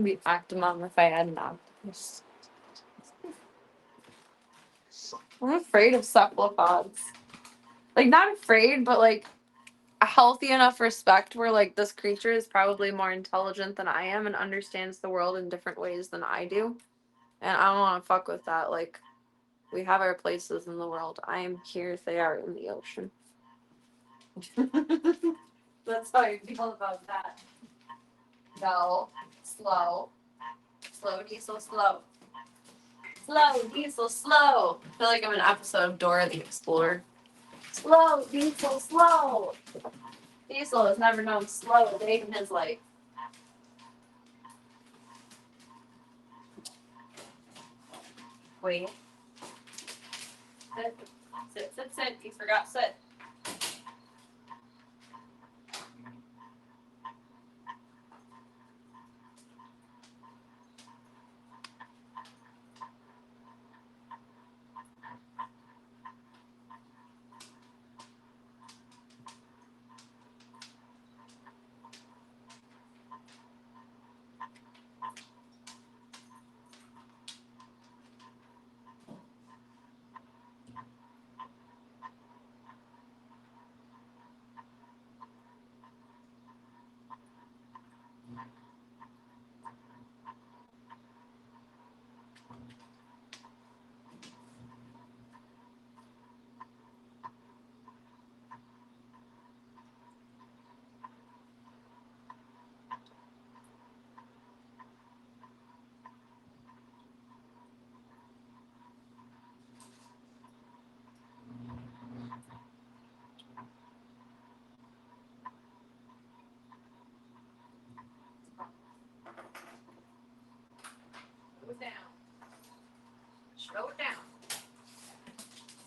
Be Octomom if I had an octopus. I'm afraid of cephalopods. Like, not afraid, but like, healthy enough respect where like this creature is probably more intelligent than I am and understands the world in different ways than I do. And I don't want to fuck with that. Like, we have our places in the world. I am here, they are in the ocean. That's how I feel about that. Go. Slow. Slow, diesel, slow. Slow, diesel, slow. I feel like I'm in an episode of Dora the Explorer. Slow, diesel, slow. Diesel has never known slow a day in his life. Wait. Sit, sit, sit, sit. You forgot sit. Slow it down. Slow it down.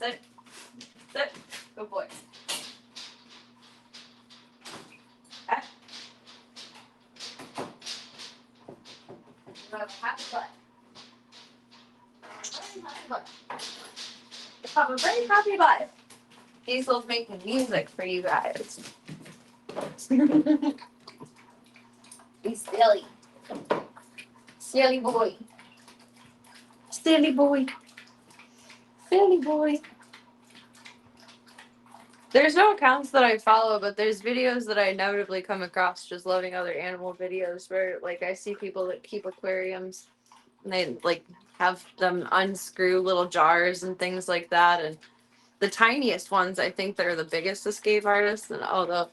Sit. Sit. Good boy. Okay. You have a happy butt. Very happy butt. You have a very happy butt. Diesel's making music for you guys. Be silly. Silly boy. Silly boy. Silly boy. There's no accounts that I follow, but there's videos that I inevitably come across just loading other animal videos where like I see people that keep aquariums and they like have them unscrew little jars and things like that. And the tiniest ones, I think they're the biggest escape artists. And although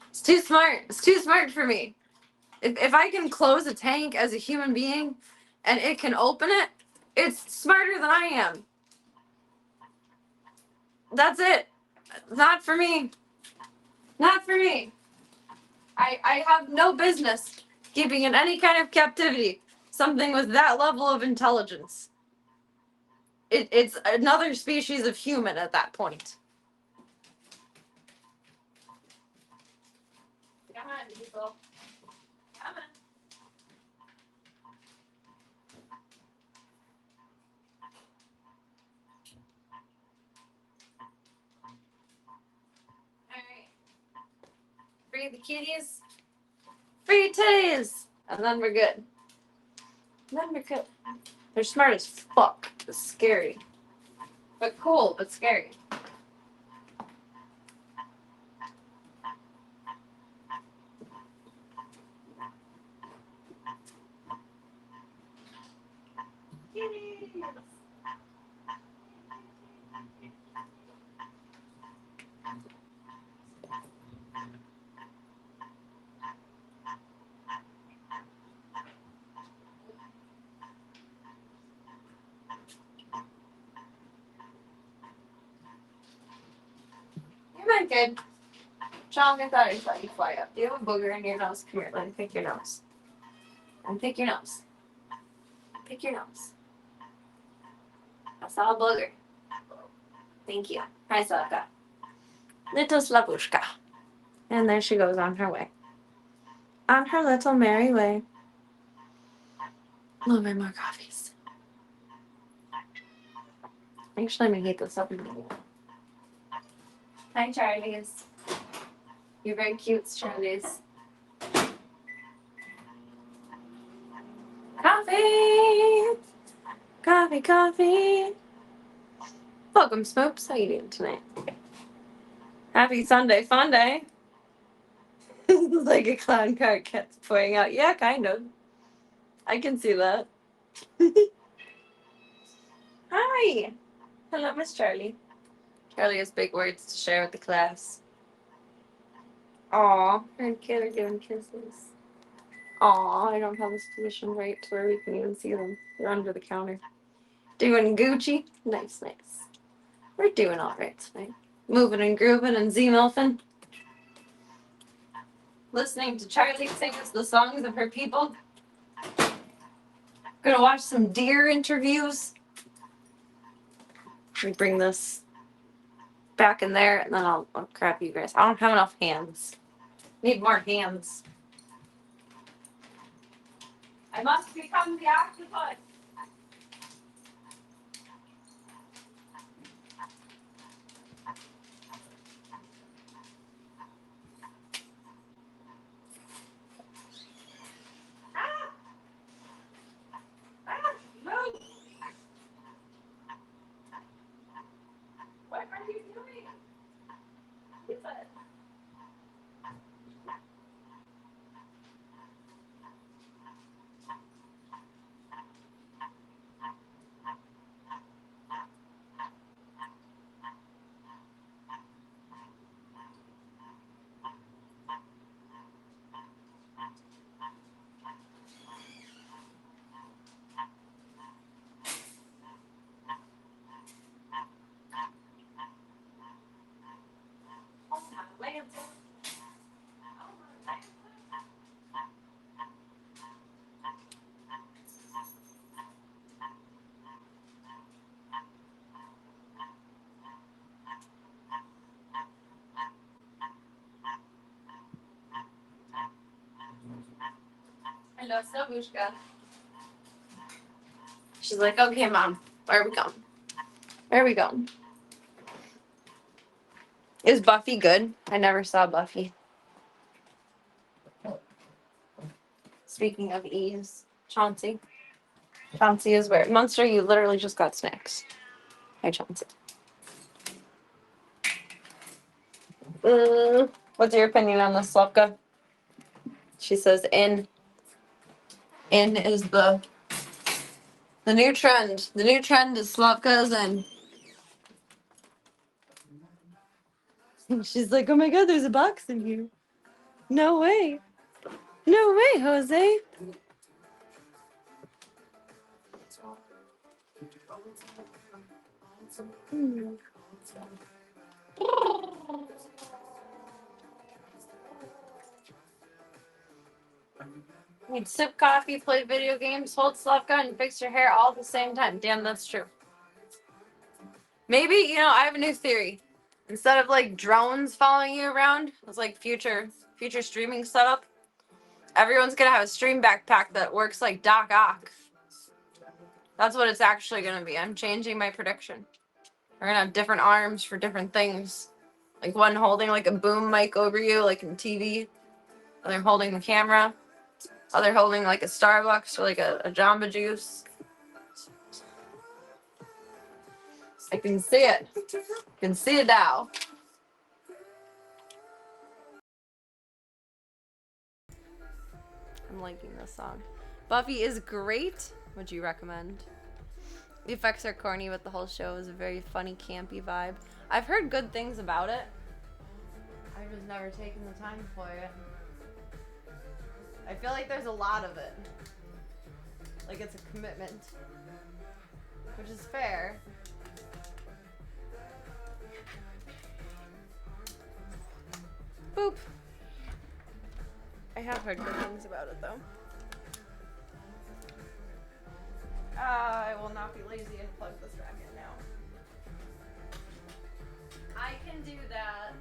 it's too smart, it's too smart for me. If I can close a tank as a human being and it can open it, it's smarter than I am. That's it. Not for me. Not for me. I have no business keeping in any kind of captivity something with that level of intelligence. It's another species of human at that point. Come on, people. Come on. Alright. Free the kitties. Free titties. And then we're good. Then we're good. They're smart as fuck. It's scary. But cool, but scary. Kitties. You're not good. Sean, I thought I saw you fly up. Do you have a booger in your nose? Come here, let me pick your nose. Let me pick your nose. Pick your nose. I saw a booger. Thank you. Hi, Slavka. Little Slavushka. And there she goes on her way. On her little merry way. A little bit more coffees. Actually, I'm gonna heat this up in a minute. Hi, Charlies. You're very cute, Charlies. Coffee! Coffee, coffee! Welcome, Smokes. How you doing tonight? Happy Sunday fun day. Like a clown car kept pointing out. Yeah, kind of. I can see that. Hi. Hello, Miss Charlie. Charlie has big words to share with the class. Aw, her and kid are giving kisses. Aw, I don't have this position right to where we can even see them. They're under the counter. Doing Gucci? Nice, nice. We're doing alright tonight. Moving and grooving and ZMILFing. Listening to Charlie sing us the songs of her people. Gonna watch some deer interviews. Let me bring this back in there and then I'll grab you guys. I don't have enough hands. Need more hands. I must become the octopus. Ah! Ah! Move! What are you doing? Keep it. Hello, Slavushka. She's like, okay, Mom, where are we going? Where are we going? Is Buffy good? I never saw Buffy. Speaking of E's, Chauncey. Chauncey is where? Munster, you literally just got snacks. Hi, Chauncey. What's your opinion on this, Slavka? She says in. In is the new trend. The new trend is Slavka's in. She's like, oh my god, there's a box in here. No way. No way, Jose. You'd sip coffee, play video games, hold Slavka, and fix your hair all at the same time. Damn, that's true. Maybe, I have a new theory. Instead of like drones following you around, it's like future streaming setup. Everyone's gonna have a stream backpack that works like Doc Ock. That's what it's actually gonna be. I'm changing my prediction. We're gonna have different arms for different things. Like one holding like a boom mic over you, like in TV. Other holding the camera. Other holding like a Starbucks or like a Jamba Juice. I can see it. I can see it now. I'm liking this song. Buffy is great. Would you recommend? The effects are corny, but the whole show is a very funny, campy vibe. I've heard good things about it. I've just never taken the time for it. I feel like there's a lot of it. Like it's a commitment. Which is fair. Boop. I have heard good things about it though. I will not be lazy and plug this back in now. I can do that.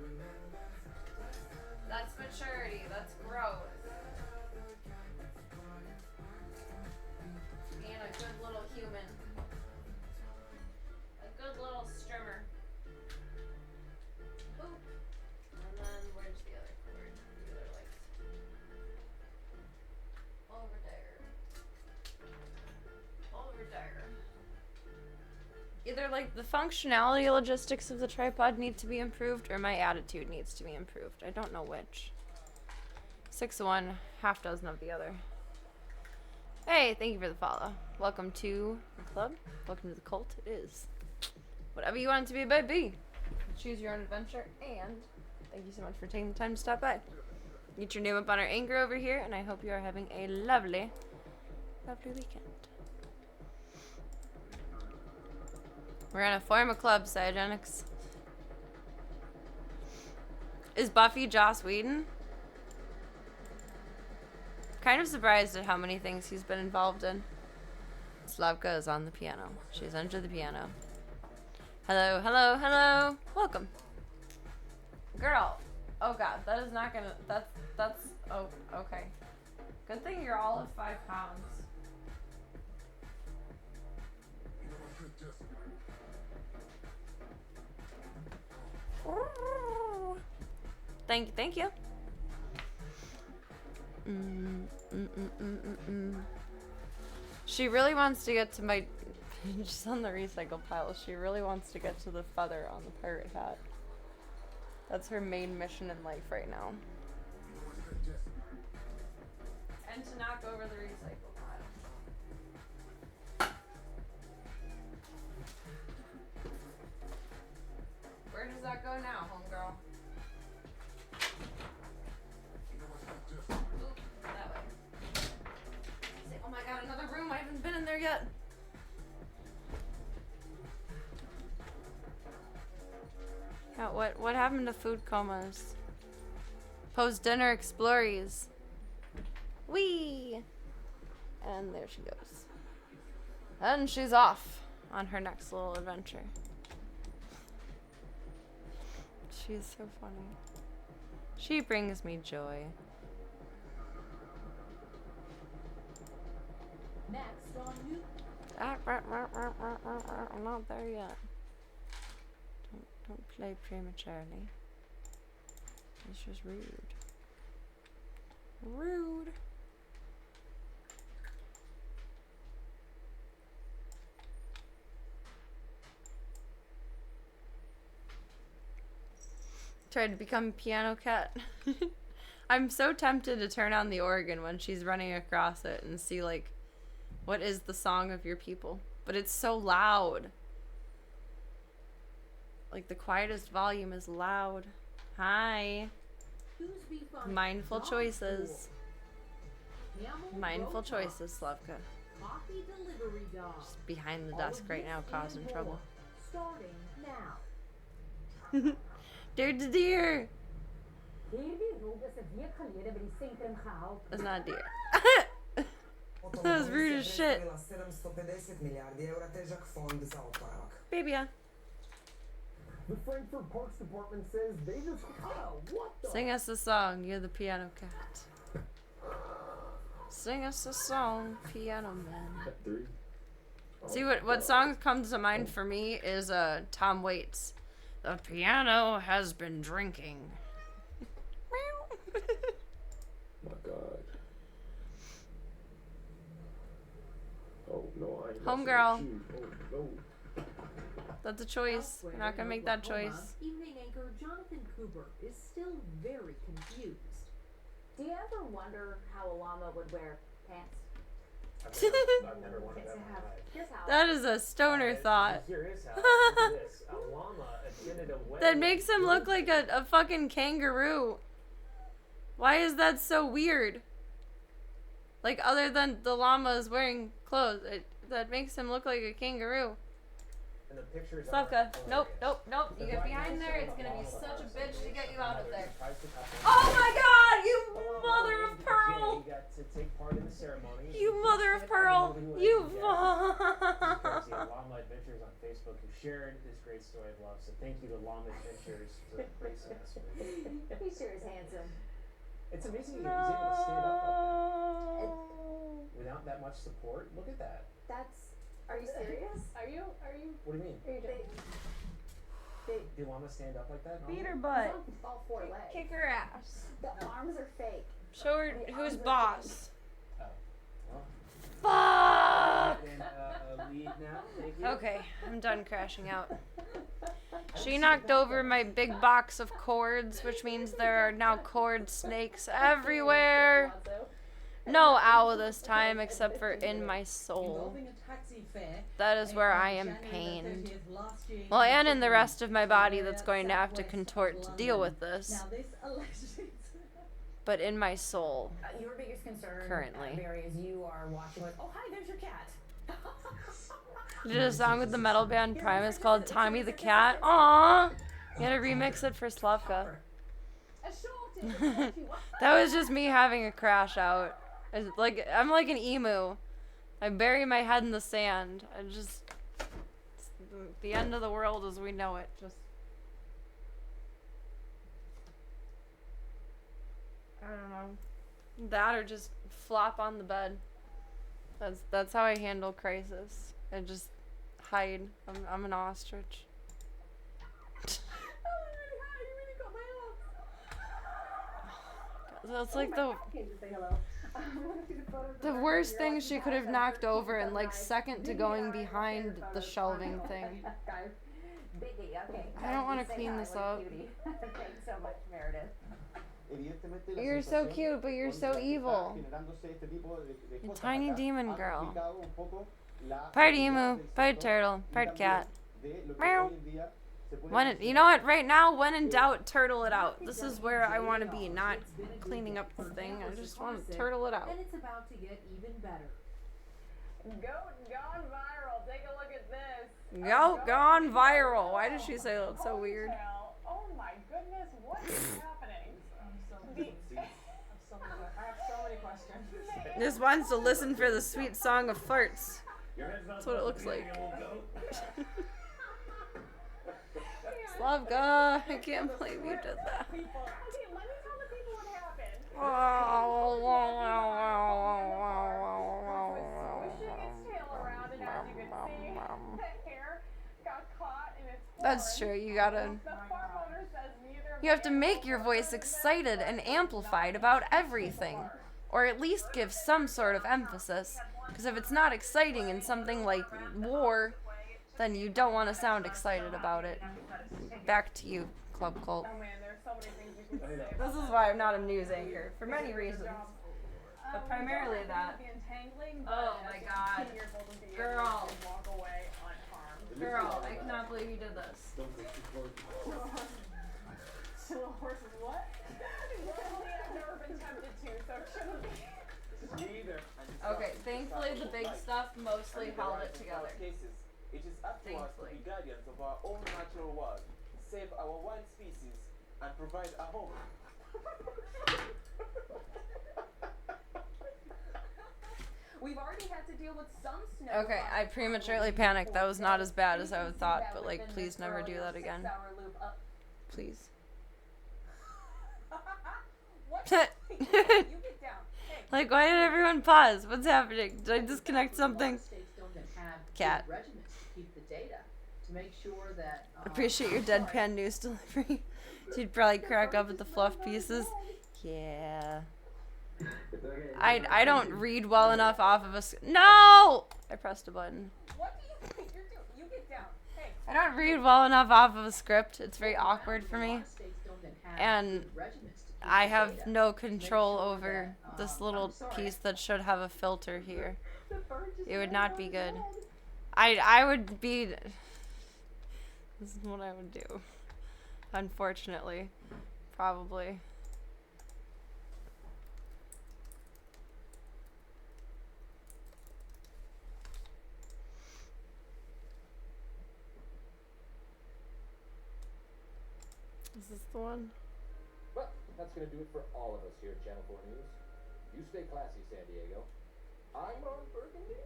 That's maturity. That's growth. Being a good little human. A good little strimmer. Boop. And then where's the other cord? The other light. Over there. Over there. Either like the functionality logistics of the tripod need to be improved or my attitude needs to be improved. I don't know which. 6 of one, half dozen of the other. Hey, thank you for the follow. Welcome to the club. Welcome to the cult. It is whatever you want it to be, baby. Choose your own adventure, and thank you so much for taking the time to stop by. Get your name up on our anchor over here, and I hope you are having a lovely, lovely weekend. We're gonna form a club, Cygenix. Is Buffy Joss Whedon? Kind of surprised at how many things he's been involved in. Slavka is on the piano. She's under the piano. Hello, hello, hello. Welcome. Girl. Oh god, that is not gonna, that's, oh, okay. Good thing you're all of 5 pounds. Thank you. She really wants to get to my, just on the recycle pile, she really wants to get to the feather on the pirate hat. That's her main mission in life right now. And to knock over the recycle pile. Where does that go now, homegirl? Oop, that way. Oh my god, another room. I haven't been in there yet. Yeah, what happened to food comas? Post-dinner explories. Whee! And there she goes. And she's off on her next little adventure. She is so funny. She brings me joy. Next on you. I'm not there yet. Don't play prematurely. It's just rude. Rude. Tried to become piano cat. I'm so tempted to turn on the organ when she's running across it and see, like, what is the song of your people. But it's so loud. Like, the quietest volume is loud. Hi. Mindful choices. Mindful choices, Slavka. Coffee delivery dog. She's behind the desk right now, causing trouble. Starting now. Dear to dear. That's not dear. That was rude as shit. Baby, yeah. The Frankfurt Parks Department says they just. Oh, what the? Sing us a song, you're the piano cat. Sing us a song, piano man. 3. See what song comes to mind for me is Tom Waits. The piano has been drinking. My God. Oh no, I ain't Homegirl. Oh no. That's a choice. We're not gonna make that choice. Evening anchor Jonathan Cooper is still very confused. Do you ever wonder how a llama would wear pants? I've never wanted that in my life. Here's how. That is a stoner thought. Here is how. Look at this. A llama attended a wedding. That makes him look like a fucking kangaroo. Why is that so weird? Like, other than the llama is wearing clothes, that makes him look like a kangaroo. And the pictures Slavka, nope. You get behind there, it's gonna be such a bitch to get you out of there. Oh my god, you mother of pearl! You got to take part in the ceremony. You mother of pearl! You Llama Adventures on Facebook who shared this great story of love. So thank you to Llama Adventures for gracing us with it. He sure is handsome. It's amazing he's able to stand up like that. Without that much support. Look at that. Are you serious? Are you? What do you mean? Are you joking? Do llamas stand up like that? beat her He's butt. on all 4 legs. Kick her ass. The arms are fake. Show her The who's arms are boss. Oh. Well, Lead now. Thank you. Okay, I'm done crashing out. She knocked over my big box of cords, which means there are now cord snakes everywhere. No owl this time, except for in my soul. That is where I am pained. Well, and in the rest of my body that's going to have to contort to deal with this. But in my soul, Your biggest concern, currently. Barry, is you are watching like, oh hi, there's your cat. Did a song with the metal band Primus called Tommy the Cat. Aww! You gotta remix it for Slavka. That was just me having a crash out. I'm like an emu. I bury my head in the sand. It's the end of the world as we know it. I don't know. That or just flop on the bed. That's how I handle crisis. I just hide. I'm an ostrich. That's like the worst thing she could have knocked over in like second to going behind the shelving thing. I don't want to clean this up. Thanks so much, Meredith. You're so cute, but you're so evil. You tiny demon girl. Part emu, part turtle, part cat. Meow. You know what? Right now, when in doubt, turtle it out. This is where I want to be, not cleaning up the thing. I just want to turtle it out. And it's about to get even better. Gone viral. Take a look at this. Gone viral. Why did she say that? It's so weird. Oh my goodness, what is happening? I have so many questions. Just wants to listen for the sweet song of farts. That's what it looks like. Slavka, I can't believe you did that. Okay, let me tell the people what happened. Swishing its tail around, and as you can see, the hair got caught in its horn. That's true. You gotta. The farm owner says neither You have to make your voice excited and amplified about everything. Or at least give some sort of emphasis. Because if it's not exciting in something like war, then you don't want to sound excited about it. Back to you, Club Cult. Oh man, there's so many things you can say. This is why I'm not a news anchor, for many reasons. But primarily that. Oh my god. Girl. Walk away unharmed. Girl, I cannot believe you did this. Little horses, what? Normally I've never been tempted to, so it shouldn't be. Me either. Okay, thankfully the big stuff mostly held it together. It is up to us to be guardians of our own natural world, save our wild species, and provide a home. We've already had to deal with some snow. Okay, I prematurely panicked. That was not as bad as I would thought, but like, please never do that again. Please. You get down. Hey. Like, why did everyone pause? What's happening? Did I disconnect something? Cat. Appreciate your deadpan news delivery. She'd probably crack up at the fluff pieces. Yeah. I don't read well enough off of a No! I pressed a button. What do you think you're doing? You get down. Hey. I don't read well enough off of a script. It's very awkward for me. And I have no control over this little piece that should have a filter here. It would not be good. I would be... This is what I would do. Unfortunately. Probably. Is this the one? Well, that's going to do it for all of us here at Channel 4 News. You stay classy, San Diego. I'm on Burgundy.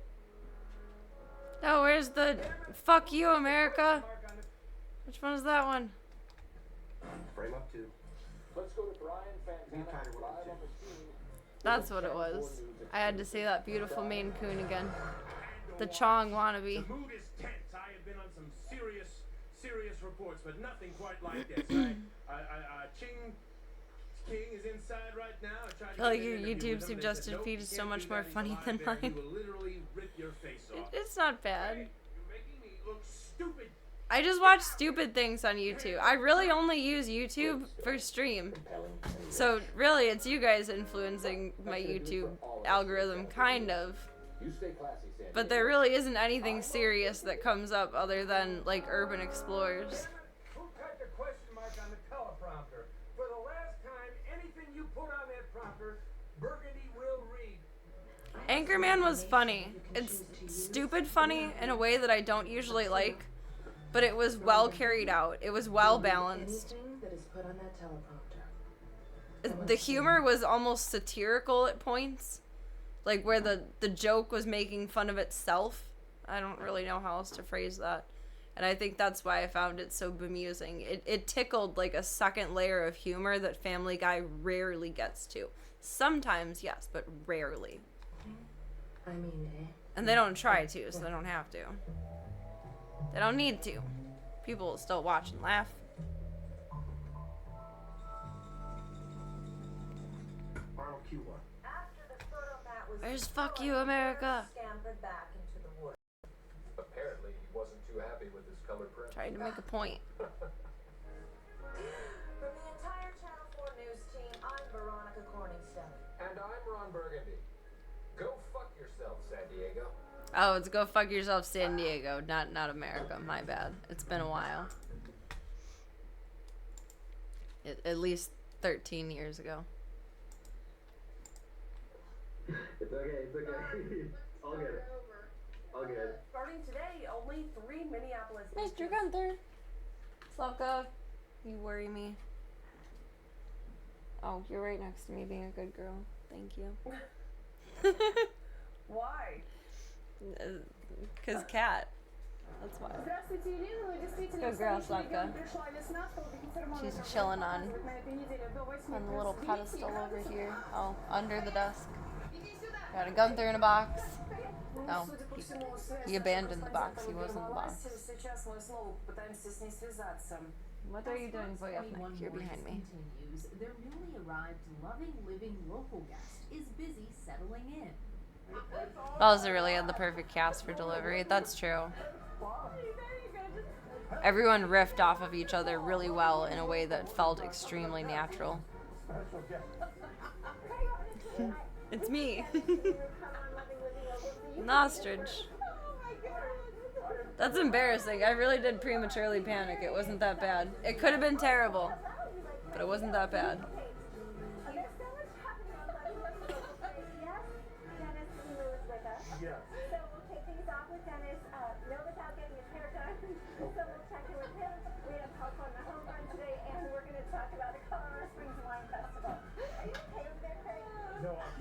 Oh, where's the... Fuck you, America? Which one is that one? Frame up two. Let's go to Brian Fantana live on the scene. That's what it was. I had to say that beautiful Maine Coon again. The Chong wannabe. The mood is tense. I have been on some serious reports, but nothing quite like this. King is inside right now. I tried to feel like get your an interview YouTube with him. They suggested said, "Nope, feed you is so can't much do more that. He's funny alive than there. He mine. will literally rip your face off." It's not bad. Hey, you're making me look stupid. I just watch stupid things on YouTube. I really only use YouTube for stream. So really, it's you guys influencing my YouTube algorithm, kind of. You stay classy, Sandy. But there really isn't anything serious that comes up other than, like, urban explorers. Who typed a question mark on the teleprompter? For the last time, anything you put on that prompter, Burgundy will read. Anchorman was funny. It's stupid funny in a way that I don't usually like, but it was well carried out. It was well balanced. Anything that is put on that teleprompter. The humor was almost satirical at points, like where the joke was making fun of itself. I don't really know how else to phrase that, and I think that's why I found it so bemusing. It tickled like a second layer of humor that Family Guy rarely gets to. Sometimes yes, but rarely. I mean, And they don't try to, so they don't have to. They don't need to. People will still watch and laugh. Arnold Cuba. After the photomat was Where's Fuck You, America? scampered back into the woods. Apparently, he wasn't too happy with his color print. Trying to make a point. From the entire Channel 4 News team, I'm Veronica Corningstone. And I'm Ron Burgundy. Go fuck yourself, San Diego. Oh, it's Go Fuck Yourself, San Diego, not America. My bad. It's been a while. At least 13 years ago. It's okay, it's okay. I'll get it. I'll get it. Starting today, only 3 Minneapolis. Mr. Gunther. Slavka, you worry me. Oh, you're right next to me being a good girl. Thank you. Why? Cause cat. That's why. Good girl, Slavka. She's chilling on the little pedestal over here. Oh, under the desk. Got a Gunther in a box. No, he abandoned the box. He was in the box. What are you doing, Voyevnik? You're behind me. Continues, their newly arrived, loving, living local guest is busy settling in. Balza really had the perfect cast for delivery. That's true. Everyone riffed off of each other really well in a way that felt extremely natural. It's me. An ostrich. That's embarrassing. I really did prematurely panic. It wasn't that bad. It could have been terrible, but it wasn't that bad. Yes. So we'll take things off with Dennis, no without getting his hair done. So we'll check in with him. We have help on the home run today, and we're going to talk about the Colorado Springs Wine Festival. Are you okay over there, Craig? No, I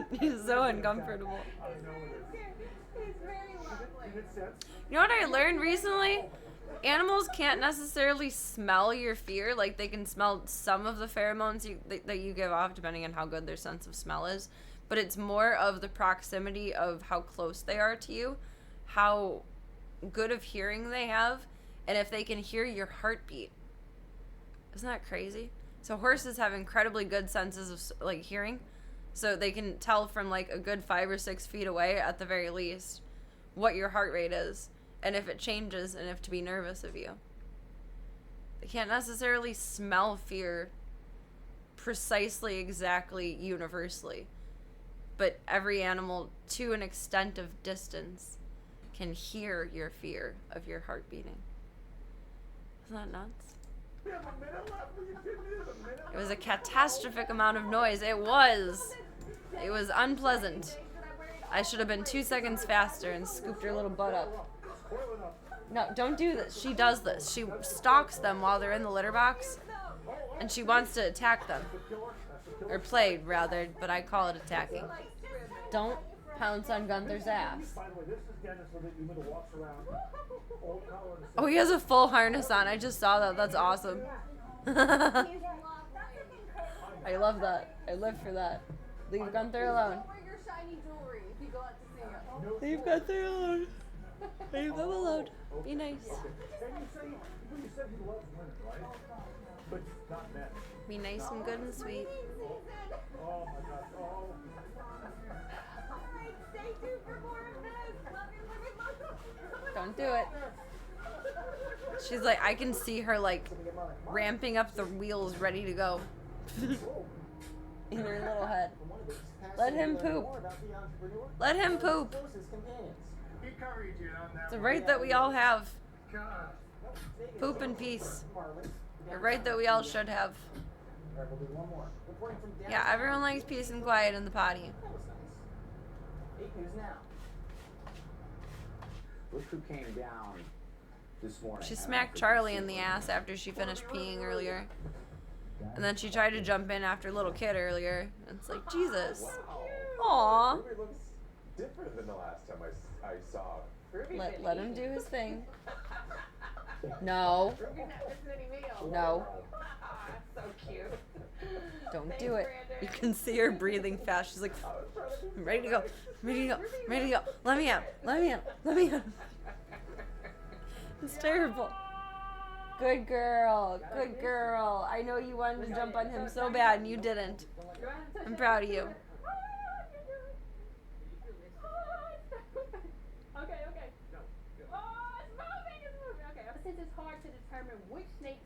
just... He's so uncomfortable. I know it is. He's very lovely. Did it sense? You know what I learned recently? Animals can't necessarily smell your fear. Like, they can smell some of the pheromones that you give off, depending on how good their sense of smell is. But it's more of the proximity of how close they are to you, how good of hearing they have, and if they can hear your heartbeat. Isn't that crazy? So horses have incredibly good senses of, like, hearing. So they can tell from, like, a good 5 or 6 feet away, at the very least, what your heart rate is, and if it changes, and if to be nervous of you. They can't necessarily smell fear precisely, exactly, universally. But every animal, to an extent of distance, can hear your fear of your heart beating. Isn't that nuts? We have a minute left. Will you give me a minute? It was a catastrophic amount of noise. It was. It was unpleasant. I should have been 2 seconds faster and scooped her little butt up. No, don't do this. She does this. She stalks them while they're in the litter box, and she wants to attack them. Or played, rather, but I call it attacking. Don't pounce on Gunther's ass. By the way, this is Dennis so that you know walks around. Old Colorado. Oh, he has a full harness on. I just saw that. That's awesome. I love that. I live for that. Leave Gunther alone. Don't wear your shiny jewelry if you go out to sing it. Leave Gunther alone. Leave him alone. Be nice. And you said he loves women, right? But not men. Be nice and good and sweet. Oh my god. Oh. Alright, stay tuned for more of this. Love you. Don't do it. She's like, I can see her like ramping up the wheels ready to go. In her little head. Let him poop. Let him poop. He covered you on that It's a one. right that we all have. God. Poop in peace. A right that we all should have. Yeah, everyone likes peace and quiet in the potty. Look who came down this morning. She smacked Charlie in the ass after she finished peeing earlier. And then she tried to jump in after little kid earlier. And it's like, Jesus. Aww. Ruby looks different than the last time I saw her. Let him do his thing. No. No. So cute. Don't do it. You can see her breathing fast. She's like, I'm ready to go. I'm ready to go. I'm ready to go. Let me out. Let me out. Let me out. It's terrible. Good girl. Good girl. I know you wanted to jump on him so bad and you didn't. I'm proud of you. Okay. Oh, it's moving. Okay, since it's hard to determine which snakes.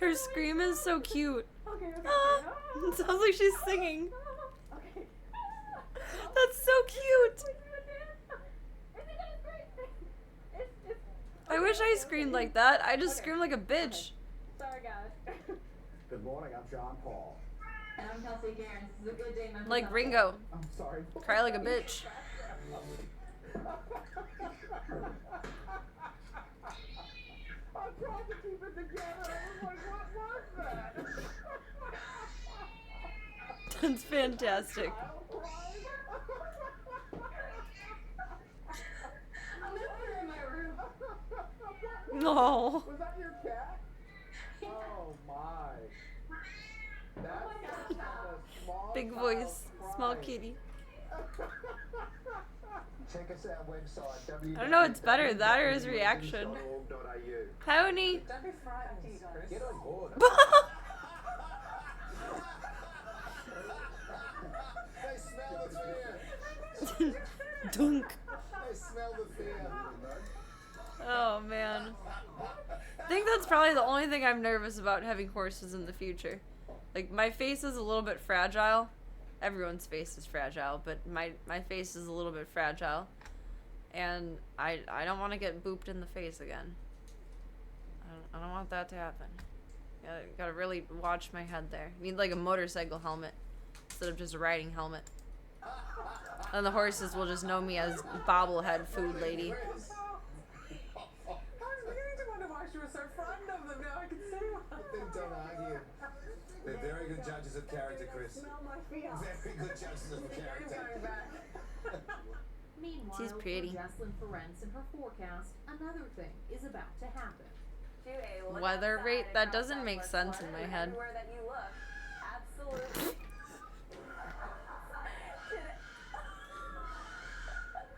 Her scream is so cute. Okay. It sounds like she's singing. Okay. That's so cute. I wish I screamed like that. I just scream like a bitch. Sorry, guys. Good morning, I'm John Paul. And I'm Kelsey Garen. This is a good day, my Like Ringo. I'm sorry. Cry like a bitch. I tried to keep it together. I was like, what was that? That's fantastic. I'm gonna put her in my room. No. Was that your cat? Oh my. That's the small Big voice. Small kitty. Check us out website I don't know what's better, that or his reaction. Pony. Don't be frightened, Chris. Get on board. They smell the fear. Dunk. They smell the fear. Oh man. I think that's probably the only thing I'm nervous about having horses in the future. Like, my face is a little bit fragile. Everyone's face is fragile, but my face is a little bit fragile. And I don't want to get booped in the face again. I don't want that to happen. Gotta really watch my head there. Need like a motorcycle helmet instead of just a riding helmet. And the horses will just know me as bobblehead food lady. I was beginning to wonder why she was so frightened of them. Now I can see why. Don't argue. They're very good judges of character, Chris. Smell my feet. Very good judges of I'm character. going back. Meanwhile, She's pretty. for Jesslyn Ferencz and her forecast, another thing is about to happen. Weather rate? That doesn't make sense in my head. Everywhere that you look. Absolutely.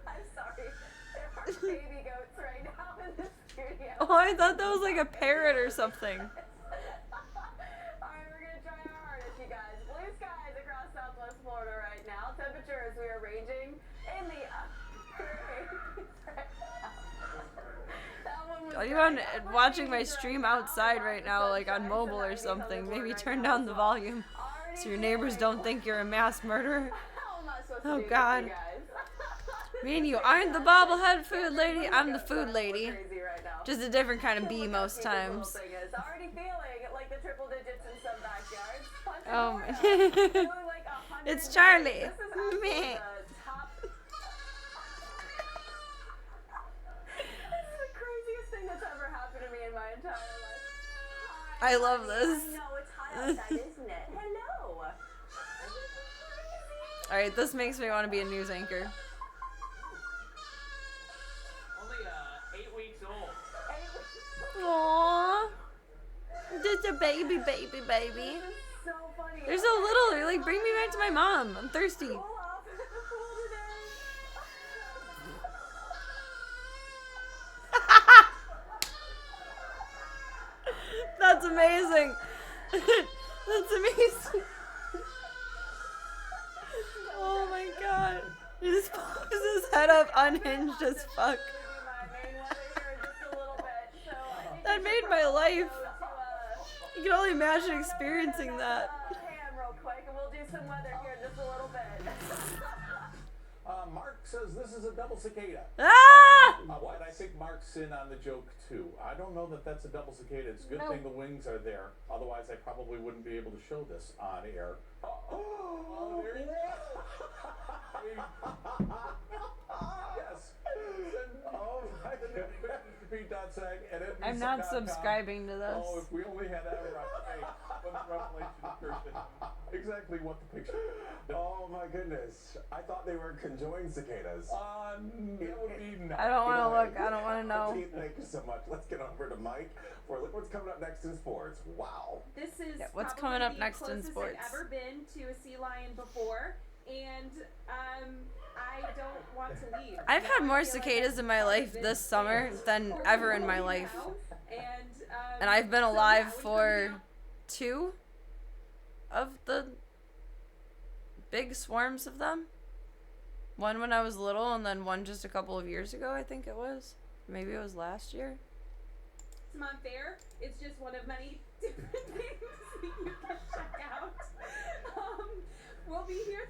I'm sorry. There are baby goats right now in the studio. Oh, I thought that was like a parrot or something. Alright, we're gonna try our hardest, you guys. Blue skies across Southwest Florida right now. Temperatures we are ranging in the upper 80s right now. That one was Are you great. on watching my stream outside right now, like on mobile or something? Maybe turn down the volume so your neighbors don't think you're a mass murderer. How am I supposed to Oh do this, God. you guys? Me and you aren't the bobblehead food lady, I'm the food lady. Crazy right now. Just a different kind of bee most times. Already feeling like the triple digits in some backyards. Punching Oh more my- out. Feeling like 100. It's Charlie. This is actually Meh. the top. This is the craziest thing that's ever happened to me in my entire life. I love this. I know it's hot outside, isn't it? Hello. Alright, this makes me want to be a news anchor. Only 8 weeks old. Aww. Just a baby. This is so funny. They're so little, they're like, bring me back to my mom. I'm thirsty. Cool off in the pool today. That's amazing. That's amazing. Oh my god. He just pops his head up unhinged as fuck. That made my life. You can only imagine experiencing that. Ham real quick, and we'll do some weather here in just a little bit. Mark says this is a double cicada. Ah! But I think Mark's in on the joke too. I don't know that that's a double cicada. It's a good thing the wings are there. Otherwise, I probably wouldn't be able to show this on air. Oh, there you go. Yes. Oh my goodness. I'm not subscribing to this. Oh, if we only had that right. When the revelation occurred. Exactly what the picture. Oh my goodness. I thought they were conjoined cicadas. That would be nice. I don't want to look. I don't want to know. Keith, thank you so much. Let's get over to Mike for look what's coming up next in sports. Wow. This is what's probably coming up the next in closest sports? I've ever been to a sea lion before, and I don't want to leave. I've had more cicadas in my life this summer than ever in my life. And I've been alive for 2 of the big swarms of them. One when I was little, and then one just a couple of years ago, I think it was. Maybe it was last year. It's not fair. It's just one of many different things that you can check out. We'll be here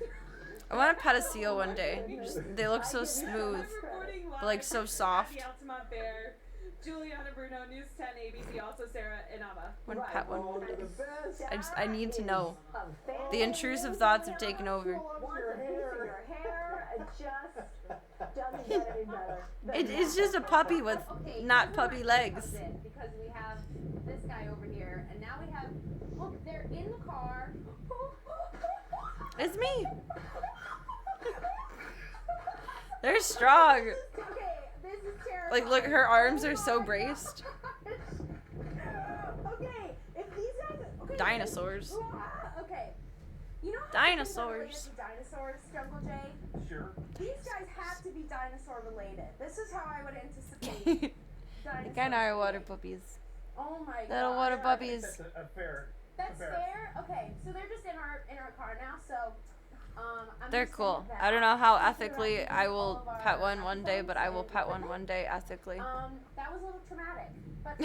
I want to pet a seal one day. They look so smooth, but like so soft. The Altamont Fair. Juliana Bruno, News 10, ABC, also Sarah and Ava. I want to pet one more day. I need to know. The intrusive thoughts have taken over. Your hair just doesn't get any better. It's just a puppy with not puppy legs. Because we have this guy over here, and now we have, look, they're in the car. It's me. They're strong. Okay, this is terrifying. Like, look, her arms are so braced. Okay, if these guys. Okay, Dinosaurs. Okay. You know how Dinosaurs. Dinosaurs, Jungle Jay? Sure. These guys have to be dinosaur related. This is how I would anticipate. They kind of are water puppies. Oh my god. Little water puppies. That's a fair. That's fair. Okay, so they're just in our car now. So, I'm They're just cool. saying I don't know how since they're ethically representing I all will of our pet one day, but I will folks pet and one day ethically. that was a little traumatic, but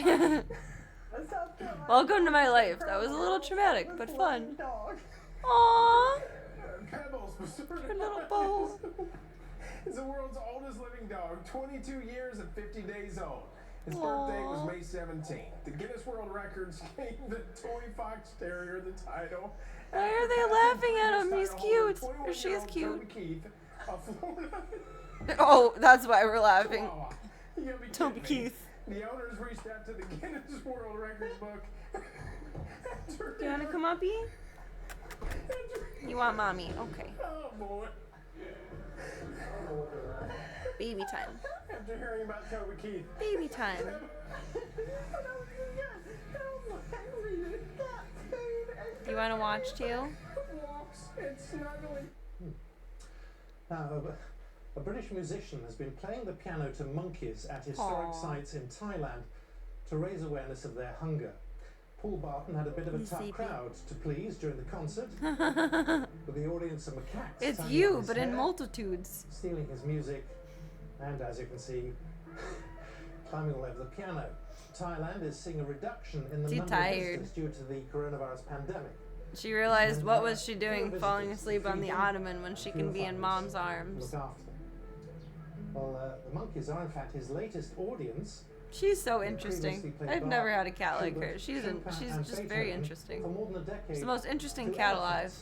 Welcome to my life. That was a little traumatic, but fun. Aww. Pebbles, Her little bow. is the world's oldest living dog, 22 years and 50 days old. His birthday was May 17th. The Guinness World Records gave the toy fox terrier the title. Why are they laughing at him? He's cute. Or she's Toby cute. Keith, a Florida Oh, that's why we're laughing. Chihuahua. You gotta be Toby kidding me. Keith. The owners reached out to the Guinness World Records book. You want to come up, E? You want mommy? Okay. Oh boy. Baby time. After hearing about Toby Keith. Baby time. You want to watch too? Walks and snuggling. A British musician has been playing the piano to monkeys at historic sites in Thailand to raise awareness of their hunger. Paul Barton had a bit of a He's tough sleepy. crowd to please during the concert, with the audience of macaques. It's tugging you, on his but in hair, multitudes. stealing his music, and as you can see, climbing all over the piano. Thailand is seeing a reduction in the Too number tired. of visitors due to the coronavirus pandemic. She realized And, what was she doing fewer falling visitors, asleep on the feeding, ottoman when she can fewer be in fires mom's to arms. Look after them. Well, the monkeys are in fact his latest audience. She's so They interesting. previously played I've Bach, never had a cat like Schubert, her. She's Chopin, and just very Beethoven interesting. For more than a decade. She's the most interesting to cat alive.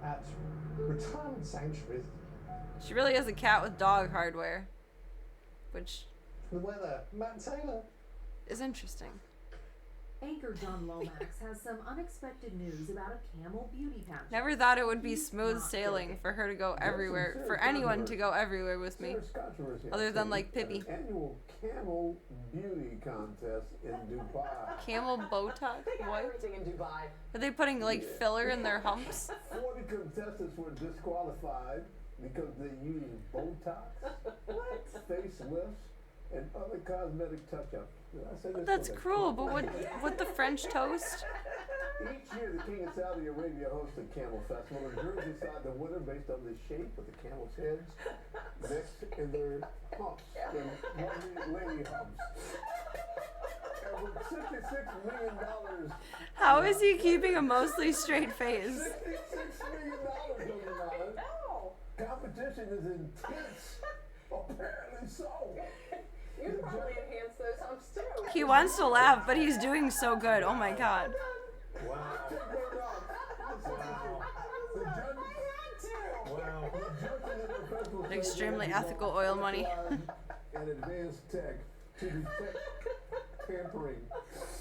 elephants At retirement sanctuaries. She really is a cat with dog hardware, which The weather, Matt Taylor. is interesting. Anchor John Lomax has some unexpected news about a camel beauty pageant. Never thought it would be smooth sailing for her to go everywhere, for anyone to go everywhere with me, other than like Pippi. Annual camel beauty contest in Dubai. Camel Botox? They got What? everything in Dubai. Are they putting like filler in their humps? 40 contestants were disqualified because they used Botox, face lifts, and other cosmetic touch-ups. Did I say this? That's one? cruel, but with the French toast? Each year, the King of Saudi Arabia hosts a camel festival, and jurors decide the winner based on the shape of the camel's heads, necks, and their humps, their lady humps. And with $66 million. How is he keeping a mostly straight face? $66 million on the line. Competition is intense. Apparently so. You probably enhance those humps too. He wants to laugh, but he's doing so good. Oh my god. Wow. Extremely ethical oil money. And advanced tech to detect tampering.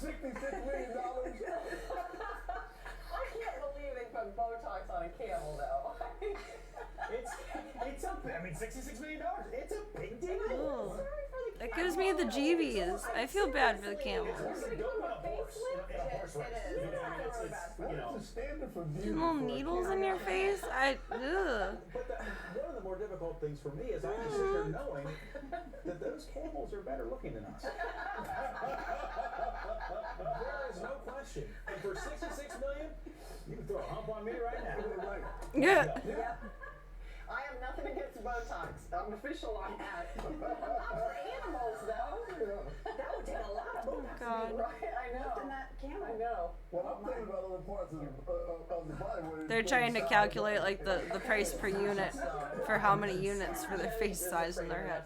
$66 million. I can't believe they put Botox on a camel though. It's a, I mean, $66 million. It's a big deal. Ooh. That gives me the jeebies. I feel bad for the camels. Little needles in your face? Ugh. But one of the more difficult things for me is I can sit here knowing that those camels are better looking than us. There is no question. And for $66 million, you can throw a hump on me right now. Yeah. I have nothing against Botox. I'm official on that. Not for animals, though. That would take a lot of Botox. God. Right? I know. Lifting that camel. I know. Well, I'm thinking about other parts of the body. They're trying to calculate like the price per unit for how many units for their face size in their head.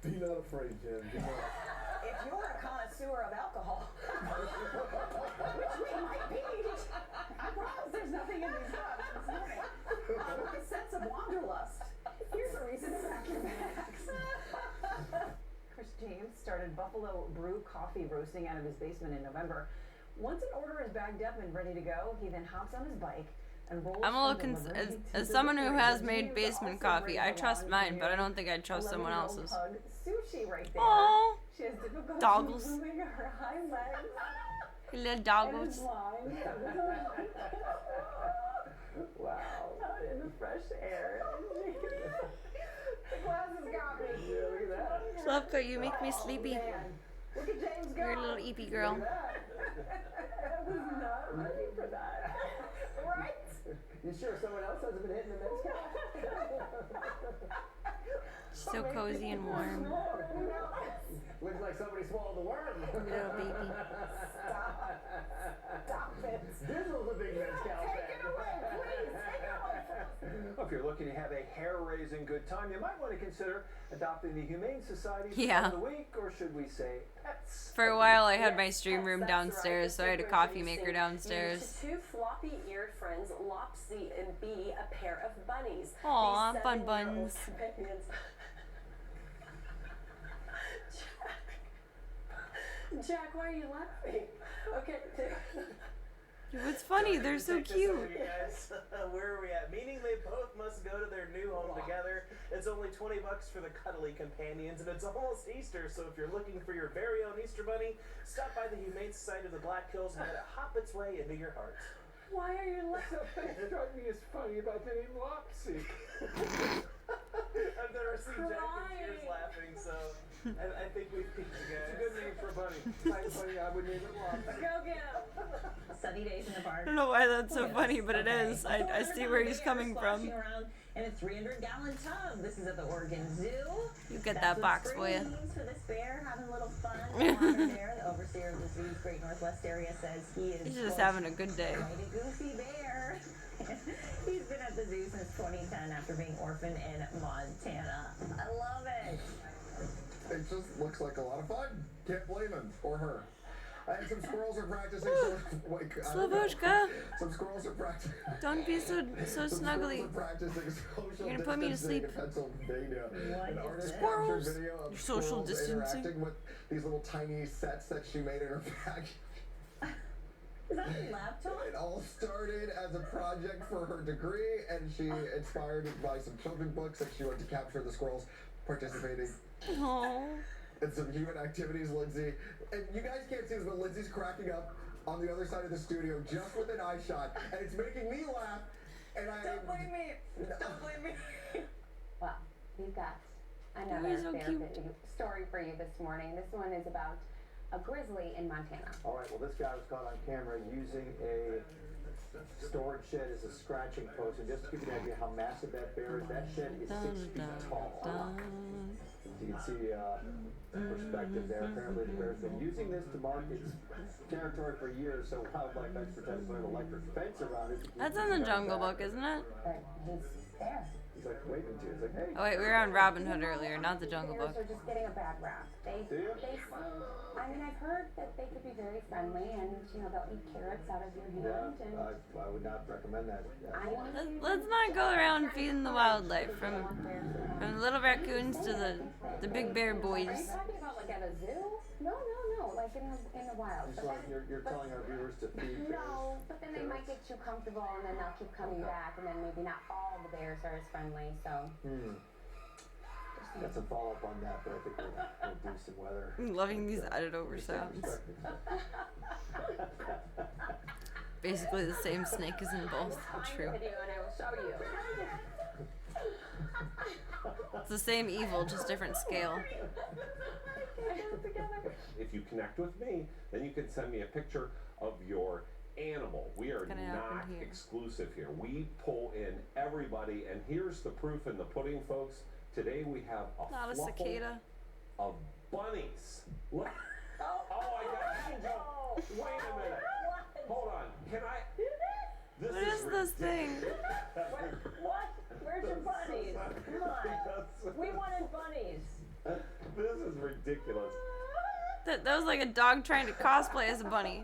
Be not afraid, Jen. Be not. If you're a connoisseur of alcohol, which we might be, I promise there's nothing in these cups this morning. A sense of wanderlust. Here's a reason to pack your bags. Chris James started Buffalo Brew coffee roasting out of his basement in November. Once an order is bagged up and ready to go, he then hops on his bike and rolls. I'm a little as someone who has made basement coffee, I trust mine, but I don't think I'd trust someone else's. Sushi right there. Aww. She has difficulty Doggles. moving her hind legs. Little doggles. Wow. Out in the fresh air. The glasses got me. Yeah, look at that. Slavka, you make me sleepy. Man. Look at James go. You're a little eepy girl. I was not ready for that. Right? You sure someone else hasn't been hitting the mezcal? So cozy and warm. Looks like somebody swallowed the worm. Little baby. Stop it. This was a big mezcal fan. Take it away, please. Take it away. If you're looking to have a hair-raising good time, you might want to consider adopting the Humane Society Yeah. of the week, or should we say pets? For a while, I had my stream room downstairs, so I had a coffee maker downstairs. Two floppy-eared friends, Lopsy and Bee, a pair of bunnies. Aw, These bun 7-year-old buns. companions. Jack, why are you laughing? Okay. What's funny? They're so Check this out, cute. you guys. Where are we at? Meaning they both must go to their new home together. It's only $20 for the cuddly companions, and it's almost Easter, so if you're looking for your very own Easter bunny, stop by the Humane Society of the Black Hills and let it hop its way into your heart. Why are you laughing? Something struck me as funny about the name Lopsy. I've never seen Jack in tears laughing, so I think we've peaked, you guys. It's a good name for a bunny. Nice bunny, I would name it Lopsy. Go get him. Sunny days in the park. I don't know why that's so funny, but it is. I see where he's coming from. Around in a 300-gallon tub. This is at the Oregon Zoo. You get that box for you. For this bear, having a little fun. Water there. The overseer of the zoo's Great Northwest area says he is. He's just having a good day. Quite a goofy bear. He's been at the zoo since 2010 after being orphaned in Montana. I love it. It just looks like a lot of fun. Can't blame him or her. And some squirrels are practicing. Slavoshka, Some squirrels are practicing. don't be so snuggly. You're gonna put me to sleep. In Pennsylvania. An artist Squirrels. captured video of Social squirrels distancing. interacting with these little tiny sets that she made in her bag. Is that a laptop? It all started as a project for her degree, and she inspired by some children's books, and she went to capture the squirrels participating. Aww. And some human activities, Lindsay. And you guys can't see this, but Lindsay's cracking up on the other side of the studio just with an eye shot, and it's making me laugh. And Don't blame me. Don't blame me. Well, we've got another He's so bear cute. story for you this morning. This one is about a grizzly in Montana. All right, well, this guy was caught on camera using a storage shed as a scratching post. And just to give you an idea how massive that bear is, that shed is 6 feet tall. So you can see perspective there. Apparently the bear's been using this to mark its territory for years, so wildlife experts have to put an electric fence around it. That's in the Jungle Book, isn't it? But he's there. He's like waving to you. He's like, hey. Oh wait, we were on Robin Hood earlier, not the Jungle Bears Book. are just getting a bad rap. I mean, I've heard that they could be very friendly and, you know, they'll eat carrots out of your hand. And I would not recommend that. Let's not go around feeding the wildlife from the little raccoons to the big bear boys. Are you talking about like at a zoo? No, like in the wild. Just like you're telling our viewers to feed bears. No, but then they might get too comfortable and then they'll keep coming back, and then maybe not all the bears are as friendly, so. Got some follow-up on that, but I think we'll do some weather. I'm loving these added over sounds. Basically the same snake is in both. True. Video and I will show you. It's the same evil, just different scale. If you connect with me, then you can send me a picture of your animal. We are not exclusive here. We pull in everybody, and here's the proof in the pudding, folks. Today we have Not a cicada. Of bunnies. Look. Oh, I got Angel. Wait a minute. Hold on. Can I? What is this thing? What? Where's your bunnies? Come on. We wanted bunnies. This is ridiculous. That was like a dog trying to cosplay as a bunny.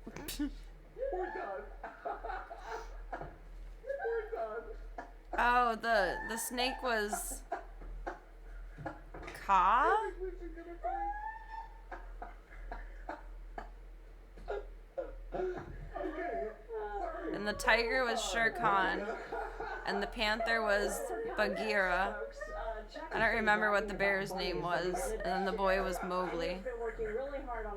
We're done. We're done. Oh, the snake was Ka? And the tiger was Shere Khan. And the panther was Bagheera. I don't remember what the bear's name was. And then the boy was Mowgli.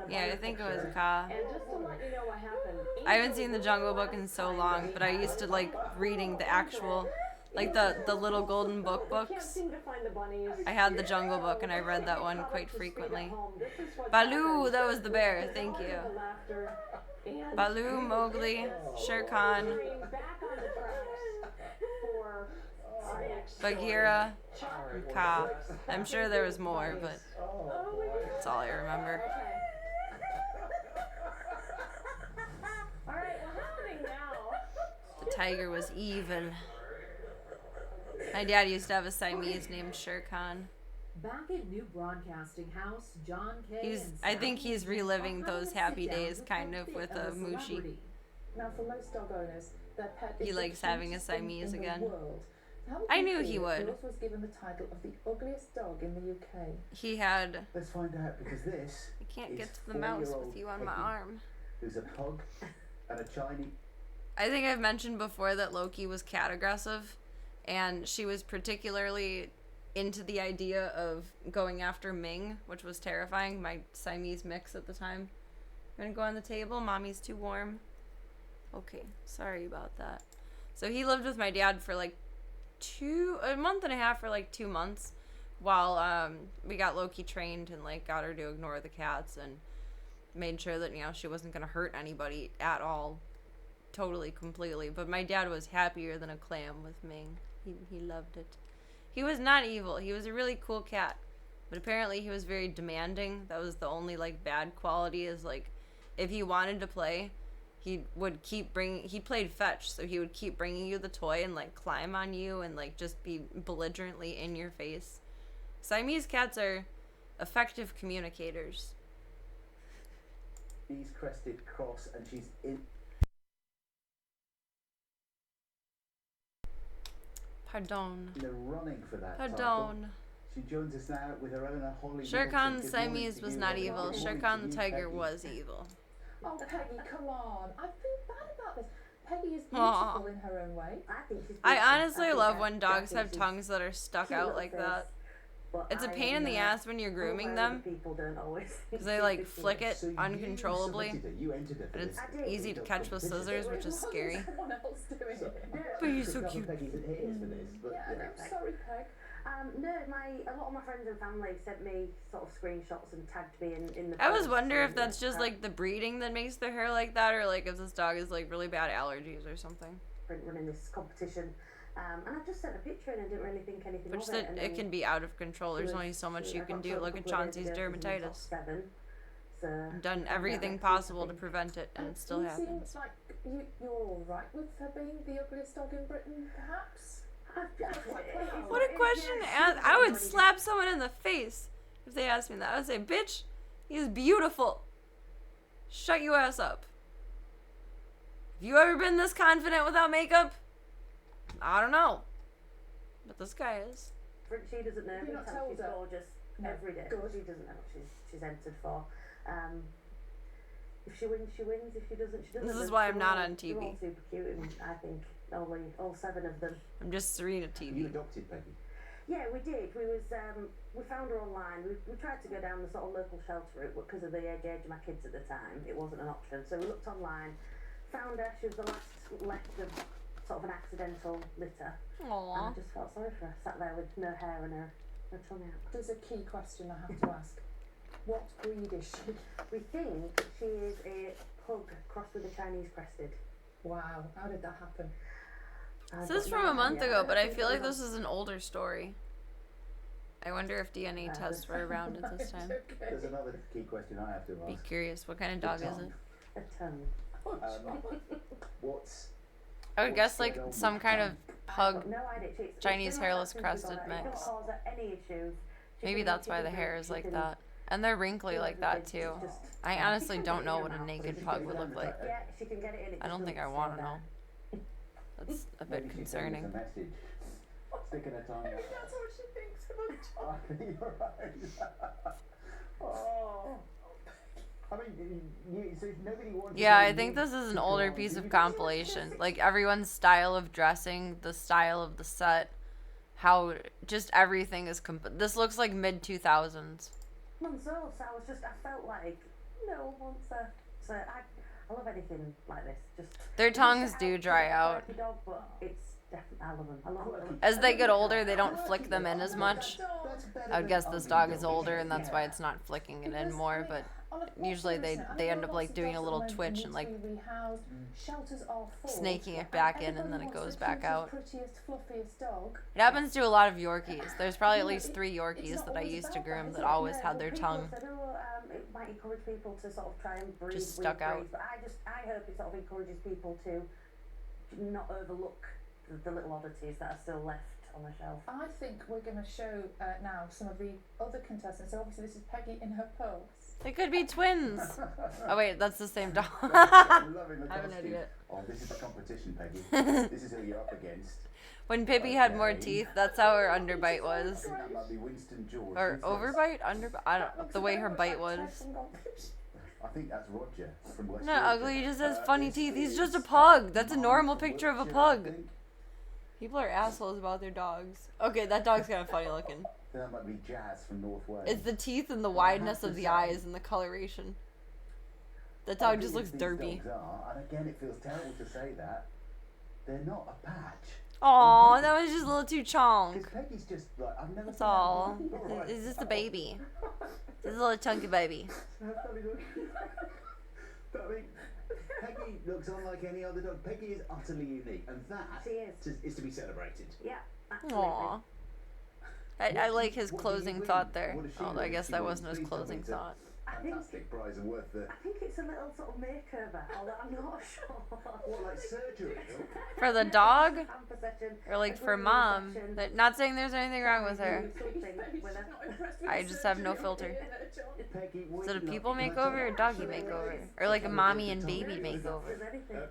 Yeah, I think it was Ka. And just to let you know what happened. I haven't seen the Jungle Book in so long, but I used to like reading the actual, like the little golden book books. I had the Jungle Book and I read that one quite frequently. Baloo, that was the bear, thank you. Baloo, Mowgli, Shere Khan, Bagheera, and Ka. I'm sure there was more, but that's all I remember. Alright, what's happening now? The tiger was evil. My dad used to have a Siamese named Shere Khan. Back at New Broadcasting House, John K. I think he's reliving those happy days kind of with a Mushi. Now, for most dog owners, their pet He is likes the having a cutest thing Siamese in the again. world. How would I you knew feel he if would. yours was given the title of the ugliest dog in the UK? He had. Let's find out, because this. I can't is get to the mouse with you on my Peggy, arm. Who's a pug and a Chinese. I think I've mentioned before that Loki was cat aggressive, and she was particularly into the idea of going after Ming, which was terrifying. My Siamese mix at the time. You gonna go on the table? Mommy's too warm. Okay, sorry about that. So he lived with my dad for like a month and a half for like 2 months, while we got Loki trained and like got her to ignore the cats and made sure that, you know, she wasn't gonna hurt anybody at all, totally, completely. But my dad was happier than a clam with Ming. He loved it. He was not evil. He was a really cool cat, but apparently he was very demanding. That was the only like bad quality, is like if he wanted to play, he played fetch, so he would keep bringing you the toy and like climb on you and like just be belligerently in your face. Siamese cats are effective communicators. She's crested cross and she's in. Pardon. In the running for that Pardon. title. She joins us now with her own Holly. Shere Khan the Good morning Siamese to was you. not Good evil. morning Shere to Khan the you, tiger Peggy. was evil. Oh, Peggy, come on. I feel bad about this. Peggy is Aw. beautiful in her own way. I think she's I beautiful. honestly think love that's when dogs exactly have she's tongues that are stuck cute out little like face, that. but It's a I pain am in the not ass when you're grooming aware them, that people don't always because they like flick it So you uncontrollably, submitted it, you entered it for and it's this easy to catch with scissors, which is scary. Someone else doing it. But you're so There's a couple cute. of Peggy's that hit us for this, but Yeah, you know. I'm sorry, Peg. No, a lot of my friends and family sent me sort of screenshots and tagged me in the I was posts wonder and if that's just stuff. like the breeding that makes their hair like that, or like if this dog is like really bad allergies or something. Running this competition, and I just sent a picture in and didn't really think anything Which of it. it can be out of control. There's only so much you can do. Look at Chauncey's dermatitis. I've done everything possible to prevent it, and it still you happens. seem like you're all right with her being the ugliest dog in Britain, perhaps? What a question to ask. I would slap someone in the face if they asked me that. I would say, bitch, he's beautiful. Shut your ass up. Have you ever been this confident without makeup? I don't know. But this guy is. She doesn't know. Have you not She's told her? gorgeous every day. Good. She doesn't know what she's entered for. If she wins, she wins. If she doesn't, she doesn't. This is But why they're I'm not all- on TV. They're all super cute, and I think all 7 of them. I'm just SerenaTV. You adopted Peggy. Yeah, we did. We found her online. We tried to go down the sort of local shelter route, but because of the age of my kids at the time, it wasn't an option. So we looked online, found her. She was the last left of sort of an accidental litter. Aww. And I just felt sorry for her, sat there with no hair and her tongue out. There's a key question I have to ask. What breed is she? We think she is a pug crossed with a Chinese crested. Wow, how did that happen? This is from a month ago, but I feel like this is an older story. I wonder if DNA tests were around at this time. There's another key question I have to ask. Be curious. What kind of dog is it? A tongue. What's I would guess like some kind of pug, No idea. Chinese hairless crested mix. It don't cause her any issues. Maybe that's why the hair is like that. And they're wrinkly like that too. I honestly don't know what a naked pug would look like. Yeah, she can get it in. I don't think I want to know. That's a bit concerning. A message. Sticking her tongue out. That's what she thinks of a dog. You're right. Oh. I mean, so nobody wants. Yeah, I think this is an older piece of compilation. Like everyone's style of dressing, the style of the set, how just everything is. This looks like mid 2000s. Months old, so I felt like no one wants her. So I love anything like this. Just their tongues do dry out. Dog, but it's definitely, I love them. I love them. As they get older, they don't flick them in as much. I would guess this dog is older, and that's why it's not flicking it in more. But usually they end up like doing a little twitch and like snaking it back in, and then it goes back out. It happens to a lot of Yorkies. There's probably at least 3 Yorkies that I used to groom that always had their tongue It might encourage people to sort of try and breathe. just stuck out. But I hope it sort of encourages people to not overlook the little oddities that are still left on the shelf. I think we're going to show now some of the other contestants. So obviously this is Peggy in her pose. They could be twins. Oh wait, that's the same dog. I'm loving the I'm an costume. idiot. Oh, this is the competition, Peggy. This is who you're up against. When Pippi had more teeth, that's how her underbite was. I think that might be Winston George. Or overbite? Underbite? I don't know. The way her bite was. I think that's Roger from West Not Yorkshire. ugly, he just has funny teeth. He's just a pug. That's a normal picture of a pug. People are assholes about their dogs. Okay, that dog's kind of funny looking. That might be Jazz from North Wales. It's the teeth and the wideness of the eyes and the coloration. That dog just looks derpy. Dogs are, and again, it feels terrible to say that. They're not a patch. Aw, that was just a little too chonk. Because Peggy's just like, I've never That's seen all. that before. It's just a baby. It's a little chunky baby. But I mean, Peggy looks unlike any other dog. Peggy is utterly unique, and that is to be celebrated. Yeah, absolutely. Aww. I like his closing thought there. Although I guess that wasn't his closing thought. Fantastic prize and worth the. I think it's a little sort of makeover, although I'm not sure. What, like surgery? For the dog? Or like for mom? Not saying there's anything wrong with her. I just have no filter. Is it a people makeover or a doggy makeover? Or like a mommy and baby makeover?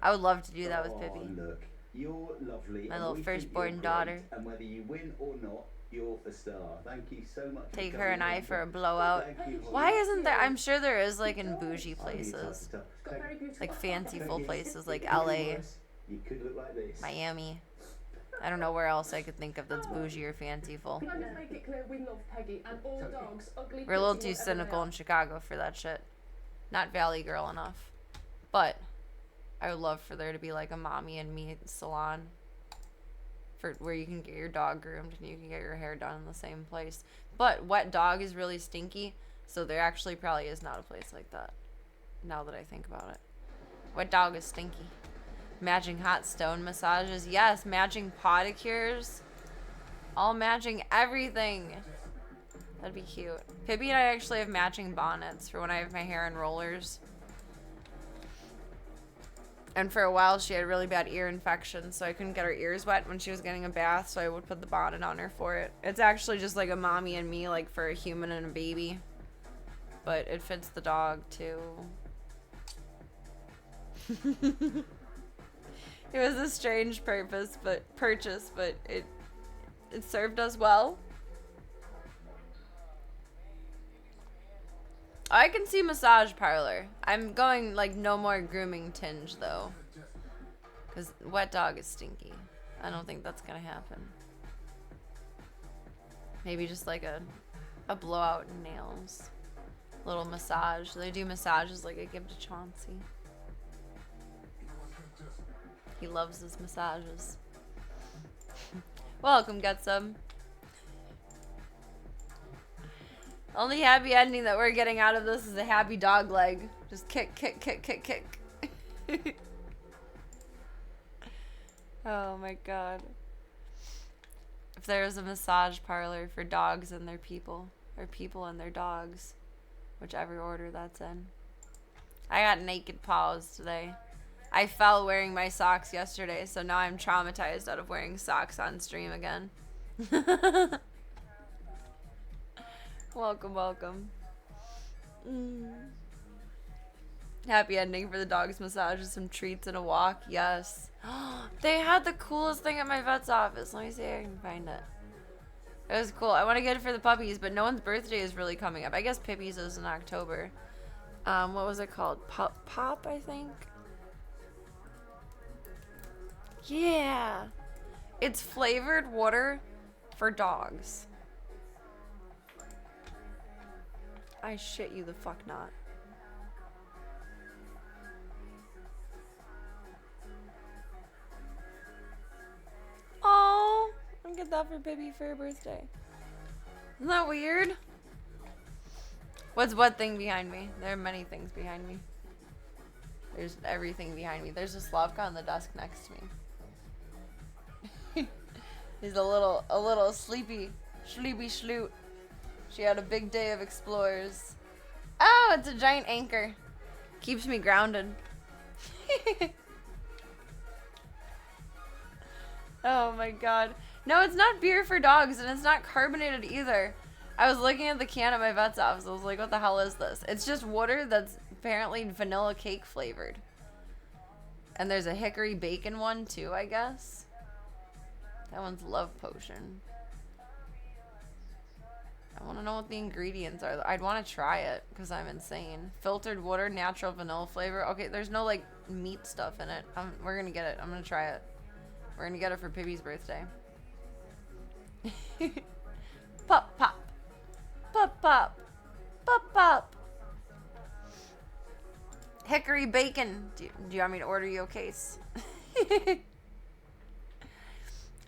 I would love to do that with Pippi. Look, you're lovely. My and little we think firstborn you're daughter. great, and whether you win or not, you're the star. Thank you so much. Take her and I for a blowout. Why isn't there? I'm sure there is like in bougie places. Like fanciful places like LA, You could look like this. Miami. I don't know where else I could think of that's bougie or fanciful. Can I just make it clear we love Peggy and all dogs, ugly. We're a little pretty, too whatever they cynical are. in Chicago for that shit. Not Valley Girl enough. But I would love for there to be like a mommy and me salon. for where you can get your dog groomed and you can get your hair done in the same place. But Wet Dog is really stinky, so there actually probably is not a place like that, now that I think about it. Wet Dog is stinky. Matching hot stone massages. Yes, matching podicures. All matching everything. That'd be cute. Pibby and I actually have matching bonnets for when I have my hair in rollers. And for a while she had really bad ear infection, so I couldn't get her ears wet when she was getting a bath, so I would put the bonnet on her for it. It's actually just like a mommy and me, like for a human and a baby. But it fits the dog too. It was a strange purchase, but it served us well. I can see massage parlor. I'm going like no more grooming tinge though, because Wet Dog is stinky. I don't think that's gonna happen. Maybe just like a blowout in nails, little massage. They do massages like I give to Chauncey. He loves his massages. Welcome, Get Some. Only happy ending that we're getting out of this is a happy dog leg. Just kick, kick, kick, kick, kick. Oh my god. If there was a massage parlor for dogs and their people, or people and their dogs, whichever order that's in. I got naked paws today. I fell wearing my socks yesterday, so now I'm traumatized out of wearing socks on stream again. Welcome, welcome. Happy ending for the dog's massage with some treats and a walk. Yes. They had the coolest thing at my vet's office. Let me see if I can find it. It was cool. I want to get it for the puppies, but no one's birthday is really coming up. I guess Pippi's is in October. What was it called? Pop, I think? Yeah. It's flavored water for dogs. I shit you the fuck not. Oh, I'll get that for Pippi for her birthday. Isn't that weird? What's what thing behind me? There are many things behind me. There's everything behind me. There's a Slavka on the desk next to me. He's a little sleepy schloot. She had a big day of explorers. Oh, it's a giant anchor. Keeps me grounded. Oh my god. No, it's not beer for dogs, and it's not carbonated either. I was looking at the can at my vet's office. I was like, what the hell is this? It's just water that's apparently vanilla cake flavored. And there's a hickory bacon one too, I guess. That one's love potion. I want to know what the ingredients are. I'd want to try it because I'm insane. Filtered water, natural vanilla flavor. Okay, there's no like meat stuff in it. We're gonna get it. I'm gonna try it. We're gonna get it for Pippi's birthday. Pop, pop. Pop, pop. Pop, pop. Hickory bacon. Do you want me to order you a case?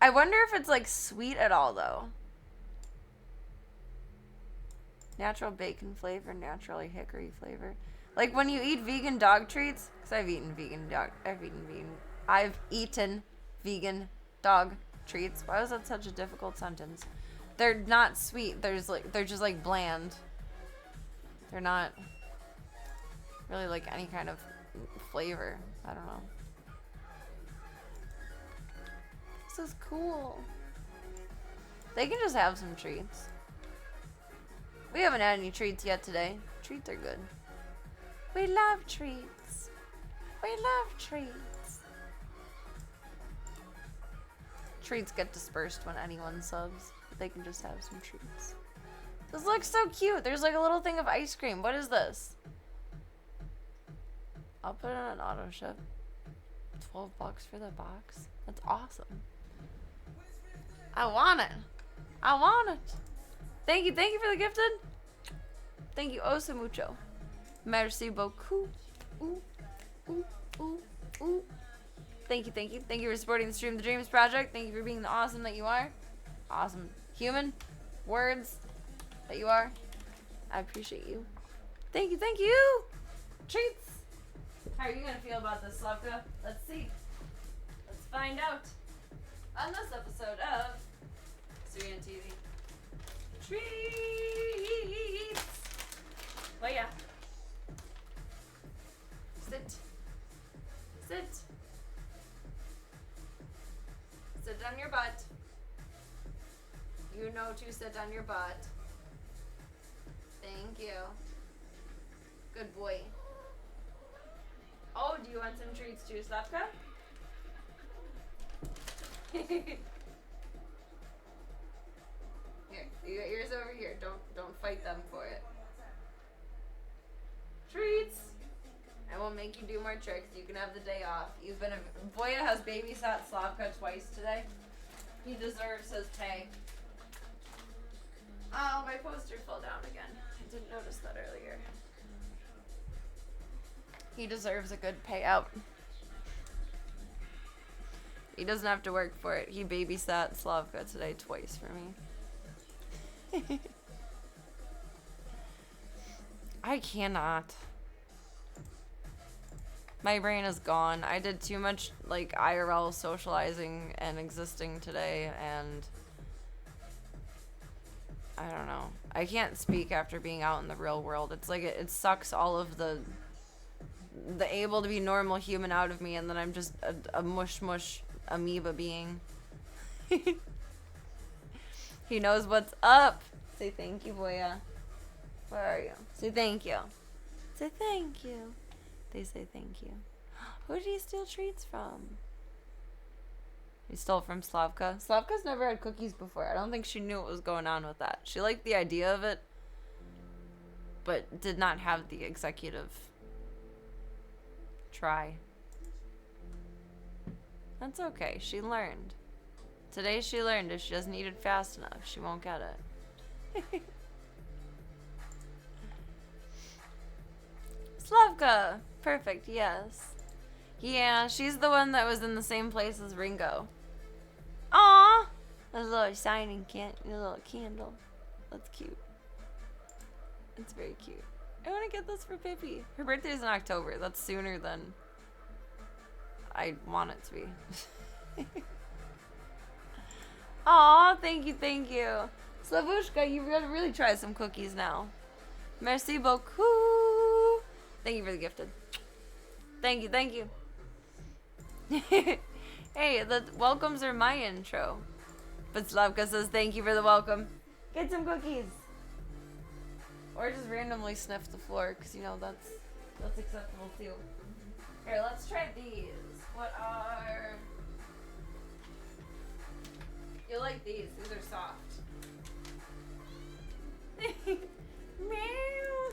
I wonder if it's like sweet at all though. Natural bacon flavor, naturally hickory flavor. Like when you eat vegan dog treats, because I've eaten vegan dog treats. Why was that such a difficult sentence? They're not sweet. They're just like bland. They're not really like any kind of flavor. I don't know. This is cool. They can just have some treats. We haven't had any treats yet today. Treats are good. We love treats. We love treats. Treats get dispersed when anyone subs. They can just have some treats. This looks so cute. There's like a little thing of ice cream. What is this? I'll put it on an auto ship. $12 for the box. That's awesome. I want it. I want it. Thank you for the gifted. Thank you oh so mucho. Merci beaucoup. Ooh, ooh, ooh, ooh. Thank you, thank you. Thank you for supporting the Stream the Dreams project. Thank you for being the awesome that you are. Awesome human words that you are. I appreciate you. Thank you, thank you. Treats. How are you gonna feel about this, Slavka? Let's see. Let's find out on this episode of SerenaTV. Treats. Well, yeah. Sit. Sit. Sit on your butt. You know to sit on your butt. Thank you. Good boy. Oh, do you want some treats too, Slavka? Here, you got yours over here. Don't fight them for it. Treats. I won't make you do more tricks. You can have the day off. You've been Voya has babysat Slavka twice today. He deserves his pay. Oh, my poster fell down again. I didn't notice that earlier. He deserves a good payout. He doesn't have to work for it. He babysat Slavka today twice for me. I cannot. My brain is gone. I did too much like IRL socializing and existing today, and I don't know. I can't speak after being out in the real world. It's like it sucks all of the able to be normal human out of me, and then I'm just a mush amoeba being. He knows what's up. Say thank you, Voya. Where are you? Say thank you. Say thank you. They say thank you. Who did he steal treats from? He stole from Slavka. Slavka's never had cookies before. I don't think she knew what was going on with that. She liked the idea of it, but did not have the executive try. That's okay. She learned. Today she learned if she doesn't eat it fast enough, she won't get it. Slavka! Perfect, yes. Yeah, she's the one that was in the same place as Ringo. Aww! A little shining a little candle. That's cute. It's very cute. I want to get this for Pippi. Her birthday's in October. That's sooner than I want it to be. Aw, thank you, thank you. Slavushka, you gotta really try some cookies now. Merci beaucoup. Thank you for the gifted. Thank you, thank you. Hey, the welcomes are my intro. But Slavka says thank you for the welcome. Get some cookies. Or just randomly sniff the floor, because you know that's acceptable too. Here, let's try these. What are... You'll like these. These are soft. Meow.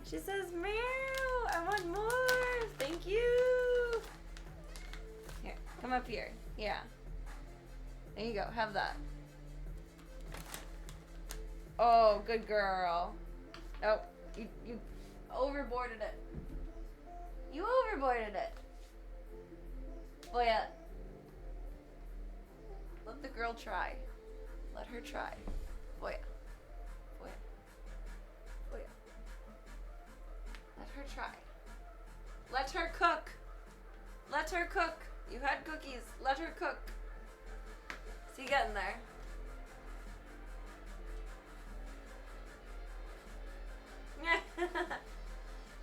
She says meow. I want more. Thank you. Here, come up here. Yeah. There you go. Have that. Oh, good girl. Nope. You overboarded it. You overboarded it. Oh yeah. Let the girl try. Let her try. Oh yeah. Oh yeah. Oh yeah. Let her try. Let her cook. Let her cook. You had cookies. Let her cook. See you getting there.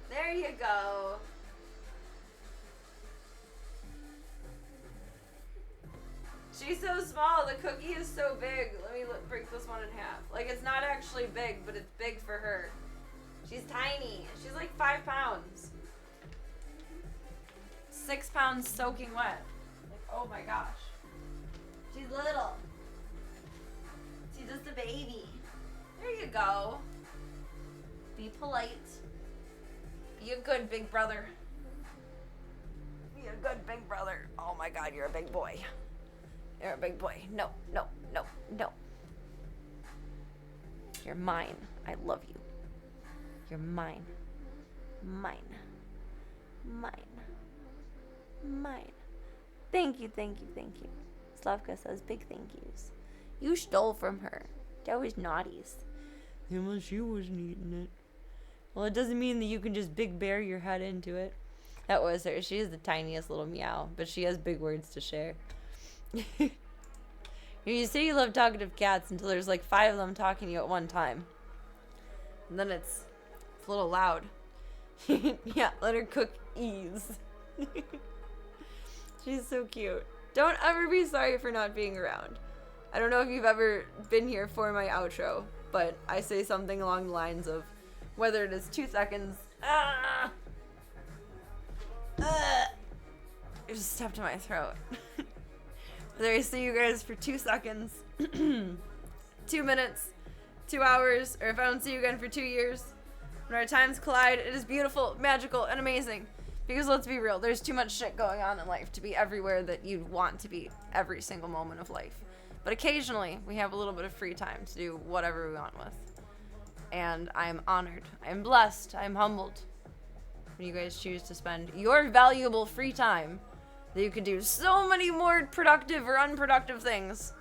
There you go. She's so small. The cookie is so big. Let me break this one in half. Like, it's not actually big, but it's big for her. She's tiny. She's like 5 pounds. 6 pounds soaking wet. Like, oh my gosh. She's little. She's just a baby. There you go. Be polite. Be a good big brother. Be a good big brother. Oh my god, you're a big boy. You're a big boy. No, no, no, no. You're mine. I love you. You're mine. Mine. Mine. Mine. Thank you, thank you, thank you. Slavka says big thank yous. You stole from her. That was naughties. Unless she wasn't eating it. Well, it doesn't mean that you can just big bear your head into it. That was her. She is the tiniest little meow, but she has big words to share. You say you love talkative cats until there's like 5 of them talking to you at one time. And then it's a little loud. Yeah, let her cook ease. She's so cute. Don't ever be sorry for not being around. I don't know if you've ever been here for my outro, but I say something along the lines of whether it is 2 seconds. It just stepped in my throat. Whether I see you guys for 2 seconds, 2 minutes, 2 hours, or if I don't see you again for 2 years, when our times collide, it is beautiful, magical, and amazing. Because let's be real, there's too much shit going on in life to be everywhere that you'd want to be every single moment of life. But occasionally, we have a little bit of free time to do whatever we want with. And I'm honored, I'm blessed, I'm humbled when you guys choose to spend your valuable free time that you could do so many more productive or unproductive things.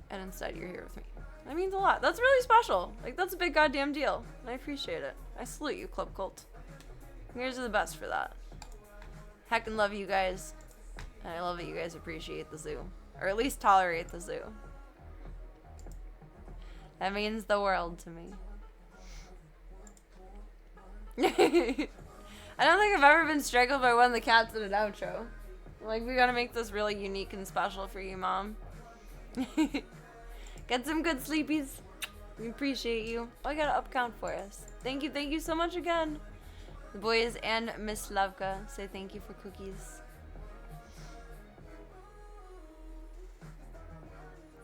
And instead, you're here with me. That means a lot. That's really special. Like, that's a big goddamn deal. And I appreciate it. I salute you, Club Cult. You guys are the best for that. Heckin' love you guys. And I love that you guys appreciate the zoo. Or at least tolerate the zoo. That means the world to me. I don't think I've ever been strangled by one of the cats in an outro. Like, we gotta make this really unique and special for you, Mom. Get some good sleepies. We appreciate you. Oh, I got an up count for us. Thank you so much again. The boys and Miss Slavka say thank you for cookies.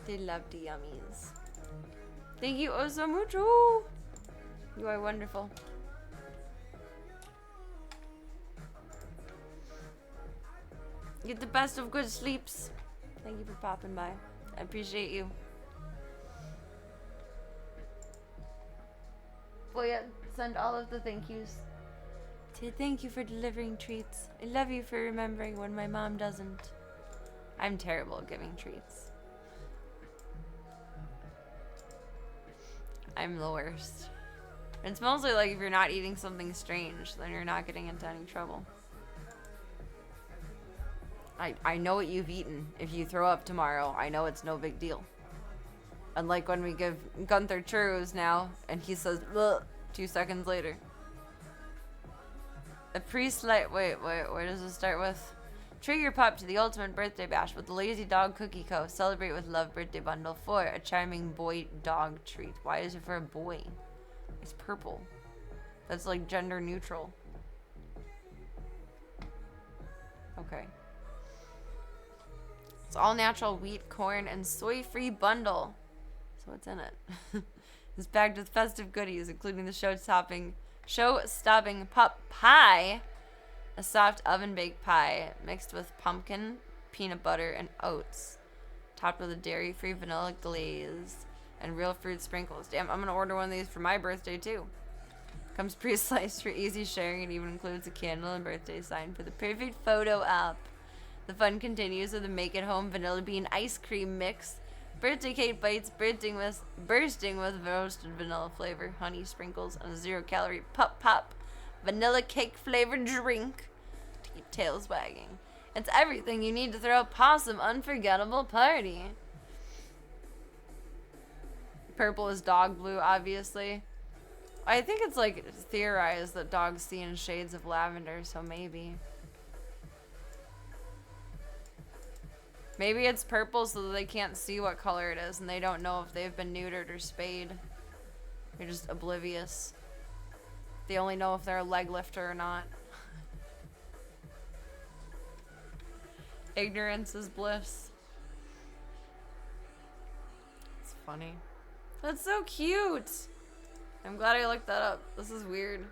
They love the yummies. Thank you oh so mucho. You are wonderful. Get the best of good sleeps. Thank you for popping by. I appreciate you. Well, yeah, send all of the thank yous. Say thank you for delivering treats. I love you for remembering when my mom doesn't. I'm terrible at giving treats. I'm the worst. It's mostly like if you're not eating something strange, then you're not getting into any trouble. I know what you've eaten. If you throw up tomorrow, I know it's no big deal. Unlike when we give Gunther churros now, and he says, ugh, 2 seconds later. A wait, where does it start with? Treat your pup to the ultimate birthday bash with the Lazy Dog Cookie Co. Celebrate with Love birthday bundle for a charming boy dog treat. Why is it for a boy? It's purple. That's like gender neutral. Okay. It's all natural wheat, corn, and soy-free bundle. So what's in it? It's packed with festive goodies, including the show-stopping pup pie, a soft oven-baked pie mixed with pumpkin, peanut butter, and oats, topped with a dairy-free vanilla glaze and real fruit sprinkles. Damn, I'm gonna order one of these for my birthday too. Comes pre-sliced for easy sharing and even includes a candle and birthday sign for the perfect photo op. The fun continues with a make-at-home vanilla bean ice cream mix, birthday cake bites bursting with roasted vanilla flavor, honey sprinkles, and a 0-calorie pop vanilla cake flavored drink to keep tails wagging. It's everything you need to throw a possum unforgettable party. Purple is dog blue, obviously. I think it's like theorized that dogs see in shades of lavender, so maybe. Maybe it's purple so that they can't see what color it is and they don't know if they've been neutered or spayed. They're just oblivious. They only know if they're a leg lifter or not. Ignorance is bliss. It's funny. That's so cute! I'm glad I looked that up. This is weird.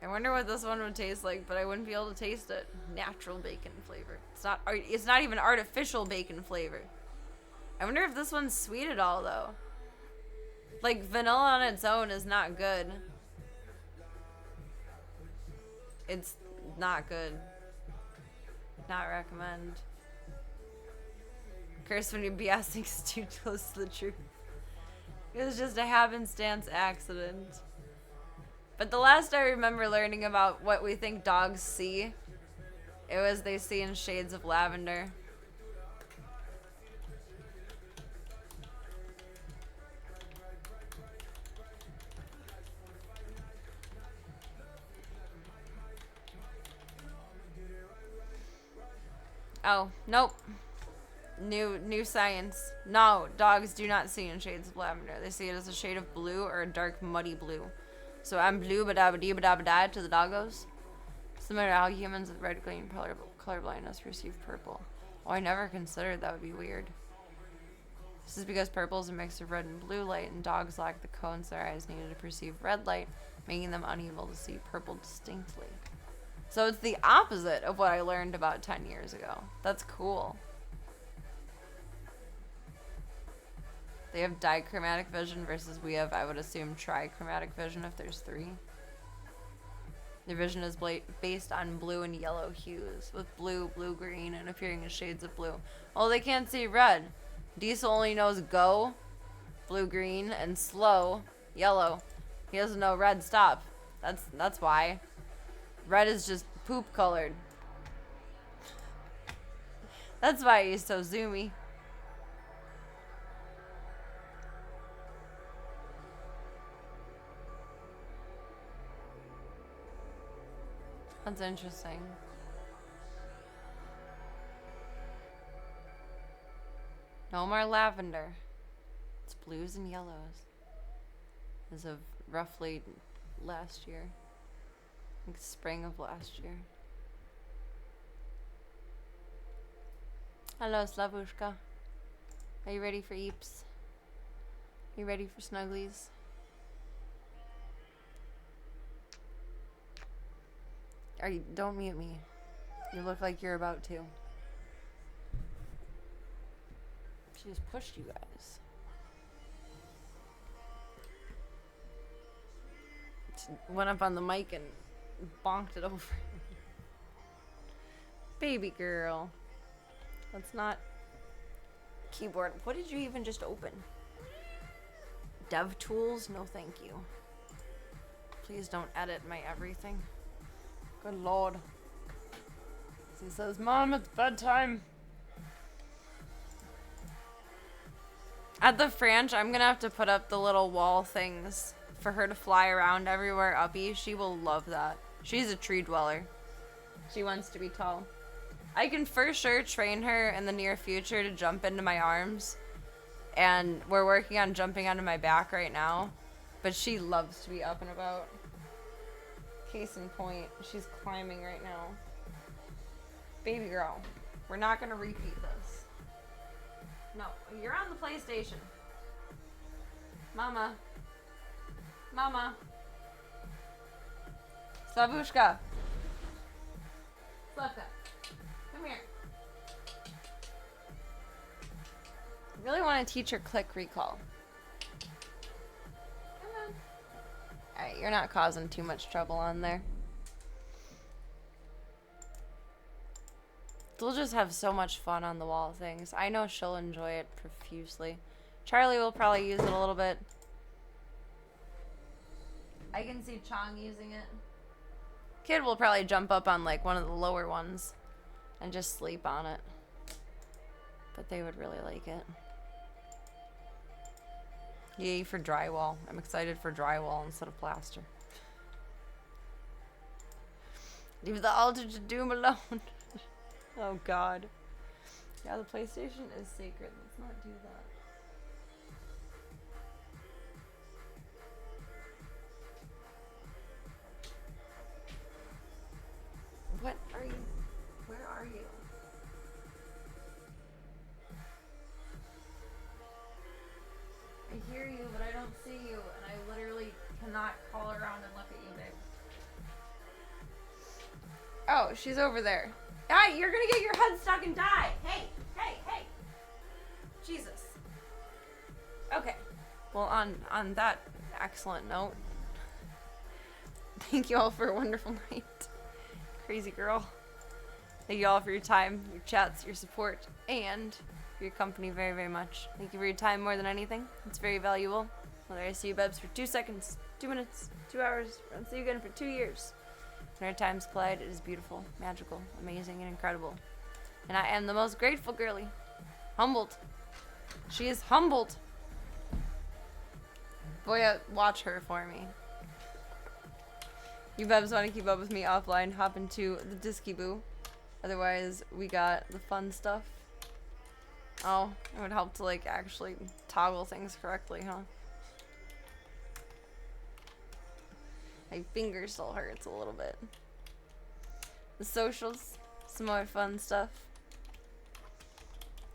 I wonder what this one would taste like, but I wouldn't be able to taste it. Natural bacon flavor. It's not even artificial bacon flavor. I wonder if this one's sweet at all, though. Like, vanilla on its own is not good. It's not good. not recommend. Curse when your BSing's too close to the truth. It was just a happenstance accident. But the last I remember learning about what we think dogs see, it was they see in shades of lavender. Oh, nope. New science. No, dogs do not see in shades of lavender. They see it as a shade of blue or a dark muddy blue. So I'm blue ba-da-ba-dee-ba-da-ba-da to the doggos. Similar to how humans with red glare and color blindness receive purple. Oh, I never considered that would be weird. This is because purple is a mix of red and blue light, and dogs lack the cones their eyes needed to perceive red light, making them unable to see purple distinctly. So it's the opposite of what I learned about 10 years ago. That's cool. They have dichromatic vision versus we have, I would assume, trichromatic vision if there's 3. Their vision is based on blue and yellow hues, with blue, blue-green, and appearing in shades of blue. Well, they can't see red. Diesel only knows go, blue-green, and slow, yellow. He doesn't know red, stop. That's why. Red is just poop-colored. That's why he's so zoomy. That's interesting. No more lavender. It's blues and yellows. As of roughly last year. I think spring of last year. Hello, Slavushka. Are you ready for eeps? Are you ready for snugglies? Don't mute me. You look like you're about to. She just pushed you guys. She went up on the mic and bonked it over. Baby girl. That's not keyboard. What did you even just open? Dev tools? No thank you. Please don't edit my everything. Good lord. He says, Mom, it's bedtime. At the Franch, I'm gonna have to put up the little wall things for her to fly around everywhere uppy. She will love that. She's a tree dweller. She wants to be tall. I can for sure train her in the near future to jump into my arms. And we're working on jumping onto my back right now. But she loves to be up and about. Case in point, she's climbing right now. Baby girl, we're not gonna repeat this. No, you're on the PlayStation. Mama. Mama. Slavushka. Slavka. Come here. I really want to teach her click recall. Come on. Alright, you're not causing too much trouble on there. They'll just have so much fun on the wall things. I know she'll enjoy it profusely. Charlie will probably use it a little bit. I can see Chong using it. Kid will probably jump up on like one of the lower ones and just sleep on it. But they would really like it. Yay for drywall. I'm excited for drywall instead of plaster. Leave the altar to doom alone. Oh god. Yeah, the PlayStation is sacred. Let's not do that. What are you? Where are you? I hear you, but I don't see you, and I literally cannot call around and look at you, babe. Oh, she's over there. Ah, you're gonna get your head stuck and die. Hey, hey, hey. Jesus. Okay. Well, on that excellent note, thank you all for a wonderful night. Crazy girl. Thank you all for your time, your chats, your support, and for your company very, very much. Thank you for your time more than anything. It's very valuable. Whether I see you, Bebs, for 2 seconds, 2 minutes, 2 hours, or I'll see you again for 2 years. When our times collide, it is beautiful, magical, amazing, and incredible. And I am the most grateful girly. Humbled. She is humbled. Boy, watch her for me. You Bebs want to keep up with me offline, hop into the Disky Boo. Otherwise, we got the fun stuff. Oh, it would help to like actually toggle things correctly, huh? My finger still hurts a little bit. The socials, some more fun stuff.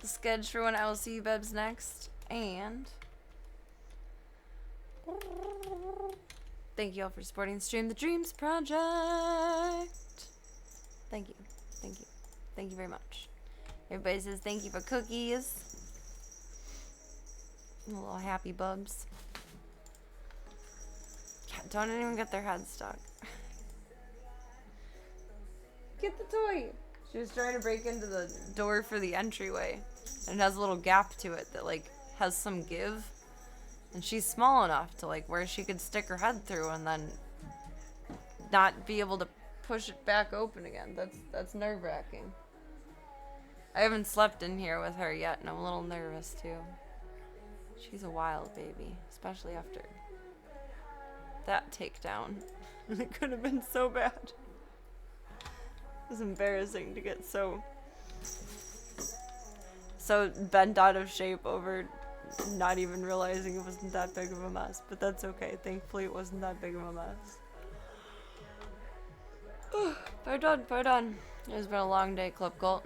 The schedule for when I will see you Bebs next, and thank you all for supporting Stream the Dreams Project. Thank you, thank you, thank you very much. Everybody says thank you for cookies. Little happy bubs. Yeah, don't even get their heads stuck. Get the toy. She was trying to break into the door for the entryway, and it has a little gap to it that like has some give, and she's small enough to like where she could stick her head through and then not be able to push it back open again. That's nerve-wracking. I haven't slept in here with her yet, and I'm a little nervous too. She's a wild baby, especially after that takedown. It could have been so bad. It was embarrassing to get so bent out of shape over not even realizing it wasn't that big of a mess, but that's okay. Thankfully it wasn't that big of a mess. Pardon. It has been a long day, Club Cult.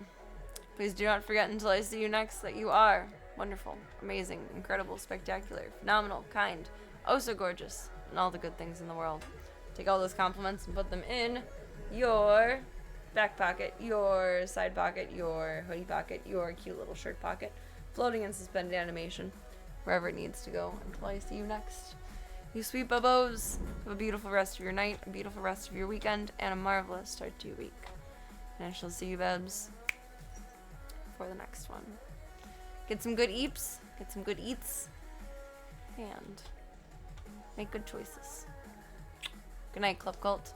Please do not forget until I see you next that you are wonderful, amazing, incredible, spectacular, phenomenal, kind, oh so gorgeous, and all the good things in the world. Take all those compliments and put them in your back pocket, your side pocket, your hoodie pocket, your cute little shirt pocket, floating in suspended animation, wherever it needs to go until I see you next. You sweet bubbos, have a beautiful rest of your night, a beautiful rest of your weekend, and a marvelous start to your week. And I shall see you, Bebs, for the next one. Get some good eeps, get some good eats, and make good choices. Good night, Club Cult.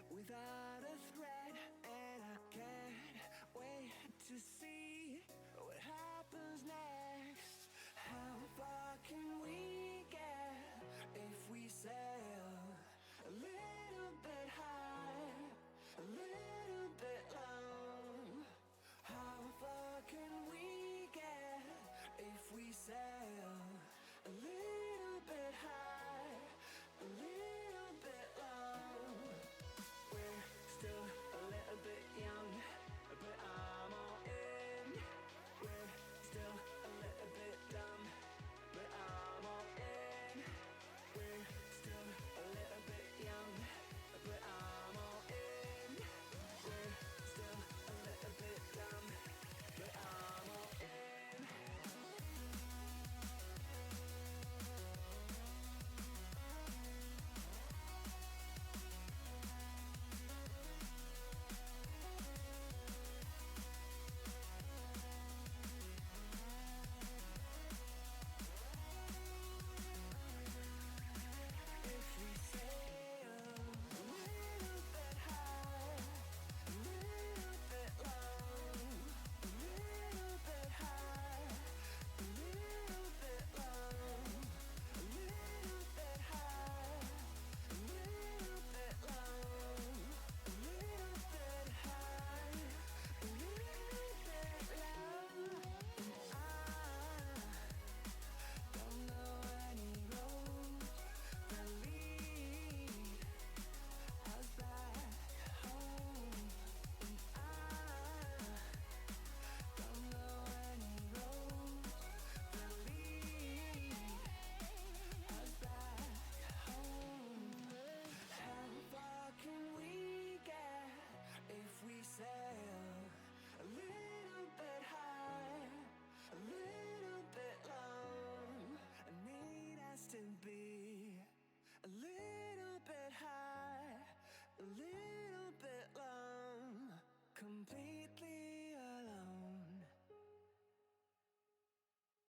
Without a threat, and I can't wait to see what happens next. How far can we get if we say